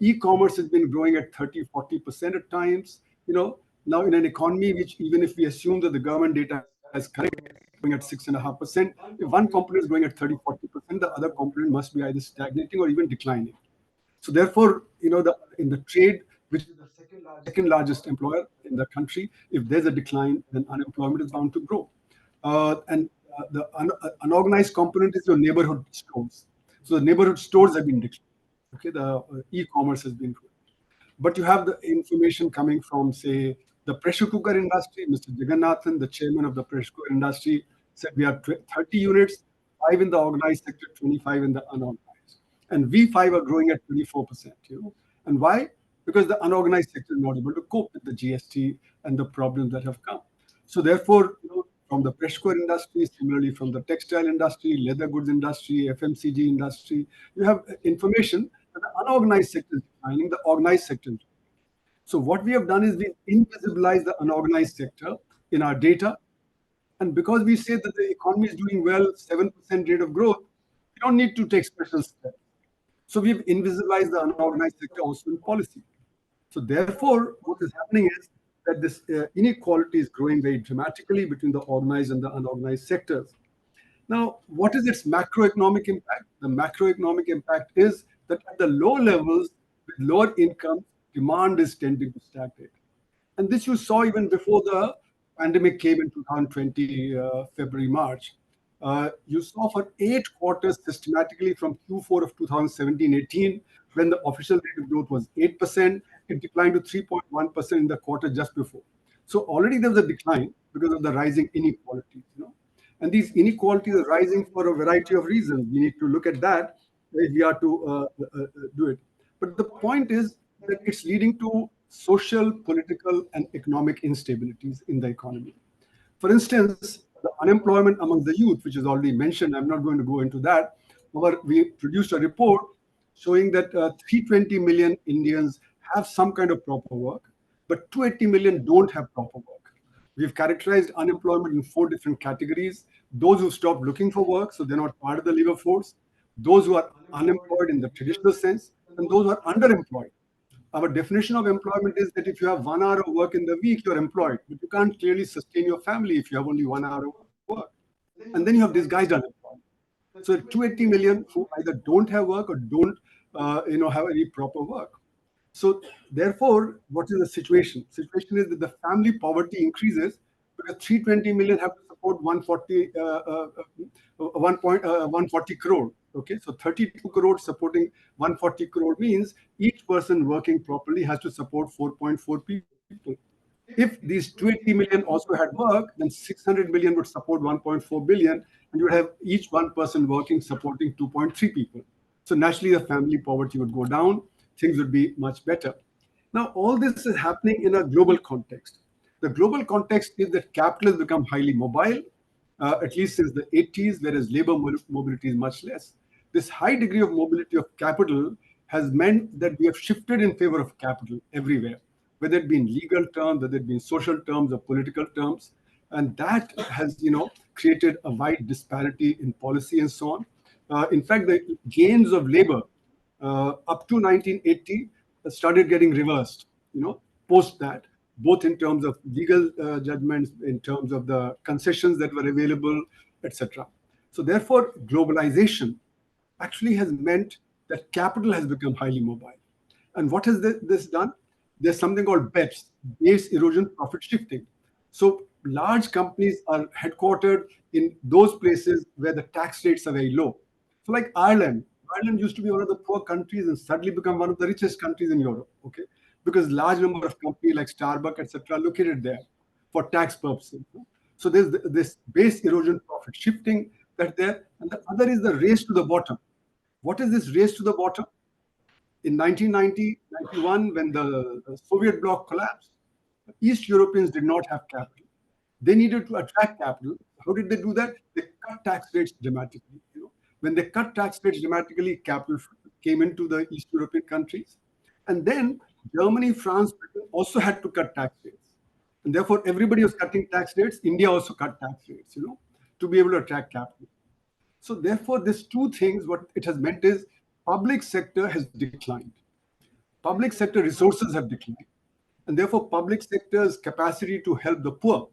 E-commerce has been growing at 30-40% at times. Now in an economy which, even if we assume that the government data is correct, growing at 6.5%, if one component is growing at 30-40%, the other component must be either stagnating or even declining. So therefore, in the trade, which is the second largest employer in the country, if there's a decline, then unemployment is bound to grow. And the unorganized component is your neighborhood stores. So the neighborhood stores have been declining. Okay, the e-commerce has been growing. But you have the information coming from, say, the pressure cooker industry. Mr. Jagannathan, the chairman of the pressure cooker industry, said we have 30 units, 5 in the organized sector, 25 in the unorganized. And we 5 are growing at 24%. And why? Because the unorganized sector is not able to cope with the GST and the problems that have come. So therefore, from the pressure cooker industry, similarly from the textile industry, leather goods industry, FMCG industry, you have information that the unorganized sector is declining, the organized sector. So what we have done is we invisibilize the unorganized sector in our data. And because we say that the economy is doing well, 7% rate of growth, we don't need to take special steps. So we've invisibilized the unorganized sector also in policy. So therefore, what is happening is that this inequality is growing very dramatically between the organized and the unorganized sectors. Now, what is its macroeconomic impact? The macroeconomic impact is that at the low levels, with lower income, demand is tending to stagnate. And this you saw even before the pandemic came in 2020, February, March. You saw for 8 quarters systematically from Q4 of 2017-18, when the official rate of growth was 8%, it declined to 3.1% in the quarter just before. So already there was a decline because of the rising inequalities. And these inequalities are rising for a variety of reasons. We need to look at that if we are to do it. But the point is that it's leading to social, political, and economic instabilities in the economy. For instance, the unemployment among the youth, which is already mentioned, I'm not going to go into that. However, we produced a report showing that 320 million Indians have some kind of proper work, but 280 million don't have proper work. We've characterized unemployment in 4 different categories. Those who stopped looking for work, so they're not part of the labor force. Those who are unemployed in the traditional sense, and those who are underemployed. Our definition of employment is that if you have 1 hour of work in the week, you're employed, but you can't clearly sustain your family if you have only 1 hour of work. And then you have disguised unemployment. So 280 million who either don't have work or don't have any proper work. So therefore, what is the situation? Situation is that the family poverty increases because 320 million have to support 140 crore. Okay, so 32 crore supporting 140 crore means each person working properly has to support 4.4 people. If these 280 million also had work, then 600 million would support 1.4 billion, and you would have each one person working supporting 2.3 people. So naturally, the family poverty would go down, things would be much better. Now, all this is happening in a global context. The global context is that capital has become highly mobile, at least since the 80s, whereas labor mobility is much less. This high degree of mobility of capital has meant that we have shifted in favor of capital everywhere, whether it be in legal terms, whether it be in social terms or political terms. And that has, created a wide disparity in policy and so on. In fact, the gains of labor up to 1980 started getting reversed, post that, both in terms of legal judgments, in terms of the concessions that were available, etc. So therefore, globalization actually has meant that capital has become highly mobile. And what has this done? There's something called BEPS, base erosion profit shifting. So large companies are headquartered in those places where the tax rates are very low. So like Ireland used to be one of the poor countries and suddenly become one of the richest countries in Europe, okay? Because large number of companies like Starbucks, etc., are located there for tax purposes. So there's this base erosion profit shifting that's there. And the other is the race to the bottom. What is this race to the bottom? In 1990-91, when the Soviet bloc collapsed, East Europeans did not have capital. They needed to attract capital. How did they do that? They cut tax rates dramatically. When they cut tax rates dramatically, capital came into the East European countries. And then Germany, France, Britain also had to cut tax rates. And therefore, everybody was cutting tax rates. India also cut tax rates, to be able to attract capital. So therefore, these two things, what it has meant is public sector has declined. Public sector resources have declined, and therefore public sector's capacity to help the poor,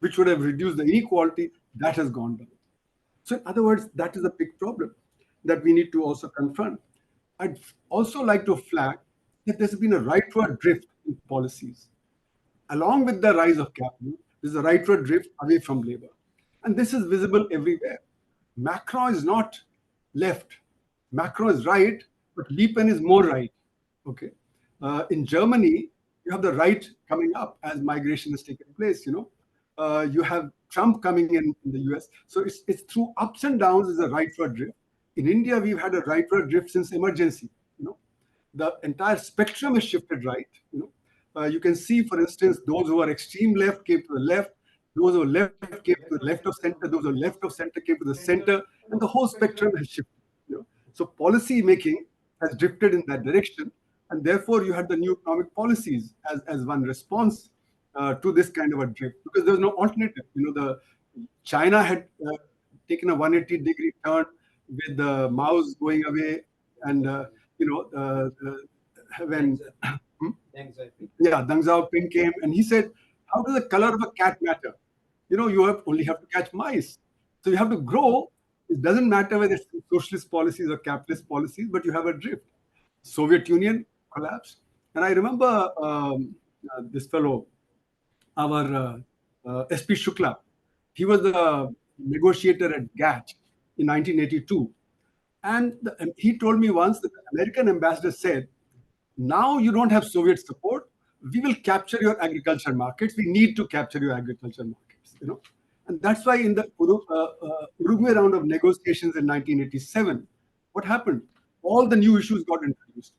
which would have reduced the inequality, that has gone down. So in other words, that is a big problem that we need to also confront. I'd also like to flag that there's been a rightward drift in policies. Along with the rise of capital, there's a rightward drift away from labor. And this is visible everywhere. Macron is not left. Macron is right, but Le Pen is more right. Okay. In Germany, you have the right coming up as migration has taken place. You have Trump coming in the US. So it's through ups and downs is a rightward drift. In India, we've had a rightward drift since emergency. The entire spectrum is shifted right. You can see, for instance, those who are extreme left came to the left, those who are left came to the left of center, those who are left of center came to the center, and the whole spectrum has shifted. So policy making has drifted in that direction, and therefore you had the new economic policies as one response to this kind of a drift, because there was no alternative. The China had taken a 180-degree turn with the Mao's going away, and when Deng Xiaoping came, and he said, "How does the color of a cat matter? You only have to catch mice. So you have to grow. It doesn't matter whether it's socialist policies or capitalist policies, but you have a drift." Soviet Union collapsed, and I remember this fellow, our SP Shukla. He was the negotiator at GATT in 1982, and he told me once that the American ambassador said, "Now you don't have Soviet support. We will capture your agriculture markets. We need to capture your agriculture markets." And that's why in the Uruguay round of negotiations in 1987, what happened? All the new issues got introduced.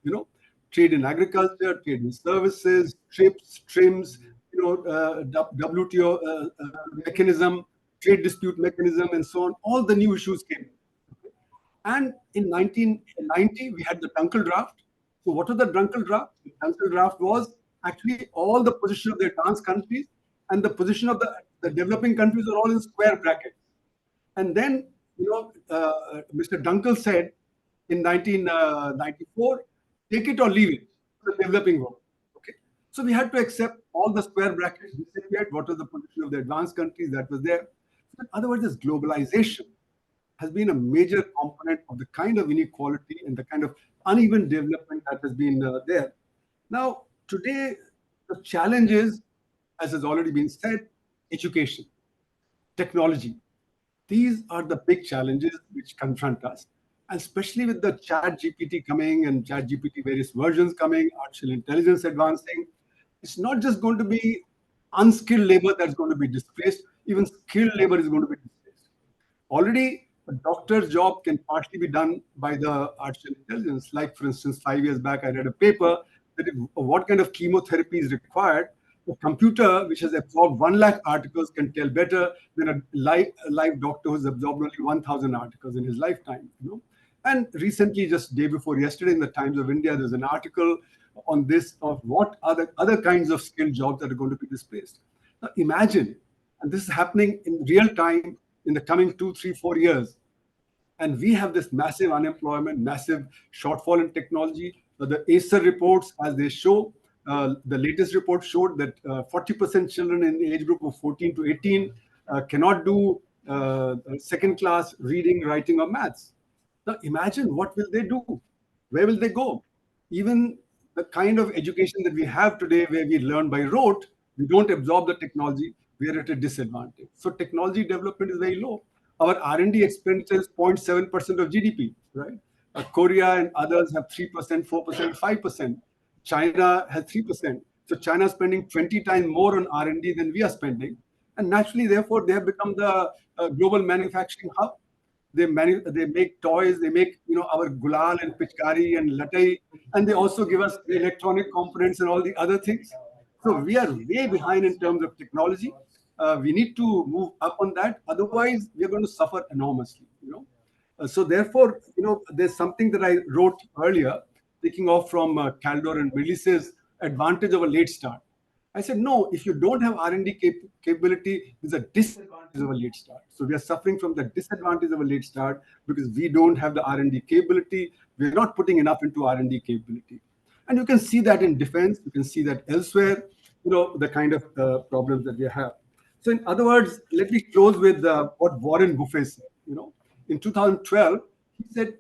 Trade in agriculture, trade in services, TRIPS, TRIMS, WTO mechanism, trade dispute mechanism, and so on. All the new issues came. And in 1990, we had the Dunkel draft. So what was the Dunkel draft? The Dunkel draft was actually all the position of the advanced countries and the position of the developing countries are all in square brackets. And then, Mr. Dunkel said in 1994, take it or leave it, the developing world. Okay. So we had to accept all the square brackets. We said what was the position of the advanced countries that was there. So in other words, this globalization has been a major component of the kind of inequality and the kind of uneven development that has been there. Now, today, the challenge is, as has already been said, education, technology. These are the big challenges which confront us, and especially with the ChatGPT coming and ChatGPT various versions coming, artificial intelligence advancing. It's not just going to be unskilled labor that's going to be displaced, even skilled labor is going to be displaced. Already, a doctor's job can partly be done by the artificial intelligence. Like, for instance, 5 years back, I read a paper that what kind of chemotherapy is required. A computer which has absorbed 1 lakh articles can tell better than a live doctor who's absorbed only 1,000 articles in his lifetime. And recently, just day before yesterday, in the Times of India, there's an article on this of what are the other kinds of skilled jobs that are going to be displaced. Now, imagine, and this is happening in real time in the coming 2, 3, 4 years. And we have this massive unemployment, massive shortfall in technology. The Acer reports, as they show, the latest report showed that 40% children in the age group of 14 to 18 cannot do second class reading, writing, or maths. Now imagine, what will they do? Where will they go? Even the kind of education that we have today, where we learn by rote, we don't absorb the technology, we are at a disadvantage. So technology development is very low. Our R&D expenditure is 0.7% of GDP, right? Korea and others have 3%, 4%, 5%. China has 3%. So China is spending 20 times more on R&D than we are spending. And naturally, therefore, they have become the global manufacturing hub. They make toys, they make our gulal and pichkari and latai, and they also give us the electronic components and all the other things. So we are way behind in terms of technology. We need to move up on that. Otherwise, we are going to suffer enormously. So therefore, there's something that I wrote earlier, taking off from Caldor and Melisse's advantage of a late start. I said, no, if you don't have R&D capability, there's a disadvantage of a late start. So we are suffering from the disadvantage of a late start because we don't have the R&D capability. We're not putting enough into R&D capability. And you can see that in defense, you can see that elsewhere, the kind of problems that we have. So in other words, let me close with what Warren Buffett said. In 2012, he said,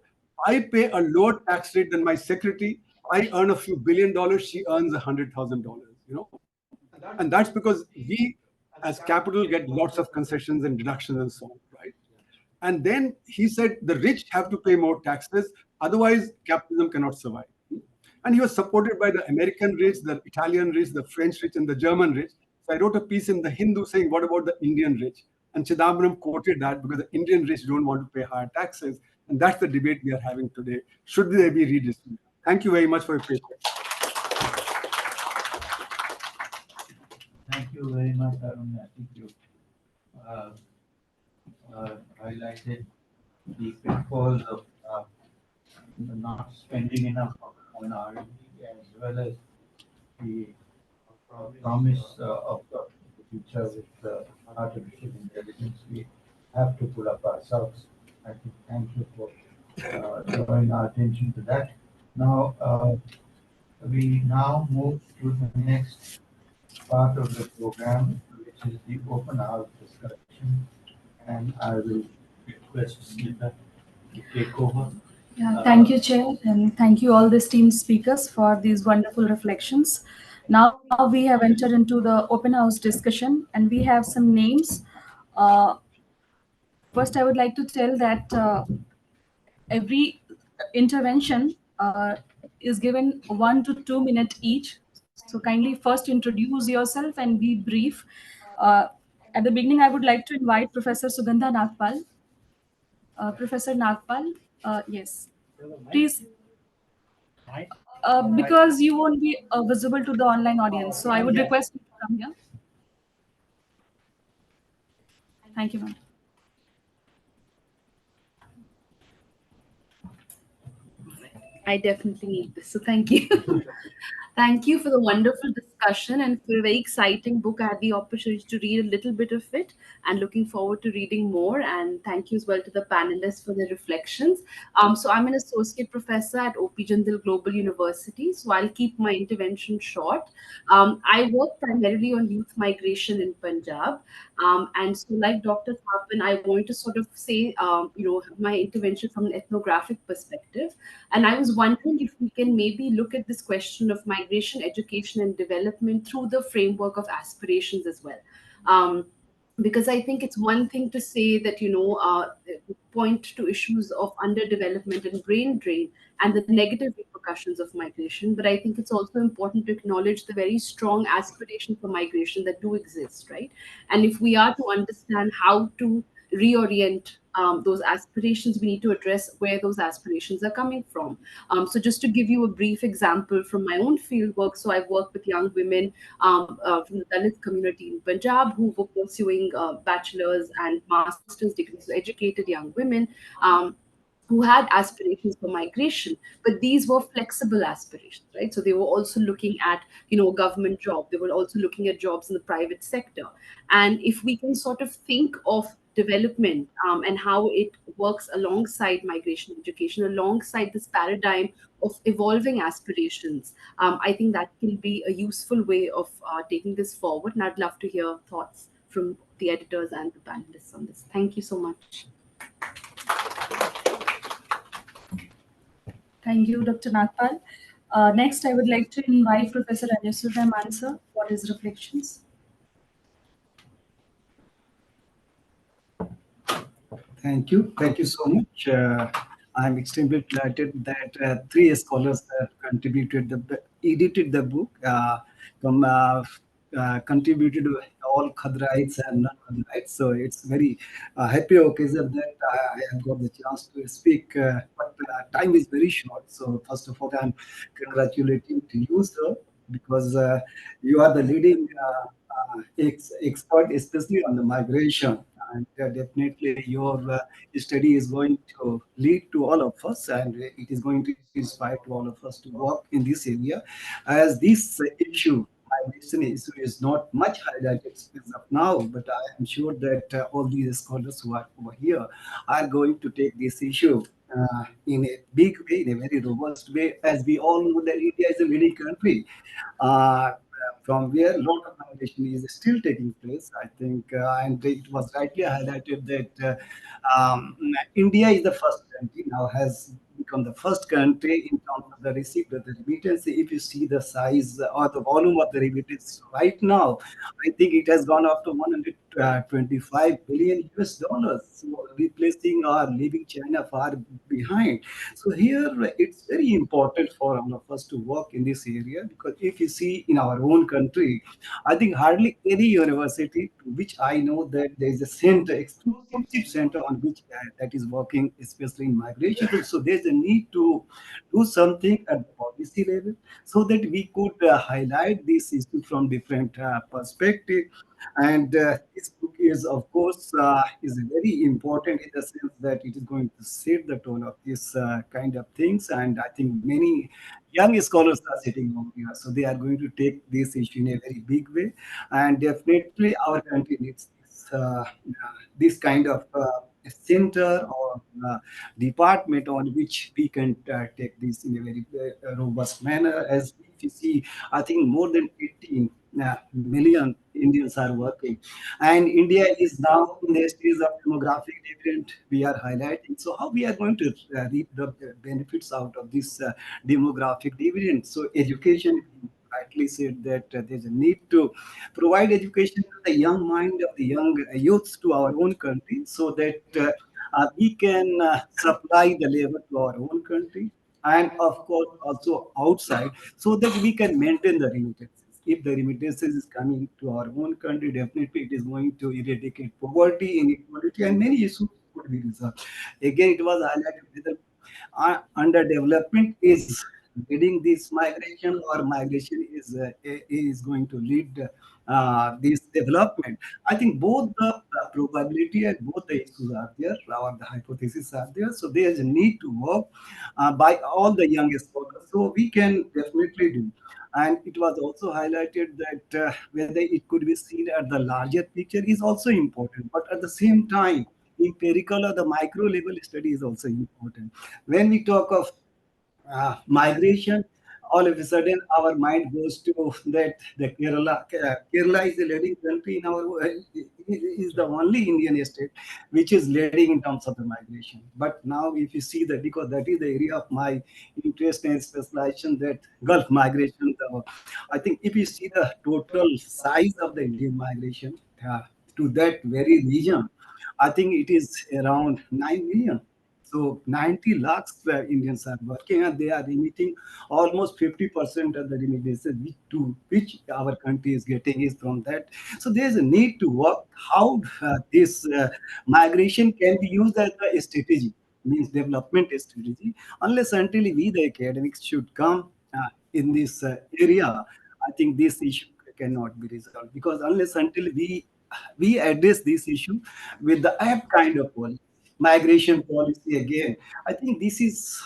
I pay a lower tax rate than my secretary. I earn a few $1 billion. She earns $100,000. And that's because we, as capital, get lots of concessions and deductions and so on, right? And then he said the rich have to pay more taxes, otherwise capitalism cannot survive. And he was supported by the American rich, the Italian rich, the French rich, and the German rich. So I wrote a piece in the Hindu saying, what about the Indian rich? And Chidambaram quoted that because the Indian rich don't want to pay higher taxes. And that's the debate we are having today. Should they be redistributed? Thank you very much for your patience.
Thank you very much, Arun. I think you highlighted the pitfalls of not spending enough on R&D, as well as the promise of the future with artificial intelligence. We have to pull up ourselves. I think thank you for drawing our attention to that. Now, we now move to the next part of the program, which is the open house discussion. And I will request Smita to take over.
Yeah, thank you, Chair, and thank you all the esteemed speakers for these wonderful reflections. Now we have entered into the open house discussion, and we have some names. First, I would like to tell that every intervention is given 1 to 2 minutes each. So kindly first introduce yourself and be brief. At the beginning, I would like to invite Professor Sugandha Nagpal. Professor Nagpal, yes, please. Because you won't be visible to the online audience, so I would request you to come here. Thank you, ma'am. I definitely need this, so thank you. Thank you for the wonderful discussion and for a very exciting book. I had the opportunity to read a little bit of it and looking forward to reading more. And thank you as well to the panelists for their reflections. So I'm an associate professor at OP Jindal Global University. So I'll keep my intervention short. I work primarily on youth migration in Punjab. And so like Dr. Thapan, I want to sort of say, my intervention from an ethnographic perspective. And I was wondering if we can maybe look at this question of migration, education, and development through the framework of aspirations as well. Because I think it's one thing to say that, point to issues of underdevelopment and brain drain and the negative repercussions of migration. But I think it's also important to acknowledge the very strong aspiration for migration that do exist, right? And if we are to understand how to reorient those aspirations, we need to address where those aspirations are coming from. So just to give you a brief example from my own field work, so I've worked with young women from the Dalit community in Punjab who were pursuing bachelor's and master's degrees, so educated young women who had aspirations for migration, but these were flexible aspirations, right? So they were also looking at, a government job. They were also looking at jobs in the private sector. And if we can sort of think of development and how it works alongside migration education, alongside this paradigm of evolving aspirations, I think that can be a useful way of taking this forward. And I'd love to hear thoughts from the editors and the panelists on this. Thank you so much. Thank you, Dr. Nagpal. Next, I would like to invite Professor Anusura Mansa for his reflections.
Thank you. Thank you so much. I'm extremely delighted that three scholars have edited the book, contributed to all Khadrites and non-Khadrites. So it's very happy occasion that I have got the chance to speak. But time is very short. So first of all, I'm congratulating to you, sir, because you are the leading expert, especially on the migration. And definitely your study is going to lead to all of us, and it is going to inspire to all of us to work in this area, as this issue, migration issue, is not much highlighted as of now, but I am sure that all these scholars who are over here are going to take this issue in a big way, in a very robust way, as we all know that India is a leading country uh, from where a lot of migration is still taking place. I think, and it was rightly highlighted that India is the first country now has become the first country in terms of the receipt of the remittance. If you see the size or the volume of the remittance right now, I think it has gone up to 125 billion US dollars, so replacing or leaving China far behind. So here it's very important for all of us to work in this area, because if you see in our own country, I think hardly any university to which I know that there is a center, exclusive center on which that is working, especially in migration. So there's a need to do something at the policy level so that we could highlight this issue from different perspective. And this book is, of course, is very important in the sense that it is going to set the tone of this kind of things. And I think many young scholars are sitting over here, so they are going to take this issue in a very big way. And definitely, our country needs this kind of center or department on which we can take this in a very robust manner. As if you see, I think more than 18 million Indians are working, and India is now in the stage of demographic dividend we are highlighting. So how we are going to reap the benefits out of this demographic dividend? So education, rightly said that there's a need to provide education to the young mind of the young youths to our own country, so that we can supply the labor to our own country, and of course also outside, so that we can maintain the remittances. If the remittances is coming to our own country, definitely it is going to eradicate poverty, inequality, and many issues could be resolved. Again, it was highlighted whether underdevelopment is leading this migration, or migration is going to lead this development. I think both the probability and both the issues are there, or the hypotheses are there. So there is a need to work by all the youngest scholars. So we can definitely do. And it was also highlighted that whether it could be seen at the larger picture is also important. But at the same time, empirical or the micro level study is also important. When we talk of migration, all of a sudden our mind goes to that the Kerala is the leading country in our is the only Indian state which is leading in terms of the migration. But now if you see that, because that is the area of my interest and specialization, that Gulf migration, I think if you see the total size of the Indian migration to that very region, I think it is around 9 million. So 90 lakhs Indians are working, and they are remitting almost 50% of the remittances to which our country is getting is from that. So there's a need to work how this migration can be used as a strategy, means development strategy. Unless until we, the academics, should come in this area, I think this issue cannot be resolved, because unless until we address this issue with the app kind of policy, migration policy again, I think this is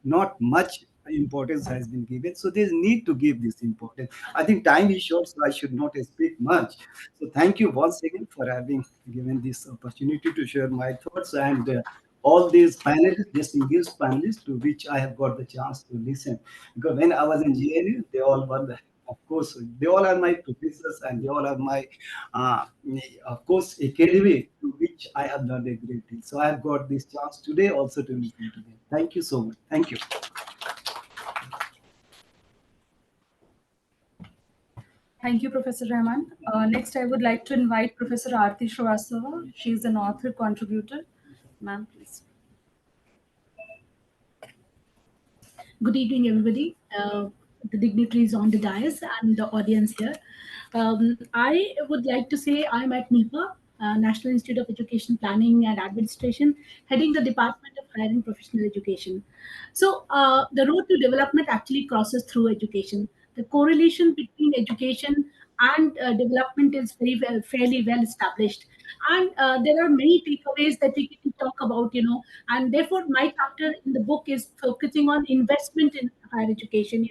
not much importance has been given. So there's need to give this importance. I think time is short, so I should not speak much. So thank you once again for having given this opportunity to share my thoughts, and all these panelists, distinguished panelists, to which I have got the chance to listen. Because when I was in GNU, they all were of course, they all are my professors, and they all are my, uh, of course, academy, to which I have learned a great deal. So I have got this chance today also to listen to them. Thank you so much. Thank you.
Thank you, Professor Rahman. Next, I would like to invite Professor Aarti Shrivastava. She is an author contributor. Ma'am, please.
Good evening, everybody. The dignitaries on the dais and the audience here. I would like to say I'm at NIPA, National Institute of Education Planning and Administration, heading the Department of Higher and Professional Education. So the road to development actually crosses through education. The correlation between education and development is fairly well established. And there are many takeaways that we can talk about, and therefore my chapter in the book is focusing on investment in higher education,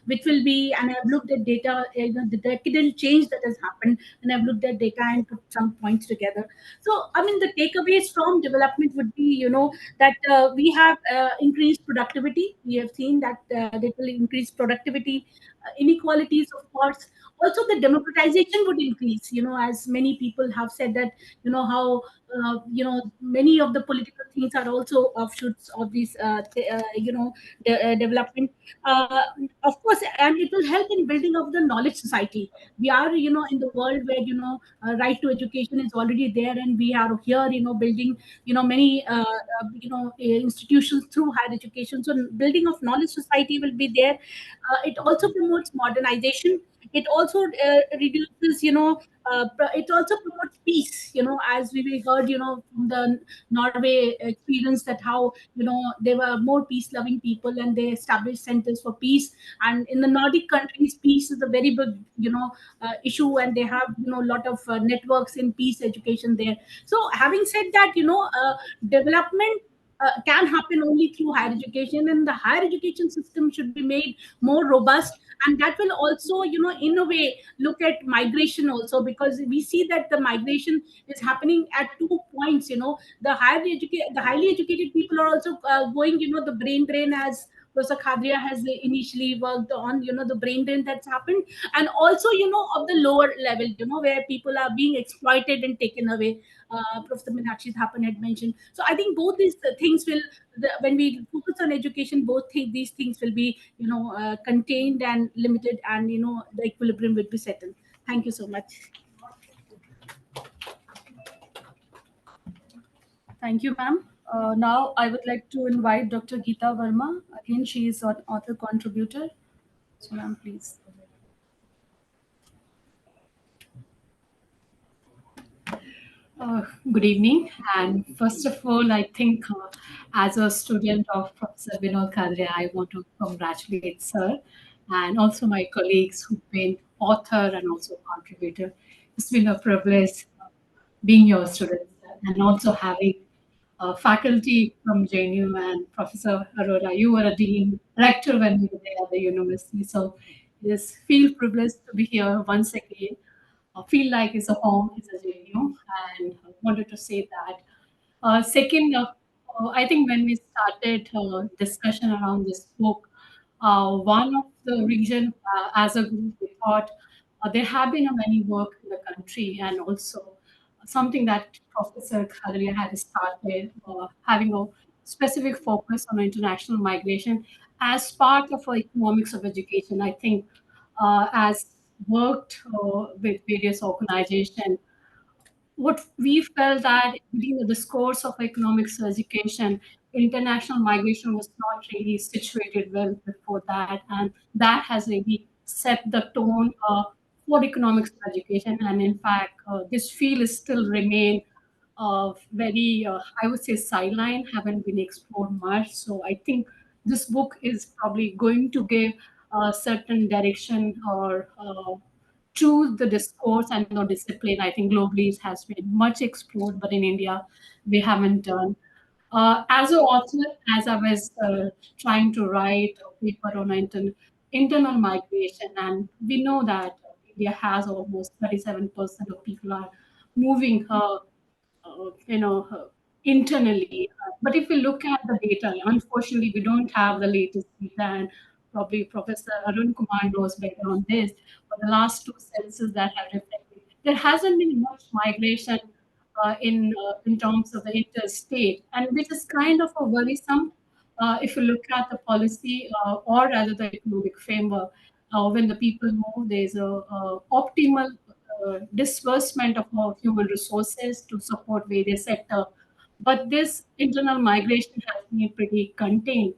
which will be, and I've looked at data, the decadal change that has happened happened, and I've looked at data and put some points together. So, I mean, the takeaways from development would be, that we have increased productivity. We have seen that it will increase productivity, inequalities, of course. Also, the democratization would increase, as many people have said that, how, many of the political things are also offshoots of this, development. Uh, of course, and it will help in building of the knowledge society. We are, in the world where, right to education is already there, and we are here, building, many, institutions through higher education. So building of knowledge society will be there. It also promotes modernization. It also reduces, it also promotes peace, as we heard, from the Norway experience, that how, they were more peace loving people, and they established centers for peace. And in the Nordic countries, peace is a very big, issue, and they have, a lot of networks in peace education there. So having said that, development can happen only through higher education, and the higher education system should be made more robust. And that will also, in a way, look at migration also, because we see that the migration is happening at 2 points. The highly educated people are also going, the brain drain, as Professor Khadria has initially worked on, the brain drain that's happened, and also, of the lower level, where people are being exploited and taken away. Professor Meenakshi Thapan had mentioned. So I think both these things will, when we focus on education, these things will be, contained and limited, and, the equilibrium will be settled. Thank you so much.
Thank you, ma'am. Now I would like to invite Dr. Geeta Verma. Again, she is an author contributor. So, ma'am, please.
Good evening. And first of all, I think as a student of Professor Binod Khadria, I want to congratulate sir and also my colleagues who've been author and also contributor. It's been a privilege being your student and also having faculty from JNU and Professor Arora. You were a dean rector when we were there at the university. So it's feel privileged to be here once again. Feel like it's a home, it's a JNU, and I wanted to say that. Second, I think when we started discussion around this book, one of the reason as a group we thought there have been a many work in the country, and also something that Professor Khadria had started having a specific focus on international migration as part of our economics of education. I think as worked with various organizations, what we felt that within the discourse of economics education, international migration was not really situated well before that, and that has really set the tone for economics education. And in fact, this field is still remain very, I would say, sideline, haven't been explored much. So I think this book is probably going to give a certain direction or choose the discourse and the discipline. I think globally it has been much explored, but in India we haven't done. As an author, as I was trying to write a paper on internal migration, and we know that India has almost 37% of people are moving internally. But if we look at the data, unfortunately, we don't have the latest data, and probably Professor Arun Kumar knows better on this. For the last two censuses that have reflected, there hasn't been much migration in terms of the interstate, and which is kind of a worrisome if you look at the policy or rather the economic framework. When the people move, there's a optimal disbursement of human resources to support various sectors. But this internal migration has been pretty contained.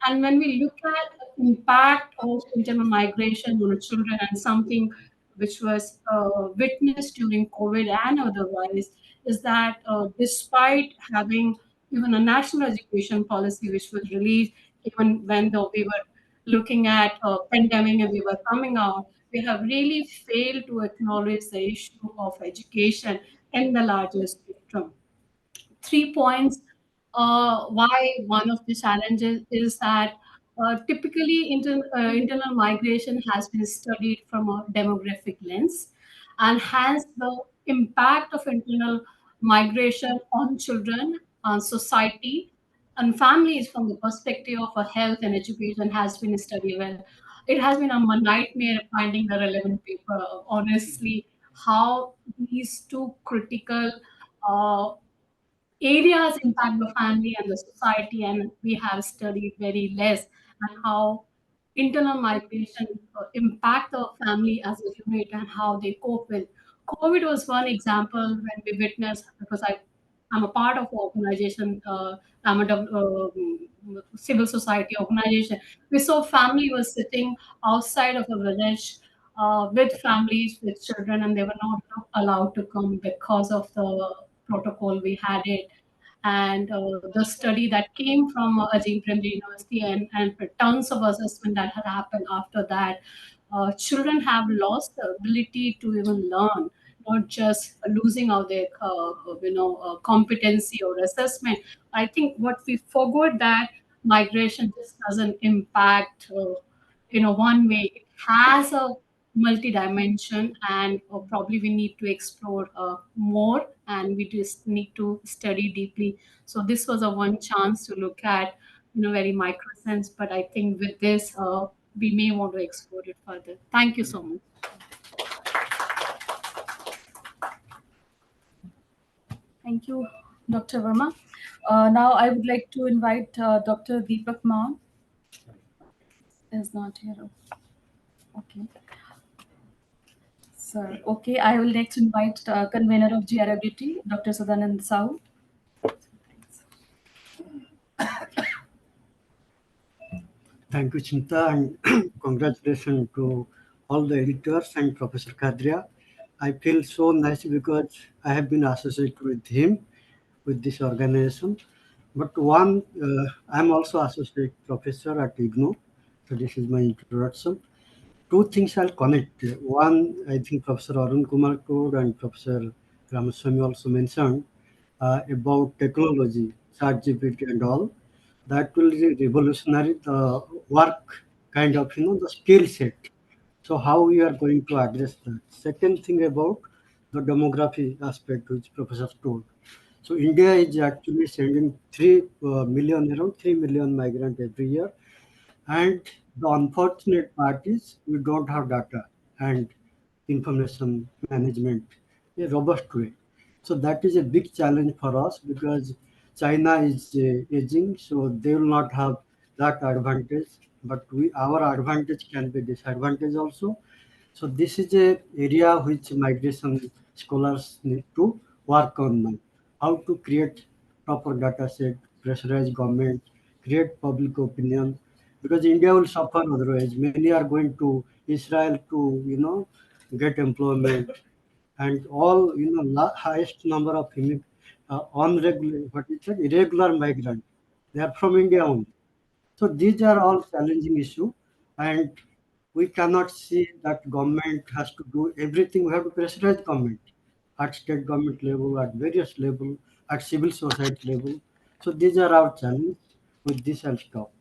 And when we look at the impact of internal migration on children, and something which was witnessed during COVID and otherwise, is that despite having even a national education policy which was released, even when though we were looking at pandemic and we were coming out, we have really failed to acknowledge the issue of education in the larger spectrum. 3 points why one of the challenges is that typically internal migration has been studied from a demographic lens. and hence the impact of internal migration on children, on society, and families from the perspective of health and education has been studied well. It has been a nightmare finding the relevant paper. Honestly, how these two critical uh, areas impact the family and the society, and we have studied very less, and how internal migration impact the family as a unit and how they cope with. COVID was one example when we witnessed, because I'm a part of an organization, I'm a civil society organization. We saw family was sitting outside of a village with families, with children, and they were not allowed to come because of the protocol we had it. And the study that came from Ajim Premji University, and tons of assessment that had happened after that, children have lost the ability to even learn, not just losing out their competency or assessment. I think what we forgot that migration just doesn't impact one way. It has a multi-dimension, and probably we need to explore more, and we just need to study deeply. So this was a one chance to look at very micro sense, but I think with this we may want to explore it further. Thank you so much.
Thank you, Dr. Verma. Now I would like to invite Dr. Deepak Maan. Is not here. Okay. Sir, okay, I will next invite convener of GRWT, Dr. Sadanand Sahu.
Thank you, Chinta, and congratulations to all the editors and Professor Khadria. I feel so nice because I have been associated with him, with this organization. But one, I'm also associate professor at IGNOU, so this is my introduction. Two things I'll connect. One, I think Professor Arun Kumar Toad and Professor Ramaswamy also mentioned about technology, ChatGPT and all. That will be revolutionary the work kind of, the skill set. So how we are going to address that? Second thing about the demography aspect, which Professor told. So India is actually sending 3 million, around 3 million migrants every year. And the unfortunate part is we don't have data and information management in a robust way. So that is a big challenge for us because China is aging, so they will not have that advantage. But our advantage can be disadvantage also. So this is a area which migration scholars need to work on now. How to create proper data set, pressurize government, create public opinion, because India will suffer otherwise. Many are going to Israel to get employment, and all highest number of unregular, what is it, irregular migrant. They are from India only. So these are all challenging issue, and we cannot see that government has to do everything. We have to pressurize government at state government level, at various level, at civil society level. So these are our challenges. With this, I'll stop.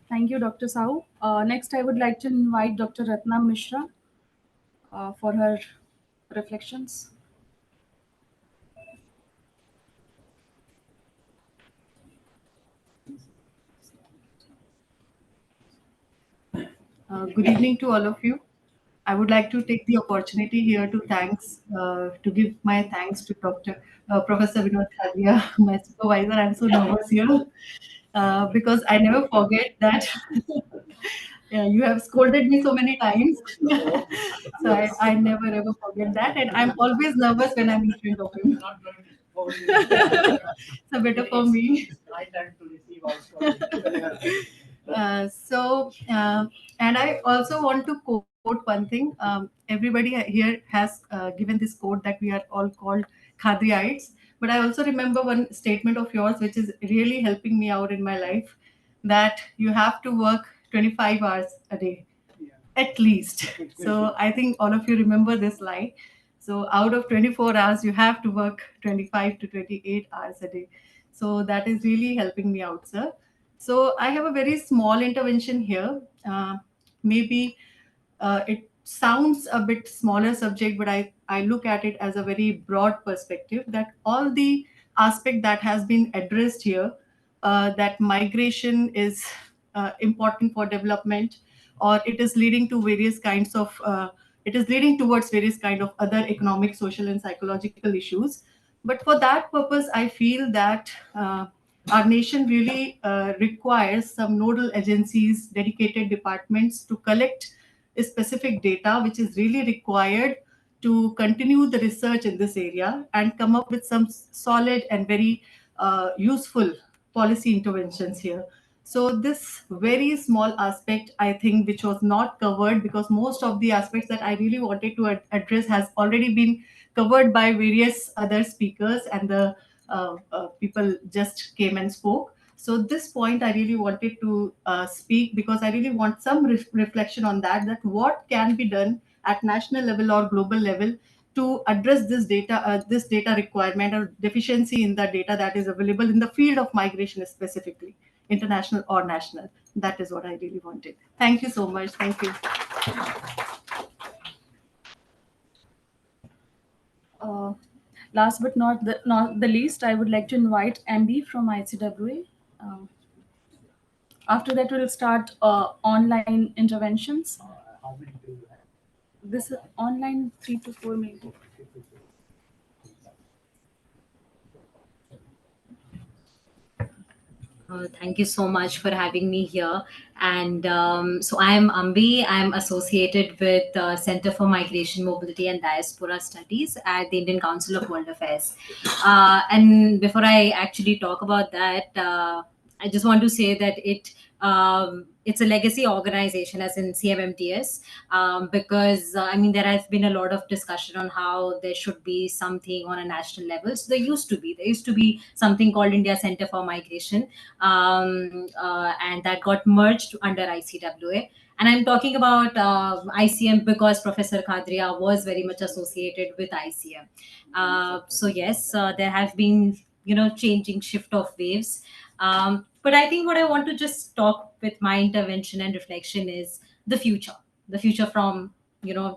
Thank you, Dr. Sahu. Next, I would like to invite Dr. Ratna Mishra for her reflections.
Good evening to all of you. I would like to take the opportunity here to to give my thanks to Professor Binod Khadria, my supervisor. I'm so nervous here because I never forget that. Yeah, you have scolded me so many times. So I never ever forget that. And I'm always nervous when I'm in front of him. So better for me. And I also want to quote one thing. Everybody here has given this quote that we are all called Khadriites. But I also remember one statement of yours, which is really helping me out in my life, that you have to work 25 hours a day, at least. So I think all of you remember this line. So out of 24 hours, you have to work 25 to 28 hours a day. So that is really helping me out, sir. So I have a very small intervention here. maybe it sounds a bit smaller subject, but I look at it as a very broad perspective, that all the aspect that has been addressed here, that migration is important for development, or it is leading to various kinds of it is leading towards various kind of other economic, social, and psychological issues. But for that purpose, I feel that our nation really requires some nodal agencies, dedicated departments to collect specific data, which is really required to continue the research in this area and come up with some solid and very useful policy interventions here. So this very small aspect, I think, which was not covered, because most of the aspects that I really wanted to address has already been covered by various other speakers, and the people just came and spoke. So this point I really wanted to speak, because I really want some reflection on that, that what can be done at national level or global level to address this data requirement or deficiency in the data that is available in the field of migration, specifically international or national. That is what I really wanted. Thank you so much. Thank you.
Last but not the least, I would like to invite MB from ICWA. After that, we'll start online interventions.
How many do you have?
This is online 3 to 4 maybe.
Thank you so much for having me here. And so I am Ambi. I'm associated with Center for Migration, Mobility and Diaspora Studies at the Indian Council of World Affairs. And before I actually talk about that, I just want to say that it's a legacy organization, as in CMMTS, because I mean, there has been a lot of discussion on how there should be something on a national level. So there used to be something called India Center for Migration, and that got merged under ICWA. And I'm talking about ICM because Professor Khadria was very much associated with ICM. So yes, there have been changing shift of waves. But I think what I want to just talk with my intervention and reflection is the future from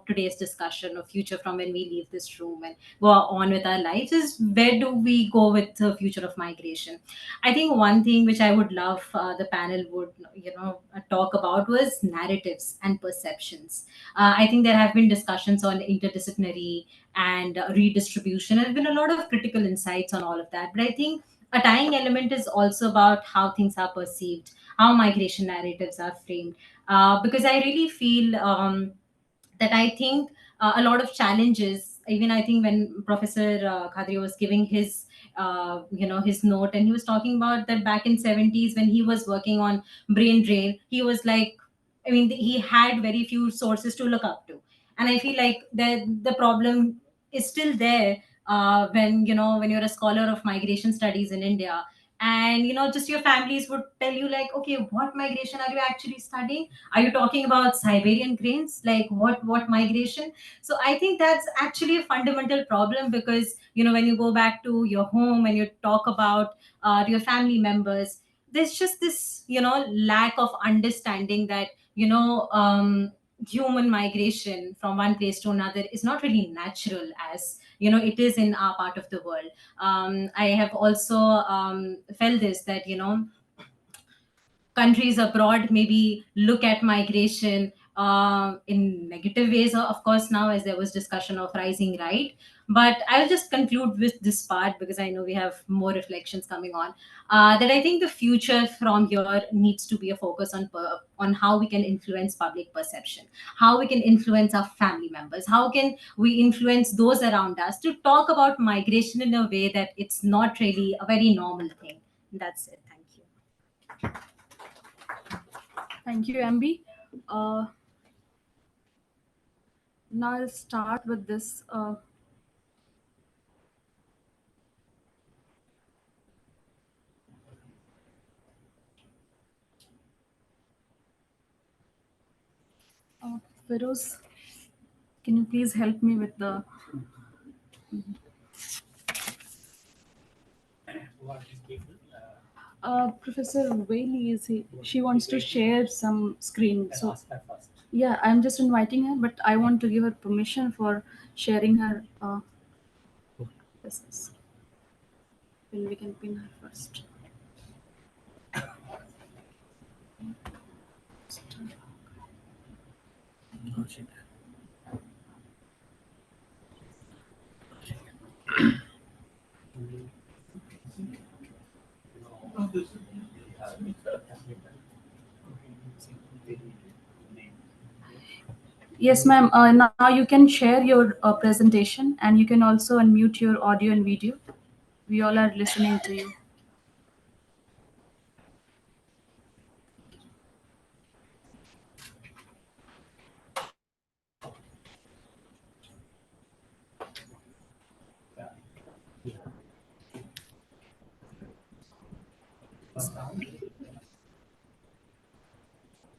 today's discussion, or future from when we leave this room and go on with our lives, is where do we go with the future of migration. I think one thing which I would love the panel would talk about was narratives and perceptions. I think there have been discussions on interdisciplinary and redistribution. There have been a lot of critical insights on all of that, but I think a tying element is also about how things are perceived, how migration narratives are framed. Because I really feel that I think a lot of challenges, even I think when Professor Khadri was giving his note, and he was talking about that back in 70s when he was working on brain drain, he was like, I mean, he had very few sources to look up to. And I feel like the problem is still there when you're a scholar of migration studies in India, and just your families would tell you like, okay, what migration are you actually studying? Are you talking about Siberian grains? Like what migration? So I think that's actually a fundamental problem, because when you go back to your home and you talk about your family members, there's just this lack of understanding that human migration from one place to another is not really natural as it is in our part of the world. I have also felt this, that countries abroad maybe look at migration in negative ways, of course, now as there was discussion of rising right. But I'll just conclude with this part, because I know we have more reflections coming on, that I think the future from here needs to be a focus on how we can influence public perception, how we can influence our family members, how can we influence those around us to talk about migration in a way that it's not really a very normal thing. That's it. Thank you.
Thank you, MB. Now I'll start with this. Feroz, can you please help me with the... Professor Whaley, she wants to share some screen. So
Ask her first.
Yeah, I'm just inviting her, but I want to give her permission for sharing her. This is. Then we can pin her first. Yes, ma'am. Now you can share your presentation, and you can also unmute your audio and video. We all are listening to you.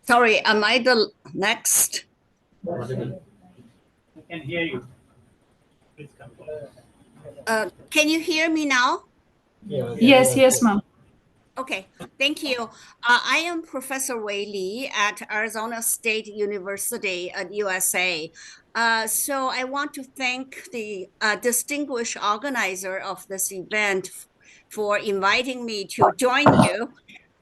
Sorry, am I the next?
I can hear you. Please come.
Can you hear me now?
Yes, ma'am.
Okay, thank you. I am Professor Wei Li at Arizona State University at USA. So I want to thank the distinguished organizer of this event for inviting me to join you.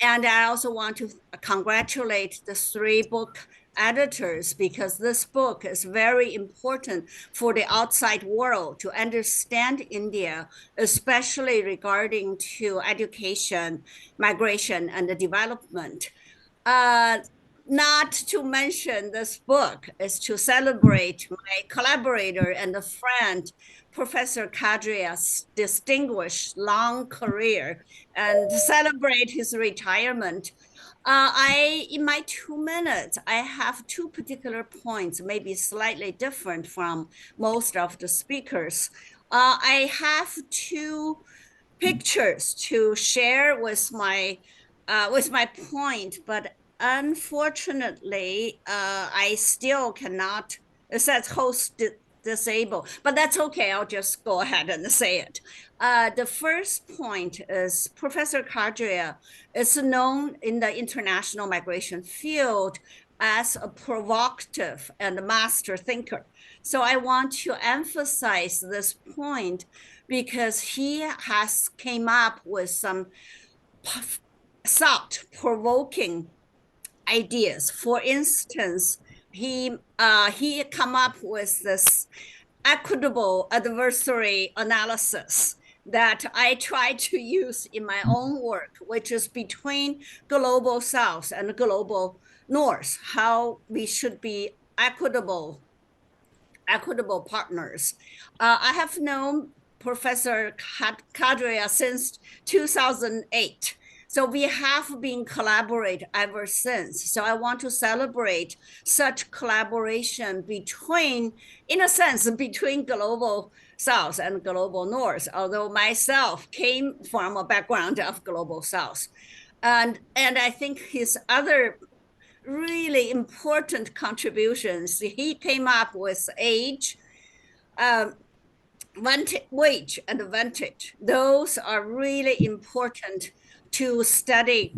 And I also want to congratulate the 3 book editors, because this book is very important for the outside world to understand India, especially regarding to education, migration, and the development. Not to mention, this book is to celebrate my collaborator and a friend, Professor Khadria's distinguished long career, and celebrate his retirement. In my 2 minutes, I have 2 particular points, maybe slightly different from most of the speakers. I have 2 pictures to share with my point, but unfortunately, I still cannot. It says host disabled, but that's okay. I'll just go ahead and say it. The first point is Professor Khadria is known in the international migration field as a provocative and master thinker. So I want to emphasize this point because he has came up with some thought-provoking ideas. For instance, he come up with this equitable adversary analysis that I try to use in my own work, which is between global South and global North, how we should be equitable partners. I have known Professor Khadria since 2008. So we have been collaborate ever since. So I want to celebrate such collaboration between, in a sense, between global South and global North, although myself came from a background of global South. And I think his other really important contributions, he came up with age, wage, and vantage. Those are really important to study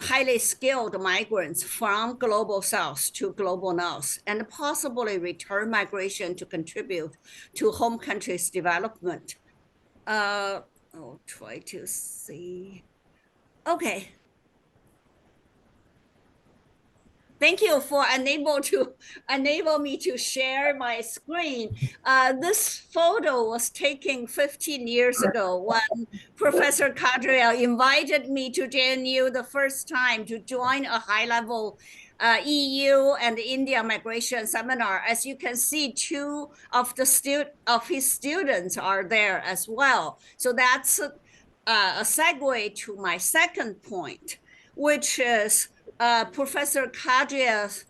highly skilled migrants from global South to global North, and possibly return migration to contribute to home country's development. I'll try to see. Okay. Thank you for enable me to share my screen. This photo was taken 15 years ago when Professor Khadria invited me to JNU the first time to join a high-level EU and India migration seminar. As you can see, 2 of his students are there as well. So that's a segue to my second point, which is Professor Khadria's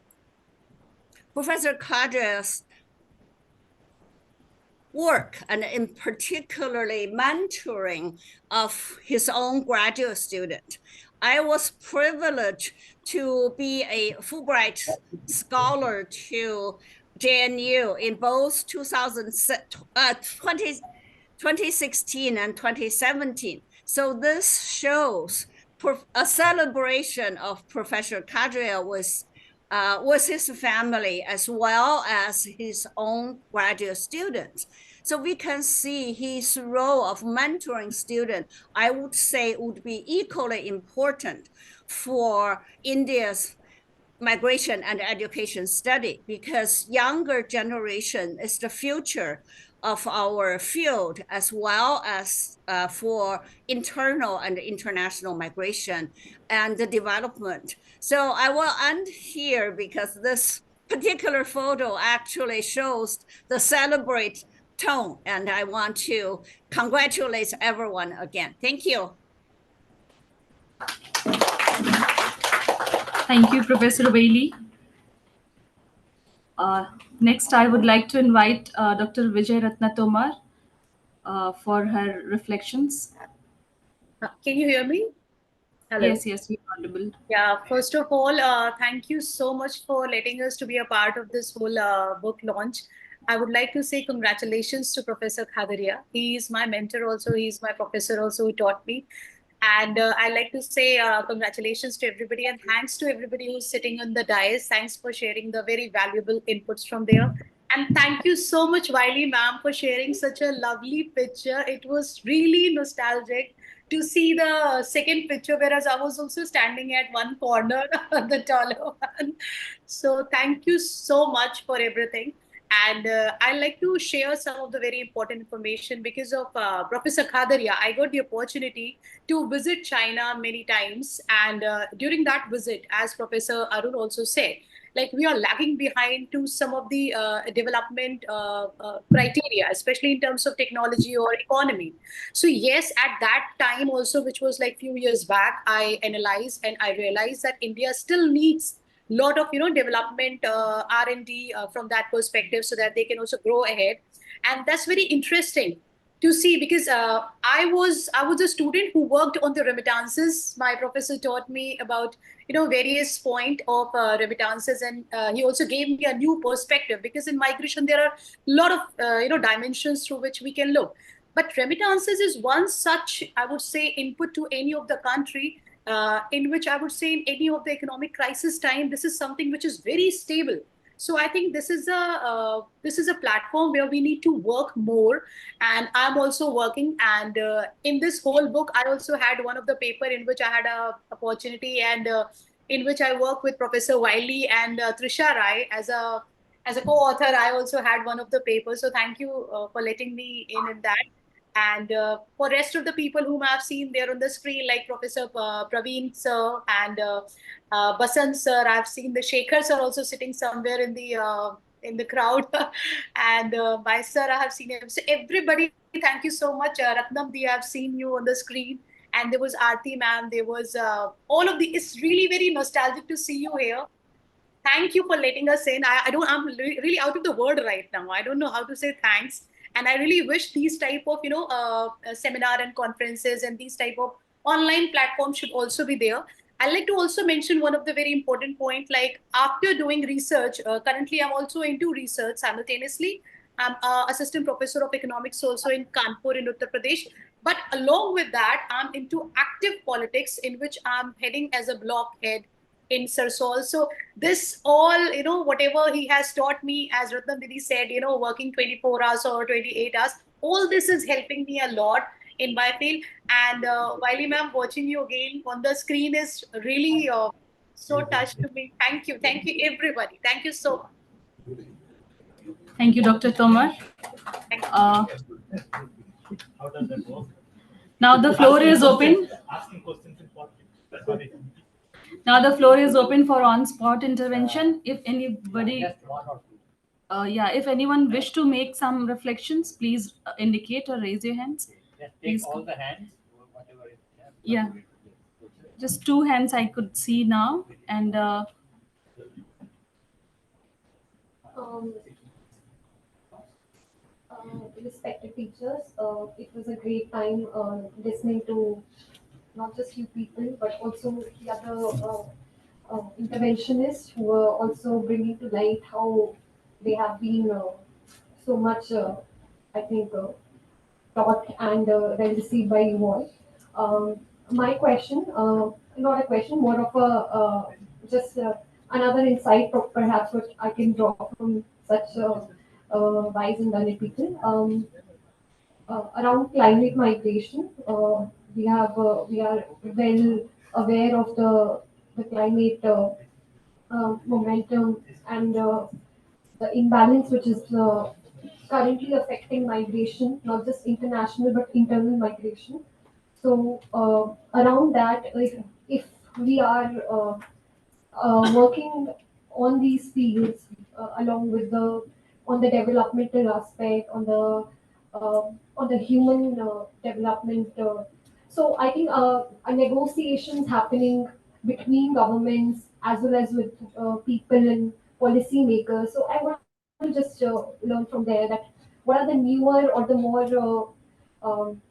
work, and in particularly mentoring of his own graduate student. I was privileged to be a Fulbright scholar to JNU in both 2016 and 2017. So this shows a celebration of Professor Khadria with with his family as well as his own graduate students. So we can see his role of mentoring students, I would say, would be equally important for India's migration and education study, because younger generation is the future of our field, as well as for internal and international migration and the development. So I will end here because this particular photo actually shows the celebrate tone, and I want to congratulate everyone again. Thank you.
Thank you, Professor Bailey. Next, I would like to invite Dr. Vijay Ratna Tomar for her reflections.
Can you hear me? Hello.
Yes, yes, you're audible.
Yeah, first of all, thank you so much for letting us to be a part of this whole book launch. I would like to say congratulations to Professor Khadria. He is my mentor also. He is my professor also who taught me. And I'd like to say congratulations to everybody and thanks to everybody who's sitting on the dais. Thanks for sharing the very valuable inputs from there. And thank you so much, Wiley ma'am, for sharing such a lovely picture. It was really nostalgic to see the second picture, whereas I was also standing at one corner, the taller one. So thank you so much for everything. And I'd like to share some of the very important information because of Professor Khadaria. I got the opportunity to visit China many times. And during that visit, as Professor Arun also said, like we are lagging behind to some of the development criteria, especially in terms of technology or economy. So yes, at that time also, which was like few years back, I analyzed and I realized that India still needs lot of development R&D from that perspective, so that they can also grow ahead. And that's very interesting to see, because I was a student who worked on the remittances. My professor taught me about various point of remittances, and he also gave me a new perspective, because in migration there are a lot of dimensions through which we can look. But remittances is one such, I would say, input to any of the country, in which I would say in any of the economic crisis time, this is something which is very stable. So I think this is a platform where we need to work more, and I'm also working. And in this whole book, I also had one of the paper in which I had a opportunity, and in which I work with Professor Wiley and Trisha Rai as a co-author. I also had one of the papers. So thank you for letting me in that. And for rest of the people whom I've seen there on the screen, like Professor Praveen sir and Basant sir, I've seen the Shekhar sir also sitting somewhere in the crowd, and my sir, I have seen him. So everybody, thank you so much. Ratnam Di, I've seen you on the screen, and there was Aarti ma'am. There was all of the. It's really very nostalgic to see you here. Thank you for letting us in. I'm really out of the word right now. I don't know how to say thanks. And I really wish these type of, seminar and conferences and these type of online platforms should also be there. I'd like to also mention one of the very important point, like after doing research, currently I'm also into research simultaneously. I'm assistant professor of economics also in Kanpur in Uttar Pradesh. But along with that, I'm into active politics, in which I'm heading as a block head in Sarsol. So this all, whatever he has taught me, as Ratnam Didi said, working 24 hours or 28 hours, all this is helping me a lot in my field. And Wiley ma'am, watching you again on the screen is really so touched to me. Thank you. Thank you, everybody. Thank you so much.
Thank you, Dr. Tomar.
How does that work?
Now the floor is open.
Asking questions important. Sorry.
Now the floor is open for on-spot intervention. If anybody, if anyone wish to make some reflections, please indicate or raise your hands.
Just take
Please.
all the hands, whatever is there.
Yeah, just 2 hands I could see now, and
Respected teachers, it was a great time listening to not just you people, but also the other interventionists who were also bringing to light how they have been so much, I think, taught and well received by you all. My question, not a question, more of a just another insight perhaps what I can draw from such wise and learned people. Around climate migration, we are well aware of the climate momentum and the imbalance which is currently affecting migration, not just international but internal migration. So around that, if we are working on these fields along with the on the developmental aspect, on the human development. So I think a negotiations happening between governments as well as with people and policy makers. So I want to just learn from there that what are the newer or the more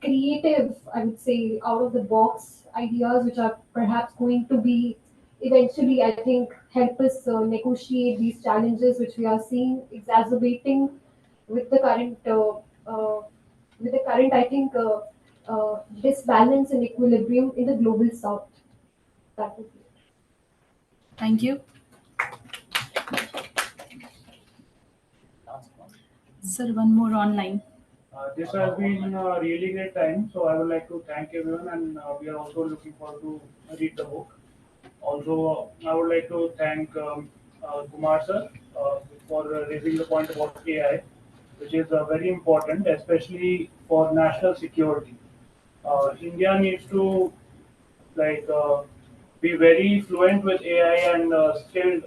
creative, I would say, out of the box ideas which are perhaps going to be eventually, I think, help us negotiate these challenges which we are seeing exacerbating with the current, I think, disbalance and equilibrium in the global south. That would be it.
Thank you. Sir, one more online.
This has been a really great time, so I would like to thank everyone, and we are also looking forward to read the book. Also, I would like to thank Kumar sir for raising the point about AI, which is very important, especially for national security. India needs to like be very fluent with AI and skilled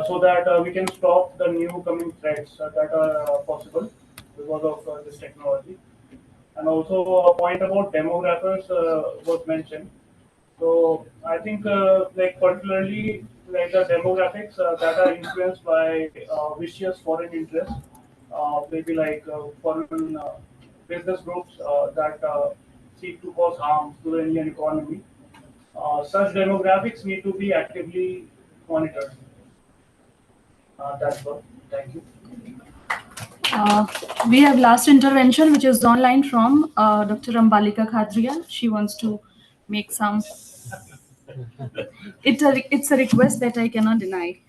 so that we can stop the new coming threats that are possible because of this technology. And also a point about demographers was mentioned. So I think like particularly like the demographics that are influenced by vicious foreign interests, maybe like foreign business groups that seek to cause harm to the Indian economy. Such demographics need to be actively monitored. That's all. Thank you.
We have last intervention, which is online from Dr. Ambalika Khadria. She wants to make some. It's a request that I cannot deny.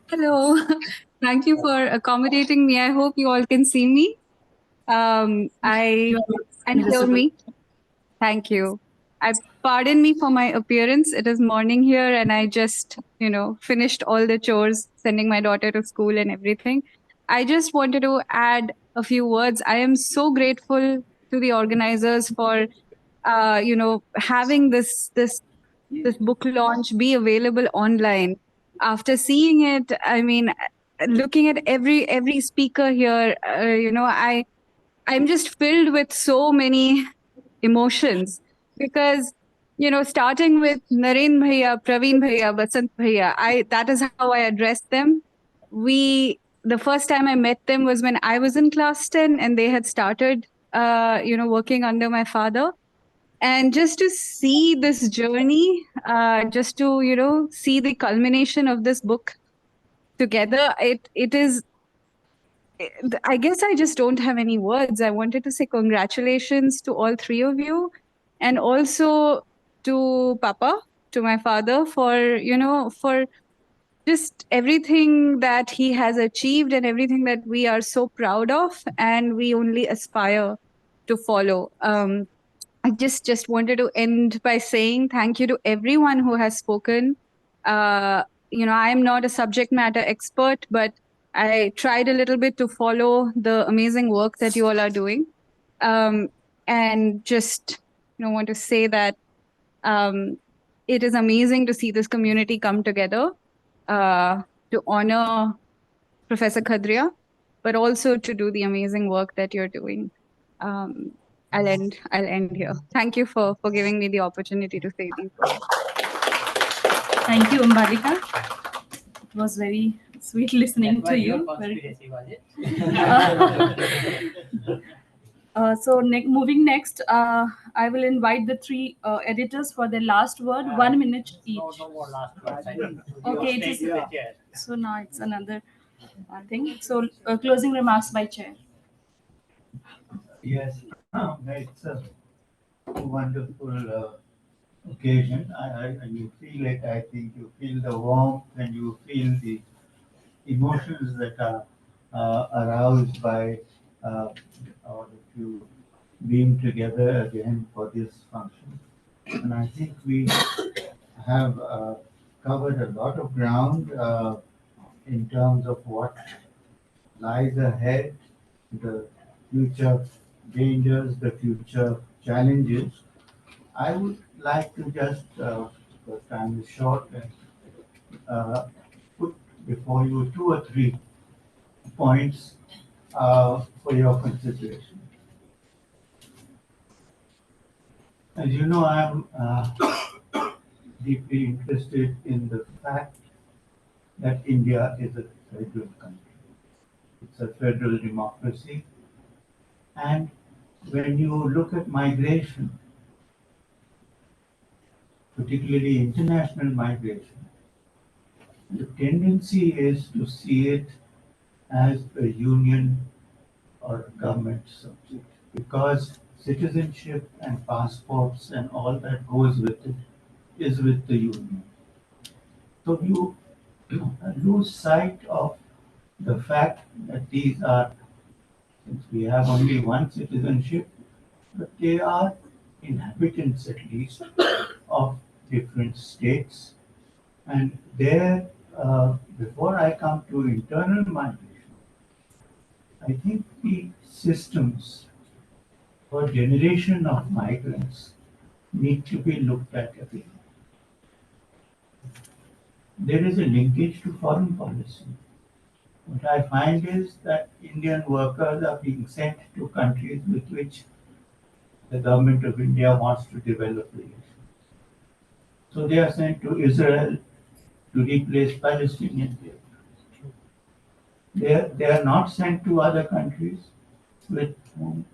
Hello. Thank you for accommodating me. I hope you all can see me. And hear me. Thank you. Pardon me for my appearance. It is morning here, and I just, finished all the chores, sending my daughter to school and everything. I just wanted to add a few words. I am so grateful to the organizers for, having this book launch be available online. After seeing it, I mean, looking at every speaker here, I'm just filled with so many emotions because starting with Naren Bhaiya, Praveen Bhaiya, Basant Bhaiya, that is how I address them. The first time I met them was when I was in class 10 and they had started working under my father. And just to see this journey, just to see the culmination of this book together, it is, I guess I just don't have any words. I wanted to say congratulations to all three of you, and also to Papa, to my father, for just everything that he has achieved and everything that we are so proud of, and we only aspire to follow. I just wanted to end by saying thank you to everyone who has spoken. I am not a subject matter expert, but I tried a little bit to follow the amazing work that you all are doing. And just want to say that it is amazing to see this community come together to honor Professor Khadria, but also to do the amazing work that you're doing. I'll end here. Thank you for giving me the opportunity to say these words.
Thank you, Ambalika. It was very sweet listening to you. So moving next, I will invite the three editors for their last word, 1 minute each. Okay, it is. So now it's another thing. So closing remarks by chair.
Yes, it's a wonderful occasion. You feel it, I think you feel the warmth and you feel the emotions that are aroused by all of you being together again for this function. And I think we have covered a lot of ground in terms of what lies ahead, the future dangers, the future challenges. I would like to just, because time is short, put before you two or three points for your consideration. As you know, I am deeply interested in the fact that India is a federal country. It's a federal democracy. And when you look at migration, particularly international migration, the tendency is to see it as a union or a government subject because citizenship and passports and all that goes with it is with the union. So you lose sight of the fact that these are, since we have only one citizenship, but they are inhabitants at least of different states. And there, before I come to internal migration, I think the systems for generation of migrants need to be looked at again. There is a linkage to foreign policy. What I find is that Indian workers are being sent to countries with which the government of India wants to develop relations. So they are sent to Israel to replace Palestinian labor. They are not sent to other countries with whom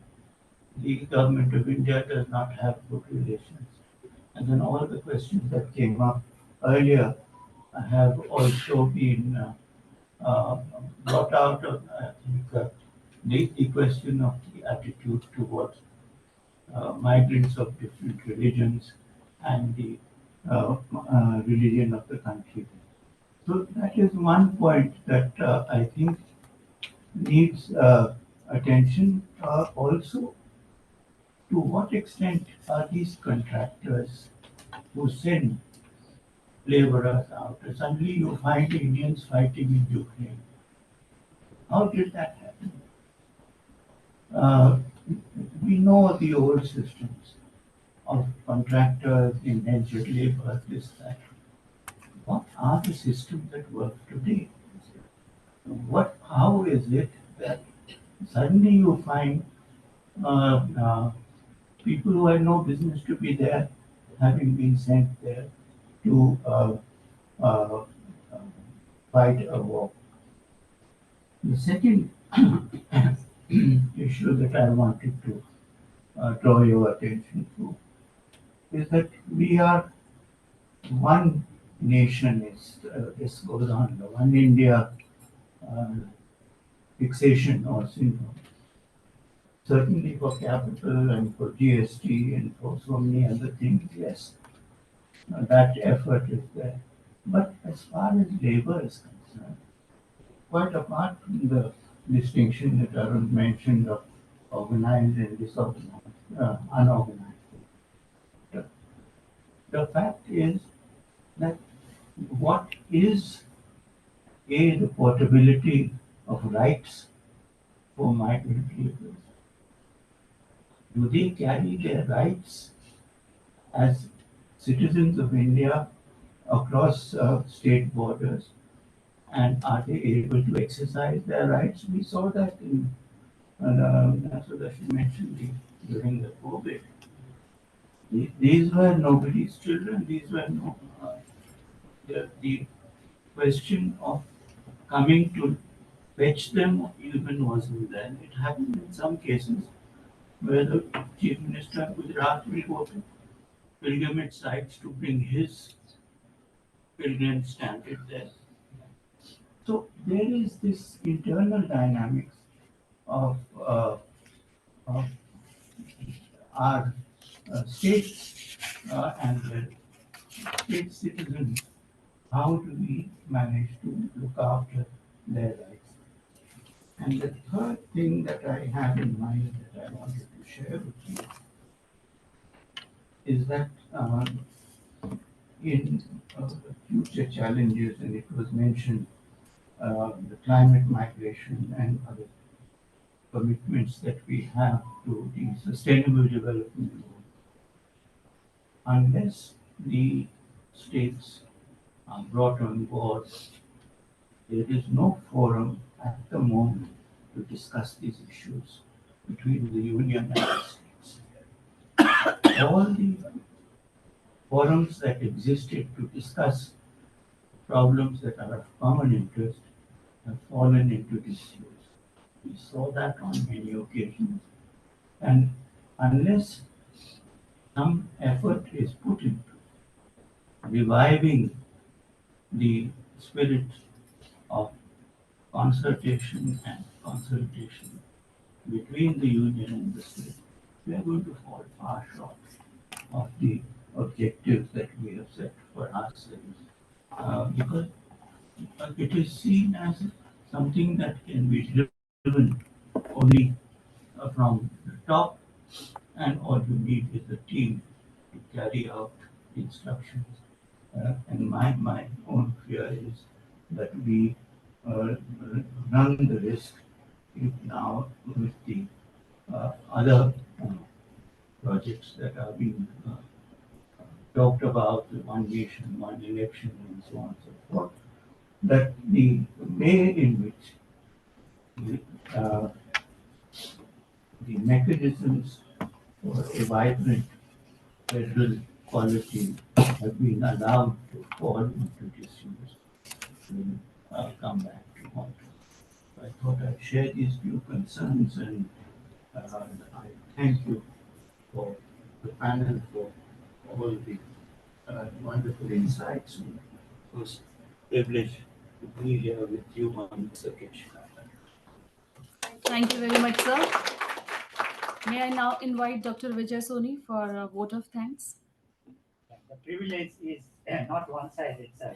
the government of India does not have good relations. And then all the questions that came up earlier have also been brought out of, I think, the question of the attitude towards migrants of different religions and the religion of the country. So that is one point that I think needs attention. Also, to what extent are these contractors who send laborers out? Suddenly you find Indians fighting in Ukraine. How did that happen? We know the old systems of contractors, indentured labor, this, that. What are the systems that work today? How is it that suddenly you find people who had no business to be there, having been sent there to uh, fight a war? The second issue that I wanted to draw your attention to is that we are one nation. This goes on, the one India uh, fixation or syndrome. Certainly for capital and for GST and for so many other things, yes, that effort is there. But as far as labor is concerned, quite apart from the distinction that Arun mentioned of organized and disorganized, unorganized, the fact is that what is the portability of rights for migrant laborers? Do they carry their rights as citizens of India across state borders? And are they able to exercise their rights? We saw that in, as Sudarshan mentioned, during the COVID. These were nobody's children. These were no. The question of coming to fetch them even wasn't there. It happened in some cases where the chief minister of Gujarat will go to pilgrimage sites to bring his pilgrim standard there. So there is this internal dynamics of our states and the state citizens, how do we manage to look after their rights? And the third thing that I have in mind that I wanted to share with you is that in future challenges, and it was mentioned, the climate migration and other commitments that we have to the sustainable development goal, unless the states are brought on board, there is no forum at the moment to discuss these issues between the Union and the states. All the forums that existed to discuss problems that are of common interest have fallen into disuse. We saw that on many occasions. And unless some effort is put into reviving the spirit of consultation and consultation between the Union and the state, we are going to fall far short of the objectives that we have set for ourselves. Because it is seen as something that can be driven only from the top, and all you need is a team to carry out instructions. And my own fear is that we run the risk if now with the other projects that are being talked about, the one nation, one election, and so on and so forth, that the way in which the mechanisms for a vibrant federal quality have been allowed to fall into disuse will come back to haunt us. I thought I'd share these few concerns, and I thank you for the panel for all the wonderful insights. It was a privilege to be here with you on this occasion.
Thank you very much, sir. May I now invite Dr. Vijay Soni for a vote of thanks?
The privilege is not one-sided, sir.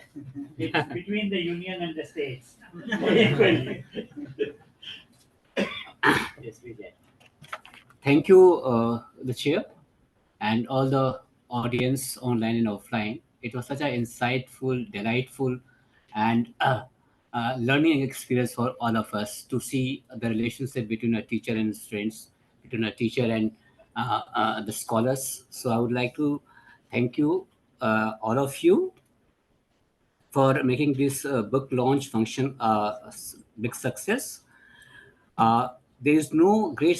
It's between the union and the states. Equally. Yes, Vijay.
Thank you, the chair, and all the audience online and offline. It was such an insightful, delightful, and learning experience for all of us to see the relationship between a teacher and students, between a teacher and the scholars. So I would like to thank you, all of you, for making this book launch function a big success. There is no great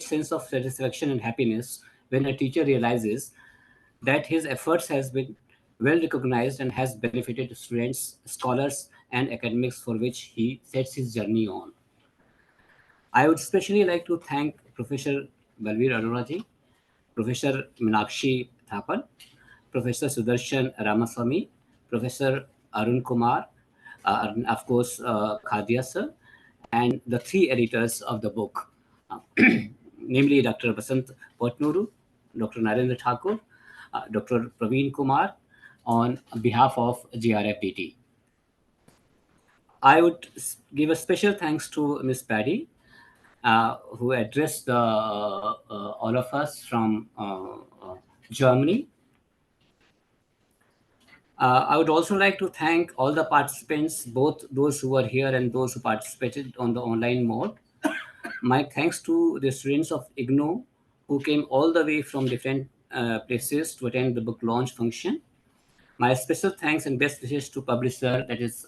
sense of satisfaction and happiness when a teacher realizes that his efforts has been well recognized and has benefited students, scholars, and academics for which he sets his journey on. I would especially like to thank Professor Balveer Arora, Professor Meenakshi Thapar, Professor Sudarshan Ramaswamy, Professor Arun Kumar, and of course Khadria sir, and the three editors of the book, namely Dr. Basant Potnuru, Dr. Narendra Thakur, Dr. Praveen Kumar, on behalf of GRFDT. I would give a special thanks to Ms. Paddy, who addressed all of us from Germany. I would also like to thank all the participants, both those who were here and those who participated on the online mode. My thanks to the students of IGNO who came all the way from different places to attend the book launch function. My special thanks and best wishes to publisher, that is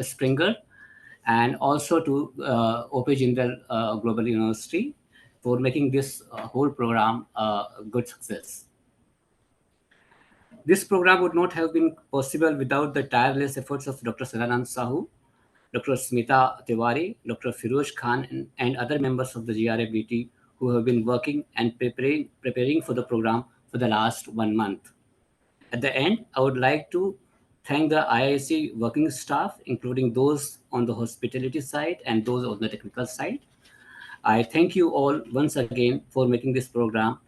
Springer, and also to OP Jindal Global University for making this whole program a good success. This program would not have been possible without the tireless efforts of Dr. Sadanand Sahu, Dr. Smita Tiwari, Dr. Firoz Khan, and other members of the GRFDT who have been working and preparing for the program for the last 1 month. At the end, I would like to thank the IIC working staff, including those on the hospitality side and those on the technical side. I thank you all once again for making this program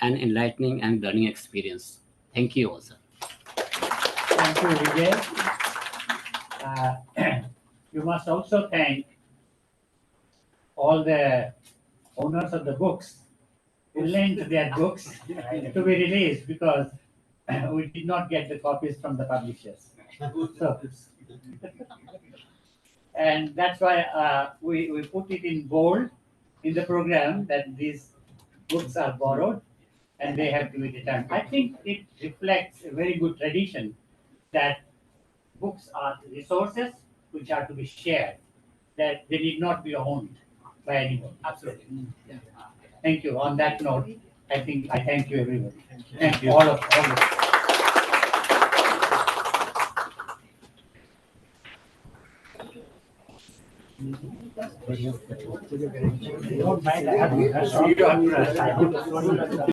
an enlightening and learning experience. Thank you all, sir.
Thank you, Vijay. You must also thank all the owners of the books who lent their books to be released, because we did not get the copies from the publishers. So, and that's why we put it in bold in the program that these books are borrowed and they have to be returned. I think it reflects a very good tradition that books are resources which are to be shared, that they need not be owned by anyone. Absolutely. Yeah. Thank you. On that note, I thank you everyone. Thank you. All of you. Don't mind, I have